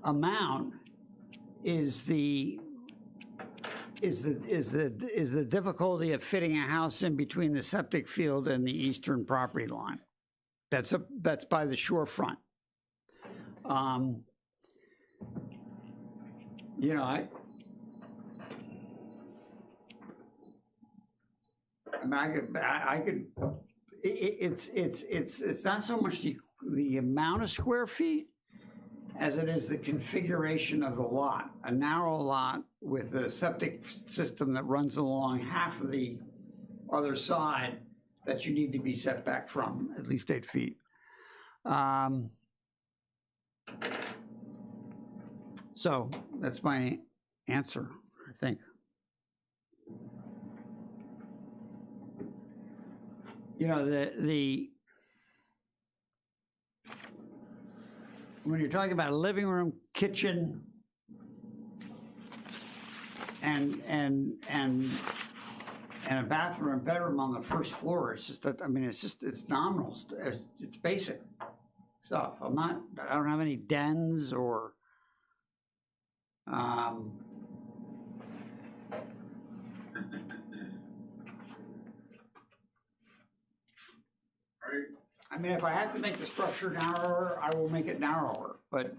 amount is the difficulty of fitting a house in between the septic field and the eastern property line. That's by the shorefront. You know, I could. It's not so much the amount of square feet as it is the configuration of the lot. A narrow lot with a septic system that runs along half of the other side that you need to be set back from, at least 8 feet. So that's my answer, I think. You know, when you're talking about a living room, kitchen, and a bathroom and bedroom on the first floor, it's just that, I mean, it's nominal. It's basic stuff. I don't have any dens or I mean, if I have to make the structure narrower, I will make it narrower, but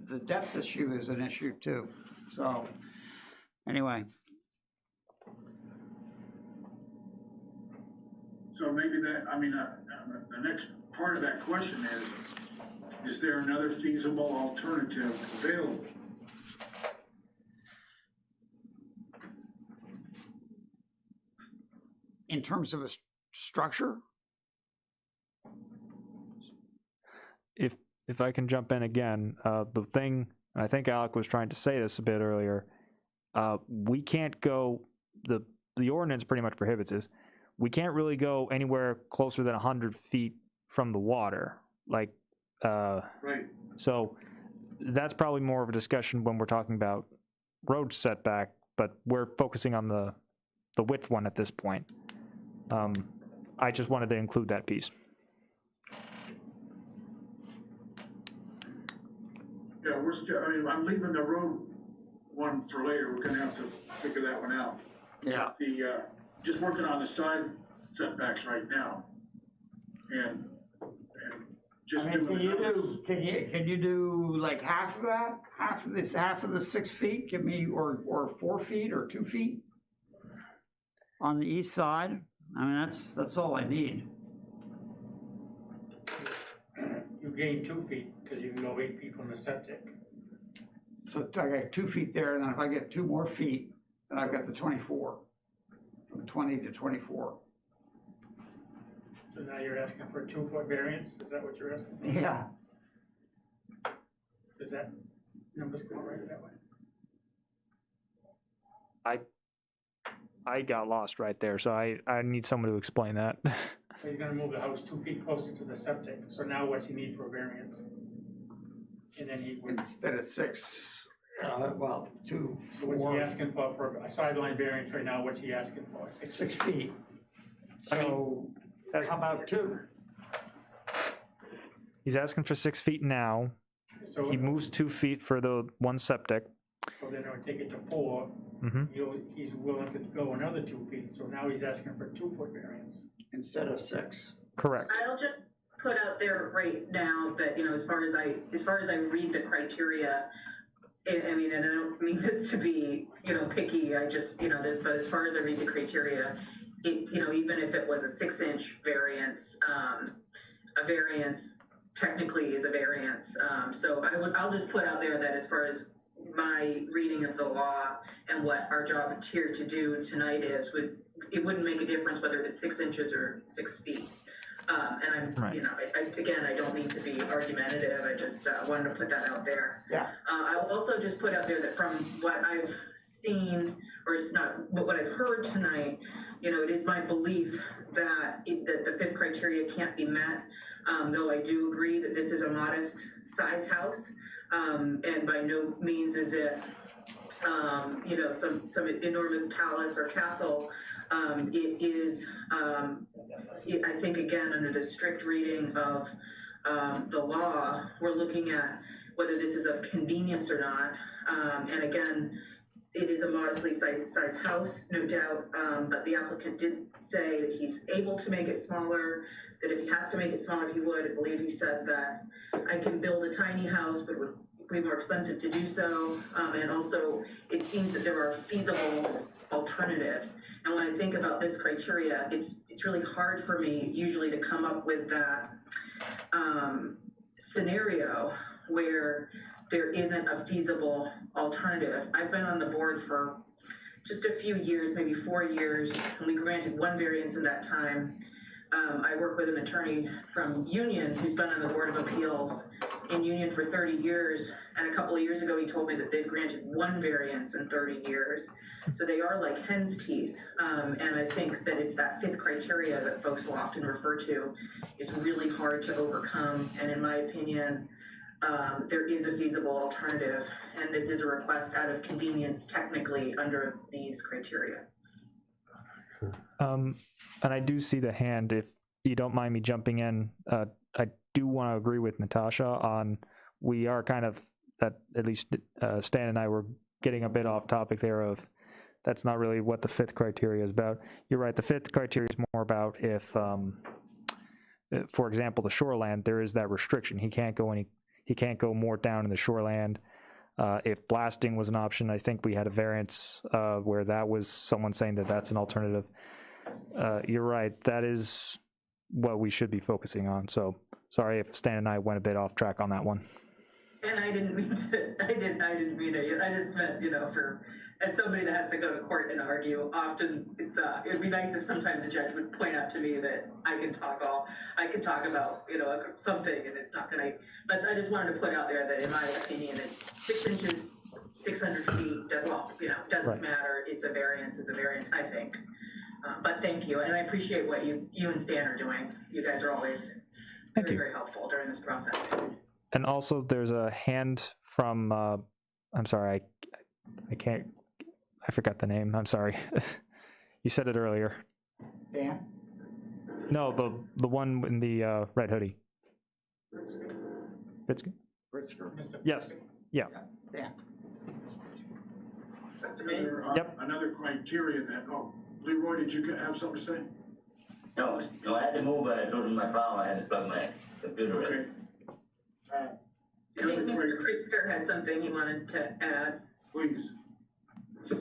the depth issue is an issue too. So, anyway. So maybe that, I mean, the next part of that question is there another feasible alternative available? In terms of a structure? If I can jump in again, the thing, I think Alec was trying to say this a bit earlier, we can't go, the ordinance pretty much prohibits this, we can't really go anywhere closer than 100 feet from the water. Like, right. So that's probably more of a discussion when we're talking about road setback, but we're focusing on the width one at this point. I just wanted to include that piece. Yeah, we're still, I mean, I'm leaving the road one for later, we're gonna have to figure that one out. Yeah. The, just working on the side setbacks right now. And just I mean, doing the numbers. can you do like half of that? Half of the 6 feet, give me, or 4 feet or 2 feet? On the east side? I mean, that's all I need. You gain 2 feet, because you can go 8 feet from the septic. So I got 2 feet there, and then if I get 2 more feet, then I've got the 24, from 20 to 24. So now you're asking for a 2-foot variance, is that what you're asking for? Yeah, Is that numbers go right that way? I got lost right there, so I need someone to explain that. So he's gonna move the house 2 feet closer to the septic, so now what's he need for a variance? And then he would, instead of 6, well, 2, so what's he 4, asking for a sideline variance right now, what's he asking for, 6 feet. So, how about 2? He's asking for 6 feet now. So, He moves 2 feet for the one septic. so then it would take it to 4. Mm-hmm. He's willing to go another 2 feet, so now he's asking for a 2-foot variance. Instead of 6. Correct. I'll just put out there right now that, you know, as far as I read the criteria, I mean, and I don't mean this to be, you know, picky, I just, you know, but as far as I read the criteria, it, you know, even if it was a 6-inch variance, a variance technically is a variance. So I'll just put out there that as far as my reading of the law and what our job here to do tonight is, it wouldn't make a difference whether it was 6 inches or 6 feet. And I'm, Right. you know, again, I don't mean to be argumentative, I just wanted to put that out there. Yeah. I'll also just put out there that from what I've seen, or it's not, but what I've heard tonight, you know, it is my belief that that the 5th criteria can't be met, though I do agree that this is a modest size house, and by no means is it, you know, some enormous palace or castle. It is, I think, again, under the strict reading of the law, we're looking at whether this is of convenience or not. And again, it is a modestly sized house, no doubt, but the applicant did say that he's able to make it smaller, that if he has to make it smaller, he would. I believe he said that I can build a tiny house, but it would be more expensive to do so. And also, it seems that there are feasible alternatives. And when I think about this criteria, it's really hard for me usually to come up with that scenario where there isn't a feasible alternative. I've been on the board for just a few years, maybe 4 years, and we granted 1 variance in that time. I work with an attorney from Union who's been on the Board of Appeals in Union for 30 years, and a couple of years ago he told me that they've granted 1 variance in 30 years. So they are like hen's teeth, and I think that it's that 5th criteria that folks will often refer to is really hard to overcome, and in my opinion, there is a feasible alternative, and this is a request out of convenience technically under these criteria. And I do see the hand, if you don't mind me jumping in. I do want to agree with Natasha on, we are kind of, at least Stan and I were getting a bit off topic there of, that's not really what the 5th criteria is about. You're right, the 5th criteria is more about if, for example, the shoreland, there is that restriction. He can't go more down in the shoreland. If blasting was an option, I think we had a variance where that was someone saying that that's an alternative. You're right, that is what we should be focusing on. So sorry if Stan and I went a bit off track on that one. And I didn't mean to, I didn't mean it. I just meant, you know, as somebody that has to go to court and argue, often it'd be nice if sometimes the judge would point out to me that I can talk about, you know, something, and it's not gonna, but I just wanted to put out there that in my opinion, it's 6 inches, 600 feet, well, you know, doesn't Right. matter. It's a variance, I think. But thank you, and I appreciate what you and Stan are doing. You guys are always very, very helpful during this process. And also there's a hand from, I'm sorry, I can't, I forgot the name, I'm sorry. You said it earlier. Dan? No, the one in the red hoodie. Pritzker? Yes, yeah. Dan? To me, Yep. Another criteria that, Leroy, did you have something to say? No, I had to move, but I told him my power, I had to plug my computer in. Okay. I think Mr. Pritzker had something he wanted to add. Please.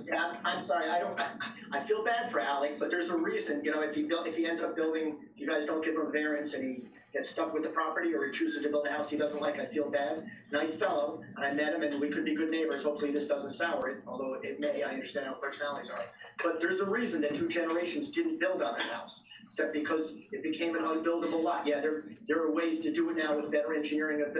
yeah, I'm sorry, I feel bad for Alec, but there's a reason, you know, if he ends up building, you guys don't give him a variance and he gets stuck with the property or he chooses to build a house he doesn't like, I feel bad. Nice fellow, and I met him and we could be good neighbors, hopefully this doesn't sour it, although it may, I understand how personalities are. But there's a reason that 2 generations didn't build on that house, except because it became an unbuildable lot. Yeah, there are ways to do it now with better engineering of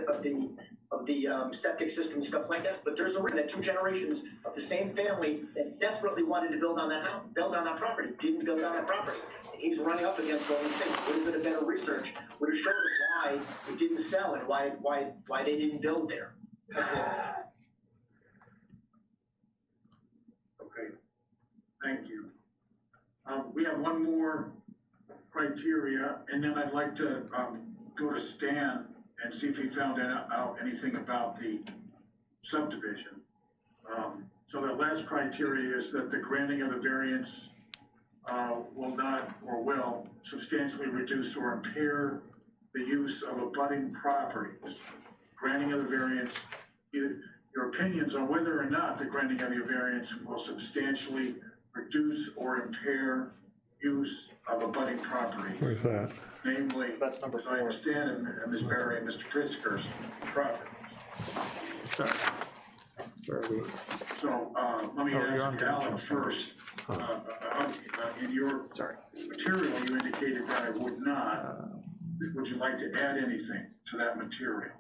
the septic system and stuff like that, but there's a reason that 2 generations of the same family that desperately wanted to build on that house, build on that property, didn't build on that property. He's running up against all these things. Would have been a better research, would have shown why it didn't sell and why they didn't build there. That's it. Okay, thank you. We have one more criteria, and then I'd like to go to Stan and see if he found out anything about the subdivision. So the last criteria is that the granting of the variance will not or will substantially reduce or impair the use of abutting properties. Granting of the variance, your opinions on whether or not the granting of the variance will substantially reduce or impair use of abutting properties. Where's that? Namely, That's number as I 4. understand it, Ms. Barry and Mr. Pritzker's property. Sorry. Sorry. So, let me you're ask on Alan first. In your material, you indicated that I would not. Would you like to add anything to that material?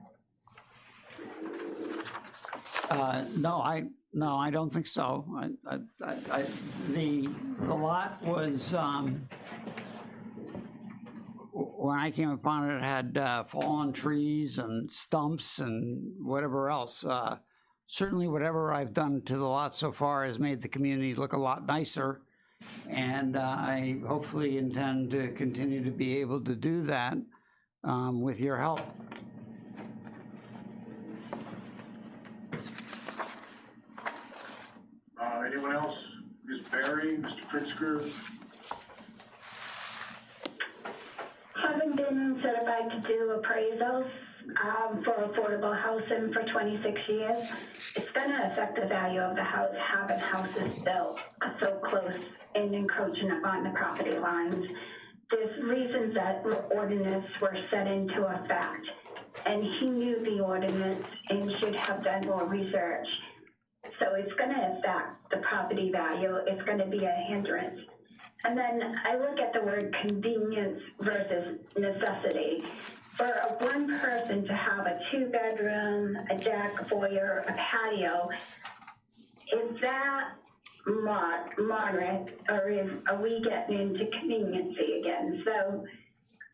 No, I don't think so. The lot was, when I came upon it, it had fallen trees and stumps and whatever else. Certainly whatever I've done to the lot so far has made the community look a lot nicer. And I hopefully intend to continue to be able to do that with your help. Anyone else? Ms. Barry, Mr. Pritzker? Having been certified to do appraisals for affordable housing for 26 years, it's going to affect the value of the house, having houses built so close and encroaching upon the property lines. There's reasons that ordinance were set into effect, and he knew the ordinance and should have done more research. So it's going to affect the property value. It's going to be a hindrance. And then I look at the word convenience versus necessity. For one person to have a 2-bedroom, a deck, foyer, a patio, is that moderate, or are we getting into conveniency again? So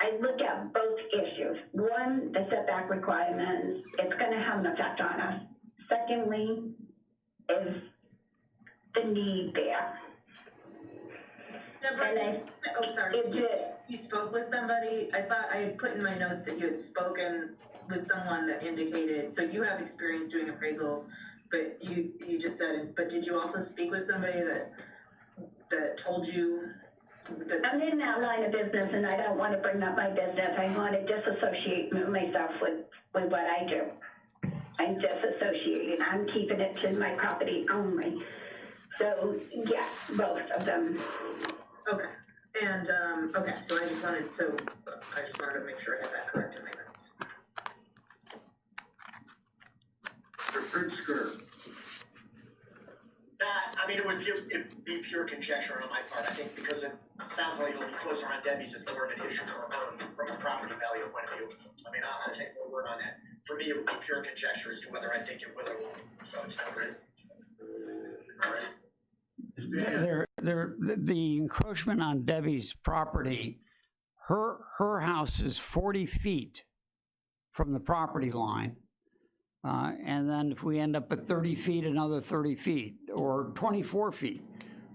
I look at both issues. One, the setback requirements, it's going to have an effect on us. Secondly, is the need there. Sorry, you spoke with somebody? I thought I had put in my notes that you had spoken with someone that indicated, so you have experience doing appraisals, but you just said, but did you also speak with somebody that told you that? I'm in that line of business and I don't want to bring up my business. I want to disassociate myself with what I do. I'm disassociating. I'm keeping it to my property only. So yes, both of them. Okay. And okay, so I just wanted to make sure I had that correct in my notes. Mr. Pritzker? I mean, it'd be pure conjecture on my part. I think because it sounds like it'll be closer on Debbie's, it's more of an issue from a property value point of view. I mean, I'll take more word on that. For me, it would be pure conjecture as to whether I think it will or won't. So it's not good. All right. The encroachment on Debbie's property, her house is 40 feet from the property line. And then if we end up at 30 feet, another 30 feet, or 24 feet.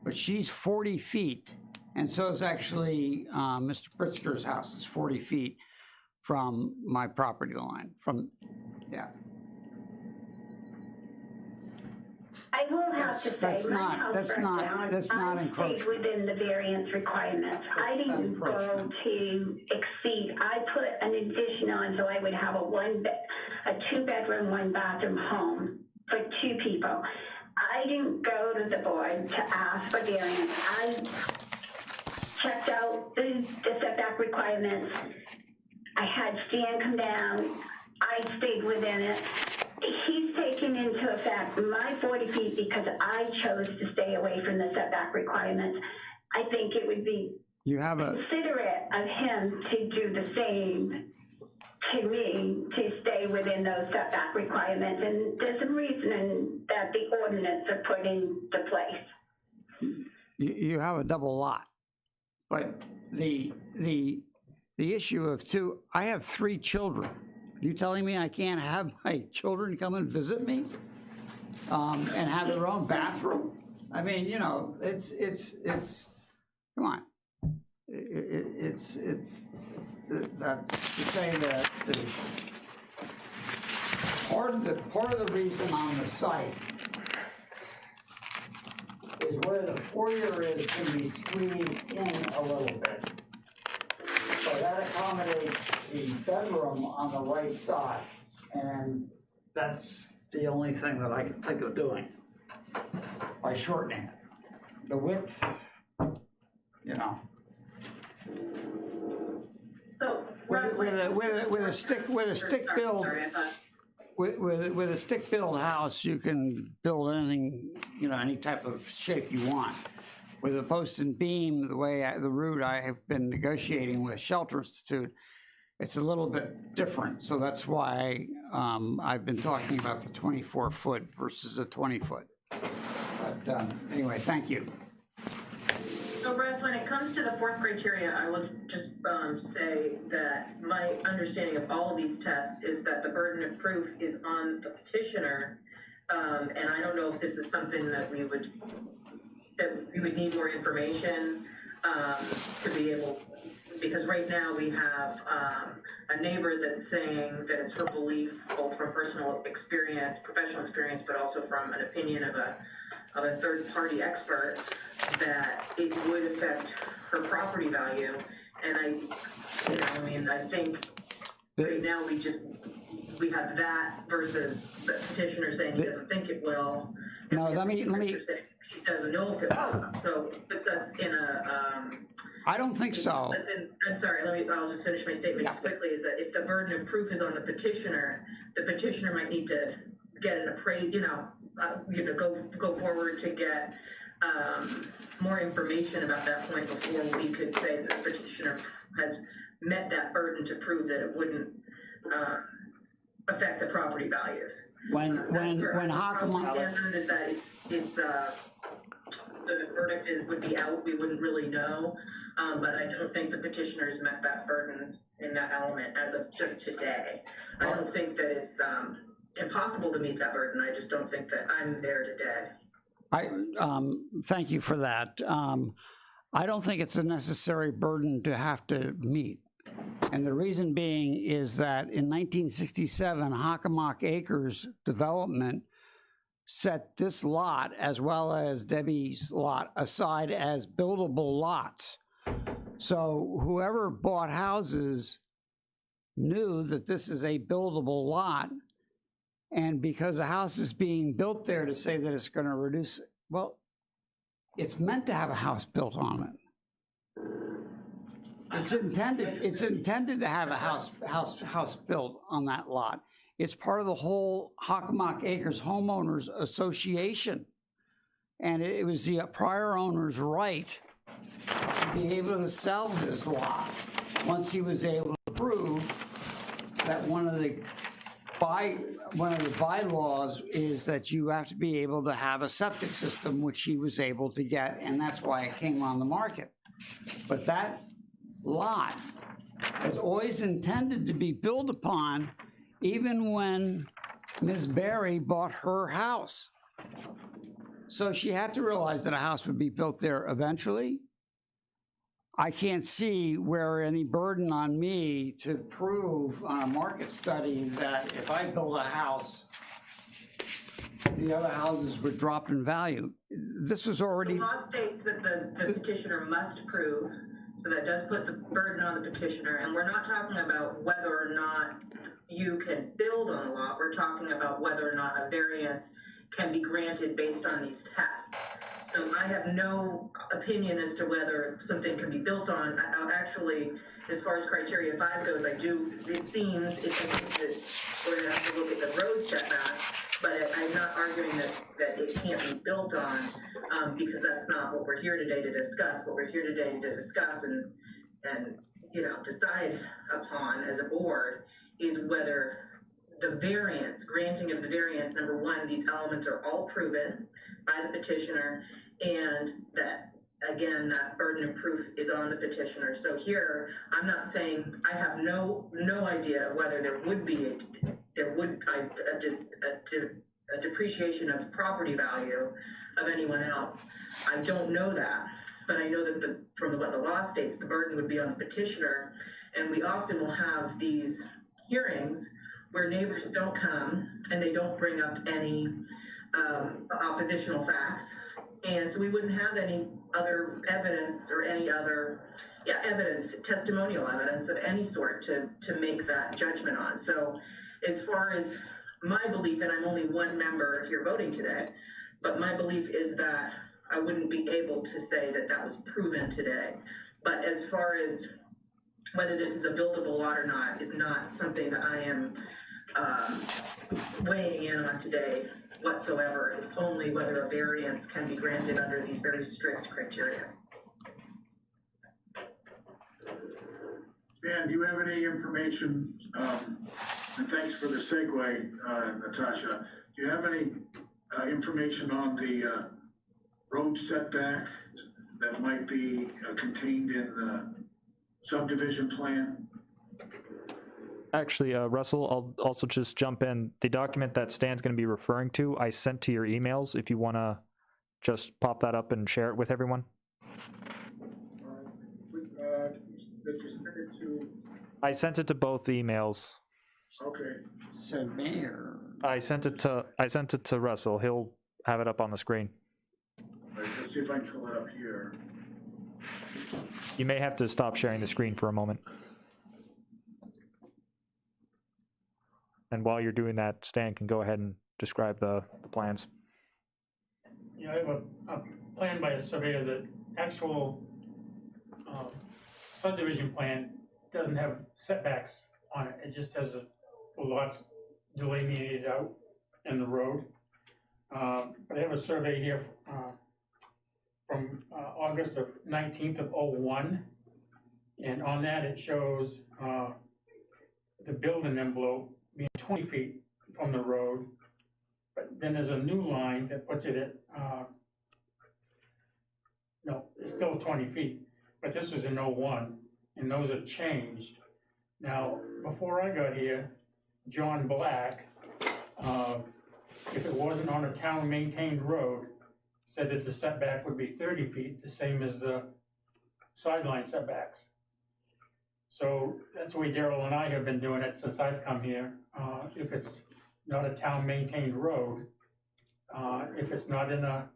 But she's 40 feet, and so is actually Mr. Pritzker's house is 40 feet from my property line, yeah. I will have to say, That's my not- house that's burnt not- down. that's not I encroachment. stayed within the variance requirements. I didn't go encroachment. to exceed. I put an addition on so I would have a 2-bedroom, 1-bathroom home for 2 people. I didn't go to the board to ask for variance. I checked out the setback requirements. I had Stan come down. I stayed within it. He's taken into effect my 40 feet because I chose to stay away from the setback requirements. I think it would be considerate of him to do the same to me, to stay within those setback requirements. And there's a reason that the ordinance are put into place. You have a double lot, but the issue of I have 3 children. You telling me I can't have my children come and visit me and have their own bathroom? I mean, you know, it's come on. It's that to say that part of the reason on the site is where the foyer is can be squeezed in a little bit. So that accommodates the bedroom on the right side, and that's the only thing that I can think of doing by shortening it. The width, you know. So, With a stick build house, you can build anything, you know, any type of shape you want. With a post and beam, the route I have been negotiating with Shelter Institute, it's a little bit different. So that's why I've been talking about the 24-foot versus a 20-foot. But anyway, thank you. So, Russ, when it comes to the 4th criteria, I will just say that my understanding of all of these tests is that the burden of proof is on the petitioner, and I don't know if this is something that we would need more information to be able, because right now we have a neighbor that's saying that it's her belief, both from personal experience, professional experience, but also from an opinion of a third-party expert, that it would affect her property value. And I think right now we have that versus the petitioner saying he doesn't think it will. No, let me. He doesn't know if it will. So it puts us in a. I don't think so. I'm sorry. I'll just finish my statement just quickly. Is that if the burden of proof is on the petitioner might need to get an appraisal. Go forward to get more information about that point before we could say that the petitioner has met that burden to prove that it wouldn't affect the property values. When Hockamont is that it's the verdict would be out, we wouldn't really know, but I don't think the petitioner's met that burden in that element as of just today. I don't think that it's impossible to meet that burden. I just don't think that I'm there today. Thank you for that. I don't think it's a necessary burden to have to meet. And the reason being is that in 1967, Hockomock Acres Development set this lot, as well as Debbie's lot, aside as buildable lots. So whoever bought houses knew that this is a buildable lot. And because a house is being built there, to say that it's going to reduce, well, it's meant to have a house built on it. It's intended to have a house built on that lot. It's part of the whole Hockomock Acres Homeowners Association. And it was the prior owner's right to be able to sell his lot once he was able to prove that one of the bylaws is that you have to be able to have a septic system, which he was able to get, and that's why it came on the market. But that lot is always intended to be built upon, even when Ms. Berry bought her house. So she had to realize that a house would be built there eventually. I can't see where any burden on me to prove on a market study that if I build a house, the other houses would drop in value. This was already. The law states that the petitioner must prove, so that does put the burden on the petitioner, and we're not talking about whether or not you can build on a lot, we're talking about whether or not a variance can be granted based on these tests. So I have no opinion as to whether something can be built on. Actually, as far as criteria 5 goes, it seems that we're gonna have to look at the road setback, but I'm not arguing that it can't be built on, because that's not what we're here today to discuss. What we're here today to discuss and decide upon as a board is whether the variance, granting of the variance, number one, these elements are all proven by the petitioner, and that, again, that burden of proof is on the petitioner. So here, I'm not saying, I have no idea whether there would be a depreciation of property value of anyone else. I don't know that, but I know that from what the law states, the burden would be on the petitioner, and we often will have these hearings where neighbors don't come and they don't bring up any oppositional facts. And so we wouldn't have any other evidence or any other evidence, testimonial evidence of any sort to make that judgment on. So as far as my belief, and I'm only one member here voting today, but my belief is that I wouldn't be able to say that that was proven today. But as far as whether this is a buildable lot or not is not something that I am weighing in on today whatsoever. It's only whether a variance can be granted under these very strict criteria. Dan, do you have any information, and thanks for the segue, Natasha, do you have any information on the road setback that might be contained in the subdivision plan? Actually, Russell, I'll also just jump in. The document that Stan's going to be referring to, I sent to your emails. If you want to just pop that up and share it with everyone. Did you send it to? I sent it to both emails. Okay. So Mayor. I sent it to Russell. He'll have it up on the screen. Right, let's see if I can pull it up here. You may have to stop sharing the screen for a moment. And while you're doing that, Stan can go ahead and describe the plans. I have a plan by a surveyor. The actual subdivision plan doesn't have setbacks on it. It just has lots delineated out in the road. But I have a survey here from August of 19th of 01. And on that it shows the building envelope being 20 feet from the road, but then there's a new line that puts it at, no, it's still 20 feet, but this was in 01, and those have changed. Now, before I got here, John Black, if it wasn't on a town-maintained road, said that the setback would be 30 feet, the same as the sideline setbacks. So that's the way Daryl and I have been doing it since I've come here. If it's not a town-maintained road, if it's not in a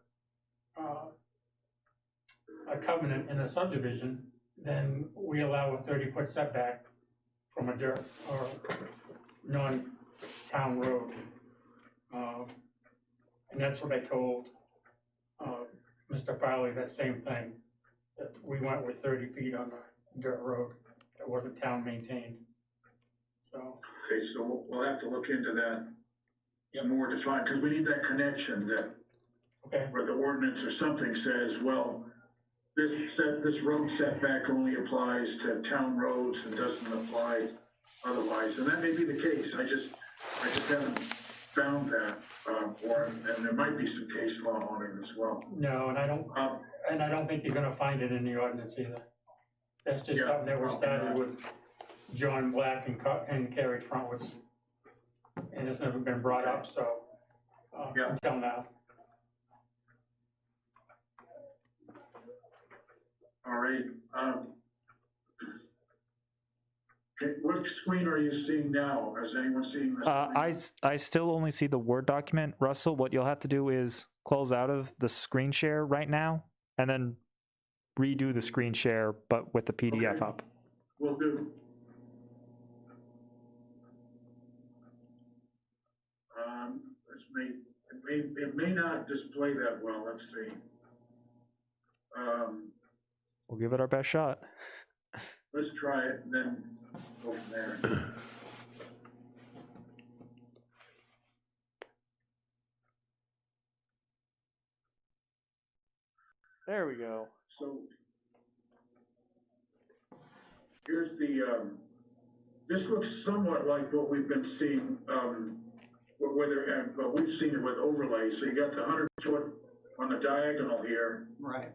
covenant in a subdivision, then we allow a 30-foot setback from a dirt or non-town road. And that's what I told Mr. Farley, that same thing, that we went with 30 feet on a dirt road that wasn't town maintained. So. Okay, so we'll have to look into that more defined, because we need that connection that where the ordinance or something says, well, this road setback only applies to town roads and doesn't apply otherwise, and that may be the case. I just haven't found that, and there might be some case law on it as well. No, and I don't think you're going to find it in the ordinance either. That's just something that was started with John Black and carried frontwards. and it's never been brought up, so, Yeah. until now. All right, okay, what screen are you seeing now? Is anyone seeing this? I still only see the Word document. Russell, what you'll have to do is close out of the screen share right now and then redo the screen share, but with the PDF Okay. up. Will do. It may not display that well, let's see. We'll give it our best shot. Let's try it and then go from there. There we go. So here's the, this looks somewhat like what we've been seeing, but we've seen it with overlays. So you got the 100-foot on the diagonal here. Right.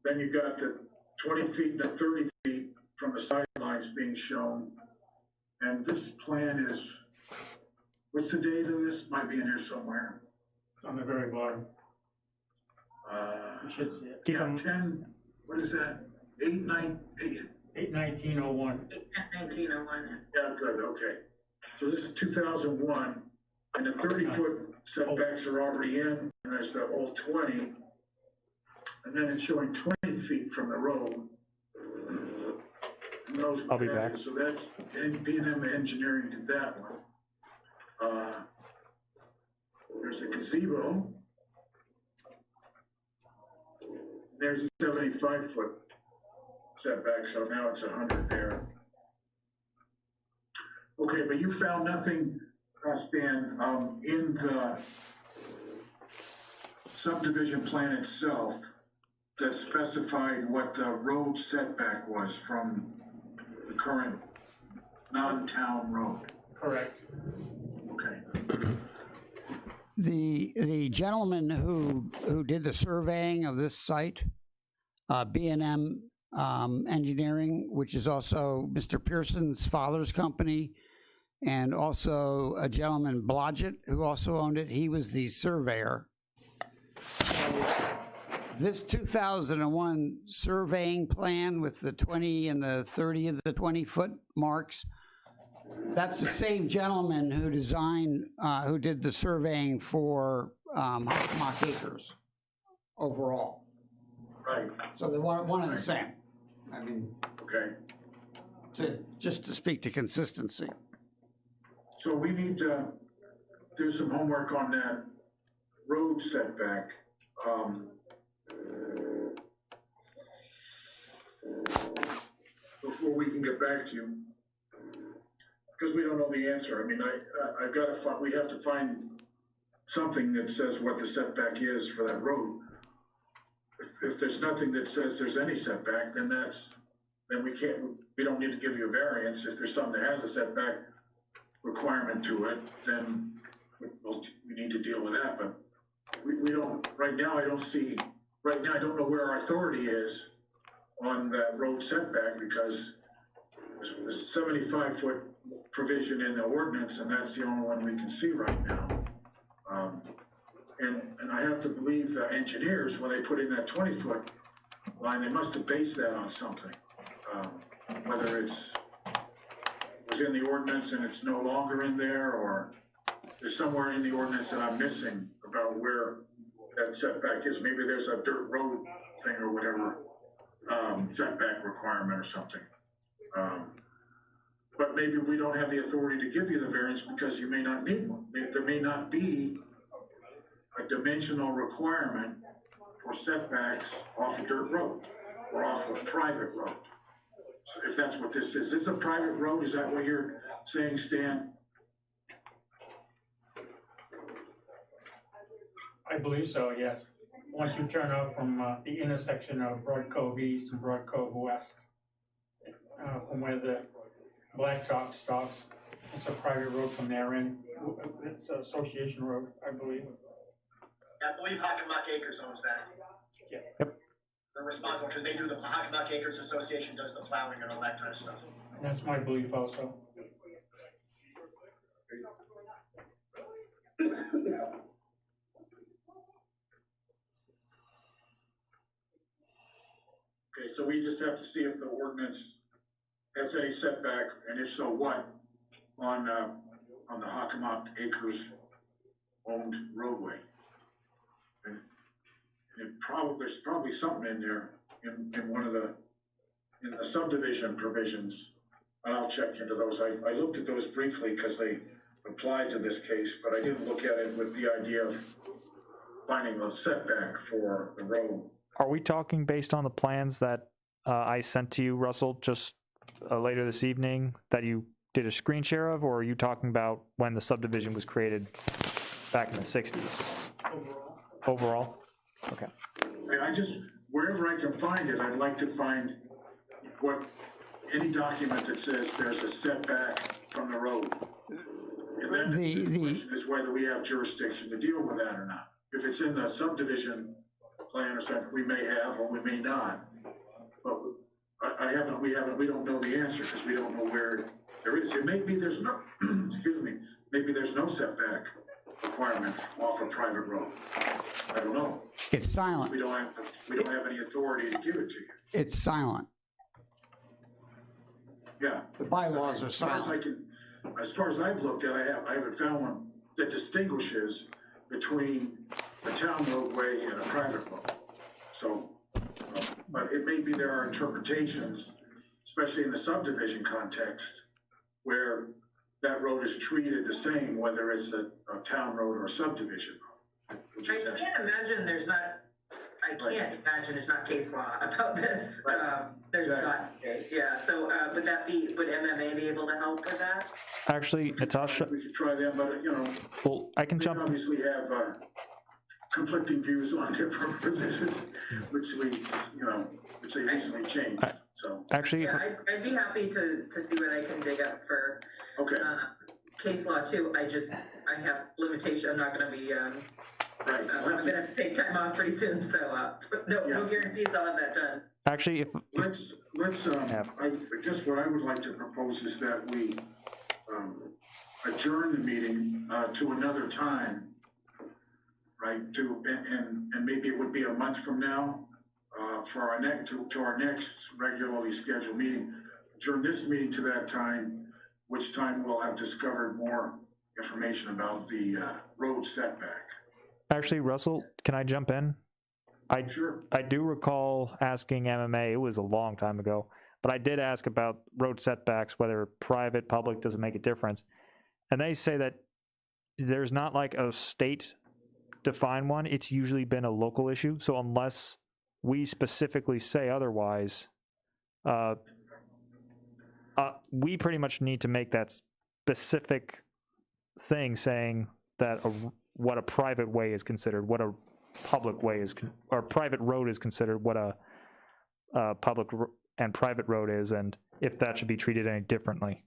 Then you got the 20 feet and the 30 feet from the sidelines being shown. And this plan is, what's the date of this? Might be in here somewhere. It's on the very bottom. You should see it. Yeah, 10, what is that? 81901. 1901. Yeah, good, okay. So this is 2001, and the 30-foot setbacks are already in, and there's the old 20. And then it's showing 20 feet from the road. Who knows what I'll be that back. is. So that's, and B&M Engineering did that one. There's a gazebo. There's a 75-foot setback, so now it's 100 there. Okay, but you found nothing, Stan, in the subdivision plan itself that specified what the road setback was from the current non-town road? Correct. Okay. The gentleman who did the surveying of this site, B&M Engineering, which is also Mr. Pearson's father's company, and also a gentleman, Blodgett, who also owned it, he was the surveyor. This 2001 surveying plan with the 20 and the 30 and the 20-foot marks, that's the same gentleman who designed, who did the surveying for Hockomock Acres overall. Right. So they're one and the same. I mean, Okay. just to speak to consistency. So we need to do some homework on that road setback. Before we can get back to you, because we don't know the answer. I mean, I've got to find, we have to find something that says what the setback is for that road. If there's nothing that says there's any setback, then we don't need to give you a variance. If there's something that has a setback requirement to it, then we need to deal with that. But we don't, right now I don't know where our authority is on that road setback, because there's a 75-foot provision in the ordinance, and that's the only one we can see right now. And I have to believe the engineers, when they put in that 20-foot line, they must have based that on something. Whether was in the ordinance and it's no longer in there, or there's somewhere in the ordinance that I'm missing about where that setback is. Maybe there's a dirt road thing or whatever, setback requirement or something. But maybe we don't have the authority to give you the variance because you may not need one. There may not be a dimensional requirement for setbacks off a dirt road or off a private road. So if that's what this is a private road? Is that what you're saying, Stan? I believe so, yes. Once you turn out from the intersection of Broad Cove East and Broad Cove West, from where the blacktop stops, it's a private road from there in. It's an association road, I believe. I believe Hockomock Acres owns that. Yeah. Yep. They're responsible because they do the Hockomock Acres Association does the plowing and all that kind of stuff. And that's my belief also. Okay, so we just have to see if the ordinance has any setback, and if so, what, on the Hockomock Acres owned roadway. And there's probably something in there, in one of the subdivision provisions, and I'll check into those. I looked at those briefly because they applied to this case, but I didn't look at it with the idea of finding a setback for the road. Are we talking based on the plans that I sent to you, Russell, just later this evening that you did a screen share of, or are you talking about when the subdivision was created back in the 60s? Overall? Okay. I just, wherever I can find it, I'd like to find any document that says there's a setback from the road. And then the question is whether we have jurisdiction to deal with that or not. If it's in the subdivision plan or something, we may have or we may not. But we don't know the answer because we don't know where there is. It may be there's no, excuse me, maybe there's no setback requirement off a private road. I don't know. It's silent. We don't have any authority to give it to you. It's silent. Yeah. The bylaws are silent. As far as I've looked at, I haven't found one that distinguishes between a town roadway and a private road. So, but it may be there are interpretations, especially in the subdivision context, where that road is treated the same, whether it's a town road or a subdivision road. I can't imagine there's not case law about this. Right. There's not, yeah, so would MMA be able to help with that? Actually, Natasha. We could try them, but well, I can jump. Obviously have conflicting views on different positions, which they recently changed. So actually, yeah, I'd be happy to see what I can dig up for case law too. I have limitation. I'm not going to be. Right. I'm going to take time off pretty soon, so no guarantees I'll have that done. Actually, if let's I guess what I would like to propose is that we adjourn the meeting to another time, right? And maybe it would be a month from now for our next regularly scheduled meeting. Adjourn this meeting to that time, which time we'll have discovered more information about the road setback. Actually, Russell, can I jump in? Sure. I do recall asking MMA, it was a long time ago, but I did ask about road setbacks, whether private, public, doesn't make a difference. And they say that there's not like a state defined one, it's usually been a local issue. So unless we specifically say otherwise, we pretty much need to make that specific thing saying that what a private way is considered, what a public way is, or private road is considered, what a public and private road is, and if that should be treated any differently.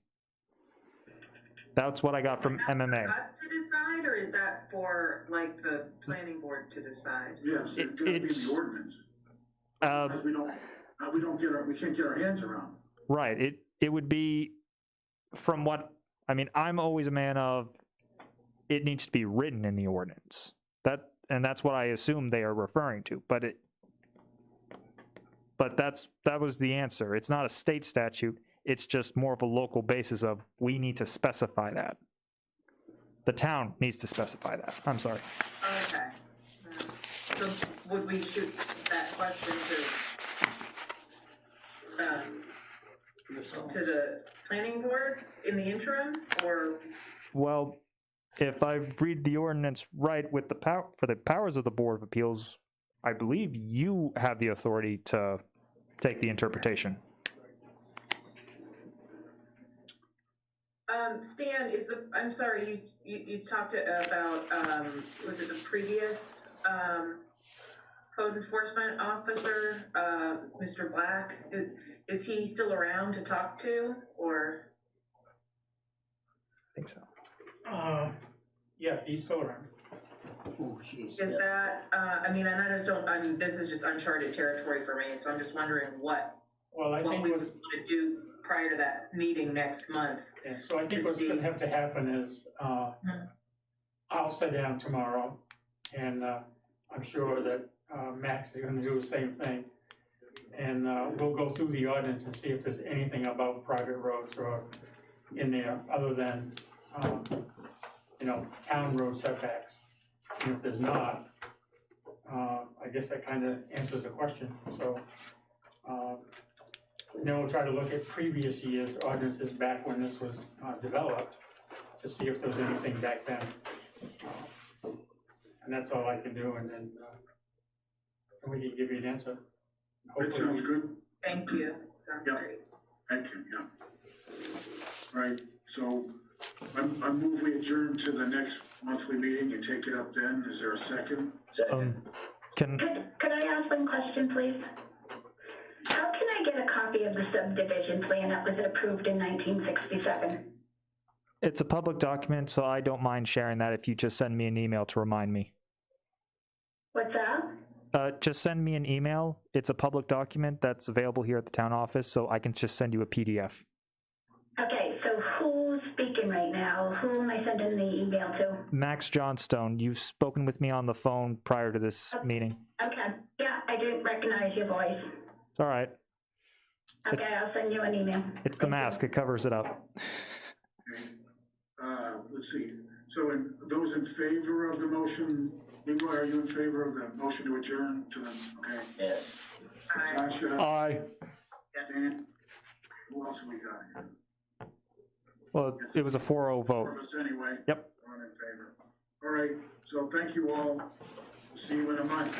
That's what I got from MMA. For us to decide, or is that for like the planning board to decide? Yes, it's going to be the ordinance. Because we can't get our hands around. Right. It would be from what I mean. I'm always a man of it needs to be written in the ordinance. And that's what I assume they are referring to. But that was the answer. It's not a state statute. It's just more of a local basis of we need to specify that. The town needs to specify that. I'm sorry. Okay. So would we shoot that question to the planning board in the interim, or? Well, if I read the ordinance right with for the powers of the Board of Appeals, I believe you have the authority to take the interpretation. Stan, I'm sorry, you talked about, was it the previous code enforcement officer, Mr. Black? Is he still around to talk to, or? I think so. Yeah, he's still around. Is that, this is just uncharted territory for me, so I'm just wondering what we would want to do prior to that meeting next month. Yeah, so I think what's going to have to happen is I'll sit down tomorrow, and I'm sure that Max is going to do the same thing. And we'll go through the ordinance and see if there's anything about private roads or in there other than, you know, town road setbacks. And if there's not, I guess that kind of answers the question. So then we'll try to look at previous years' ordinances back when this was developed to see if there was anything back then. And that's all I can do, and then we can give you an answer. That sounds good. Thank you, sounds Yep. great. Thank you, yeah. Right, so I move we adjourn to the next monthly meeting and take it up then. Is there a second? Second. Could I ask one question, please? How can I get a copy of the subdivision plan that was approved in 1967? It's a public document, so I don't mind sharing that if you just send me an email to remind me. What's that? Just send me an email. It's a public document that's available here at the town office, so I can just send you a PDF. Okay, so who's speaking right now? Who am I sending the email to? Max Johnstone, you've spoken with me on the phone prior to this meeting. Okay, yeah, I didn't recognize your voice. It's all right. Okay, I'll send you an email. It's the mask. It covers it up. Okay. Let's see. So those in favor of the motion, Leroy, are you in favor of the motion to adjourn to the, okay? Yes. Natasha, Aye. Stan, who else have we got here? Well, it was a 4-0 Four vote. of us anyway. Yep. One in favor. All right, so thank you all. See you in a month.